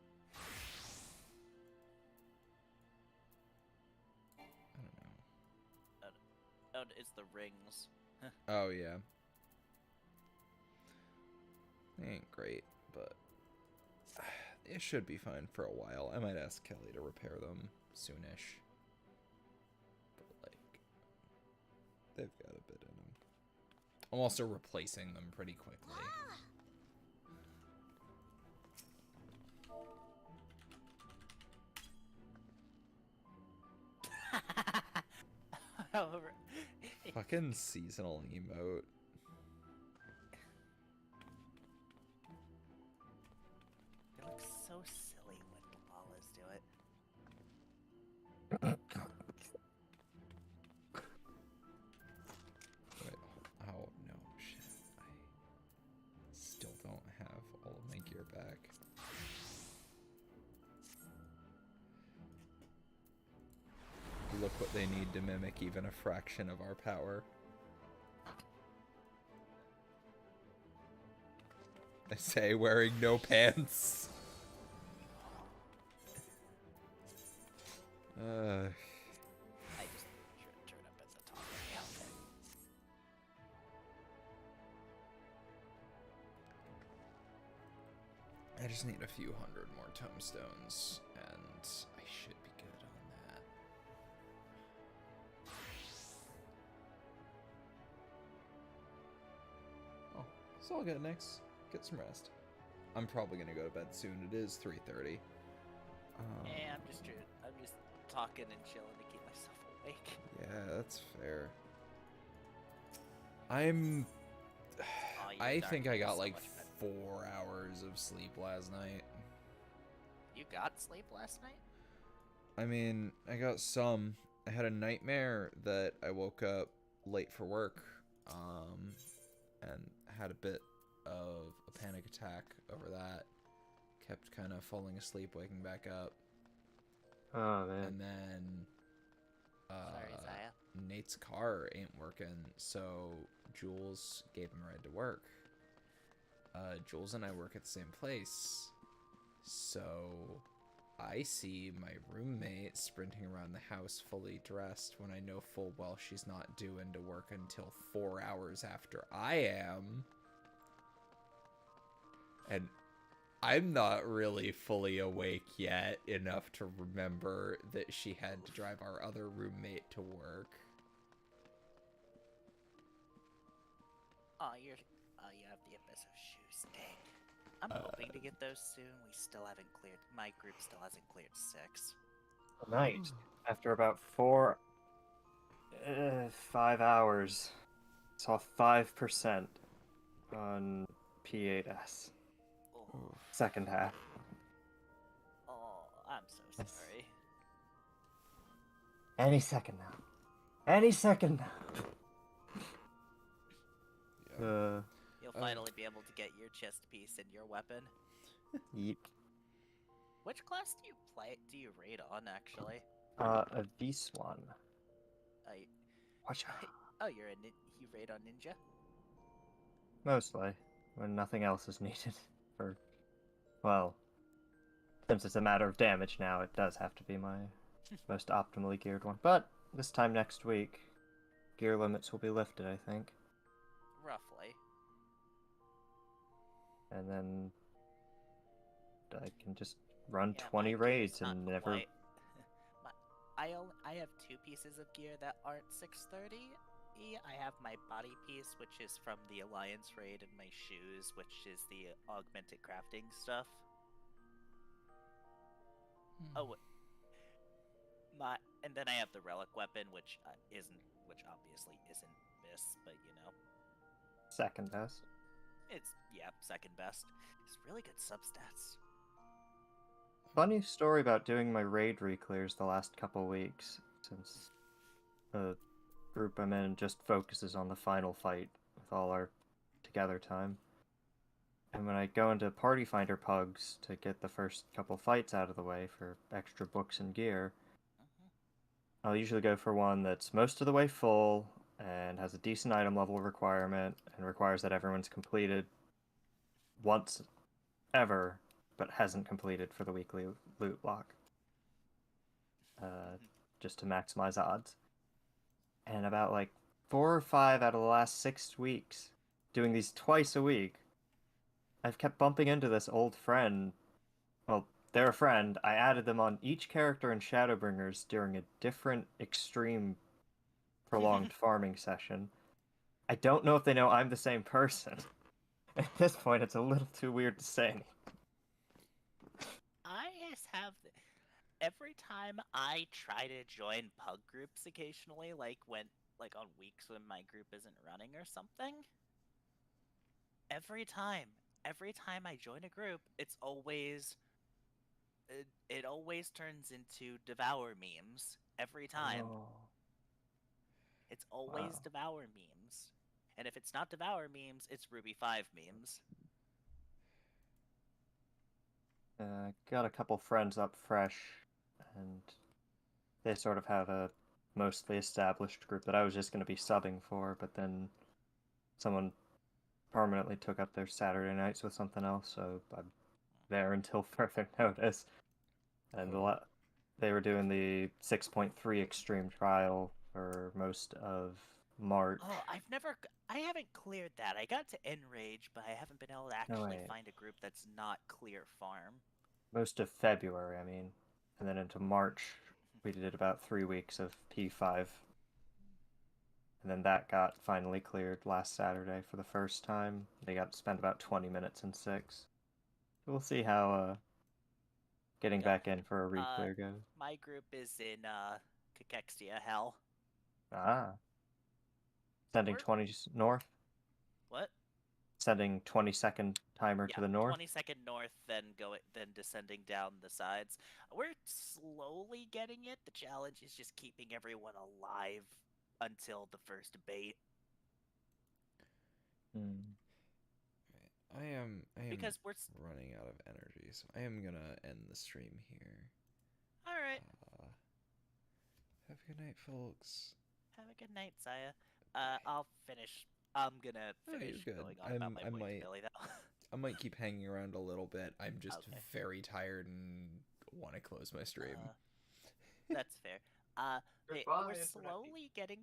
I don't know. Oh, it's the rings. Oh, yeah. They ain't great, but it should be fine for a while. I might ask Kelly to repair them soonish. But, like, they've got a bit in them. I'm also replacing them pretty quickly. However, Fucking seasonal emote. it looks so silly when Lalas do it. Wait, oh no, shit. I still don't have all of my gear back. Look what they need to mimic even a fraction of our power. I say wearing no pants. I just turn up at the top of the outfit. I just need a few hundred more tomestones, and I should be good on that. Oh, it's all good, Nix. Get some rest. I'm probably gonna go to bed soon. It is 3:30. Yeah, I'm just talking and chilling to keep myself awake. Yeah, that's fair. I'm. Oh, yeah, I dark think I is got so like much better. 4 hours of sleep last night. You got sleep last night? I mean, I got some. I had a nightmare that I woke up late for work, and had a bit of a panic attack over that. Kept kind of falling asleep, waking back up, Oh man. and then Sorry, Zaya. Nate's car ain't working, so Jules gave him a ride to work. Jules and I work at the same place, so I see my roommate sprinting around the house fully dressed when I know full well she's not due into work until 4 hours after I am. And I'm not really fully awake yet enough to remember that she had to drive our other roommate to work. Oh, you have the Abyss of Shoes. Dang. I'm hoping to get those soon. We still haven't cleared. My group still hasn't cleared 6. Tonight, after about 5 hours, saw 5% on P8S. Oh, Second half. I'm so sorry. Any second now. Any second now. Yeah. You'll finally be able to get your chest piece and your weapon. Yeep. Which class do you raid on, actually? A V-Swan. I, Watch out. oh, you raid on Ninja? Mostly, when nothing else is needed. For, well, since it's a matter of damage now, it does have to be my most optimally geared one. But this time next week, gear limits will be lifted, I think. Roughly. And then I can just run Yeah, 20 my gear's raids not and never... quite- I have 2 pieces of gear that aren't 630. I have my body piece, which is from the Alliance raid, and my shoes, which is the augmented crafting stuff. Oh, and then I have the relic weapon, which obviously isn't this, but you know, Second best. it's second best. It's really good substats. Funny story about doing my raid re-clears the last couple weeks, since the group I'm in just focuses on the final fight with all our together time. And when I go into Party Finder pugs to get the first couple fights out of the way for extra books and gear, I'll usually go for one that's most of the way full, and has a decent item level requirement and requires that everyone's completed once ever, but hasn't completed for the weekly loot block. Just to maximize odds. And about like 4 or 5 out of the last 6 weeks, doing these twice a week, I've kept bumping into this old friend. Well, they're a friend. I added them on each character in Shadowbringers during a different extreme prolonged farming session. I don't know if they know I'm the same person. At this point, it's a little too weird to say. I just have every time I try to join pug groups occasionally, like on weeks when my group isn't running or something. Every time I join a group, it's always it always turns into Devour memes every time. Oh. It's always Wow. Devour memes. And if it's not Devour memes, it's Ruby 5 memes. Got a couple friends up fresh, and they sort of have a mostly established group that I was just going to be subbing for, but then someone permanently took up their Saturday nights with something else, so I'm there until further notice. And they were doing the 6.3 extreme trial for most of March. Oh, I haven't cleared that. I got to Enrage, but I haven't been able to actually wait. find a group that's not clear farm. Most of February, I mean. And then into March, we did about 3 weeks of P5. And then that got finally cleared last Saturday for the first time. They got to spend about 20 minutes in 6. We'll see how getting back in for a re-clear goes. My group is in Cachexia Hell. Ah. Sending 20 north? What? Sending 20-second timer to the north? 20-second north, then descending down the sides. We're slowly getting it. The challenge is just keeping everyone alive until the first bait. I am because we're running out of energy, so I am gonna end the stream here. All right. Have a good night, folks. Have a good night, Saya. I'll finish. I'm gonna finish going on about my boy Billy, though. I might keep hanging around a little bit. I'm just Okay. very tired and want to close my stream. That's fair. We're slowly getting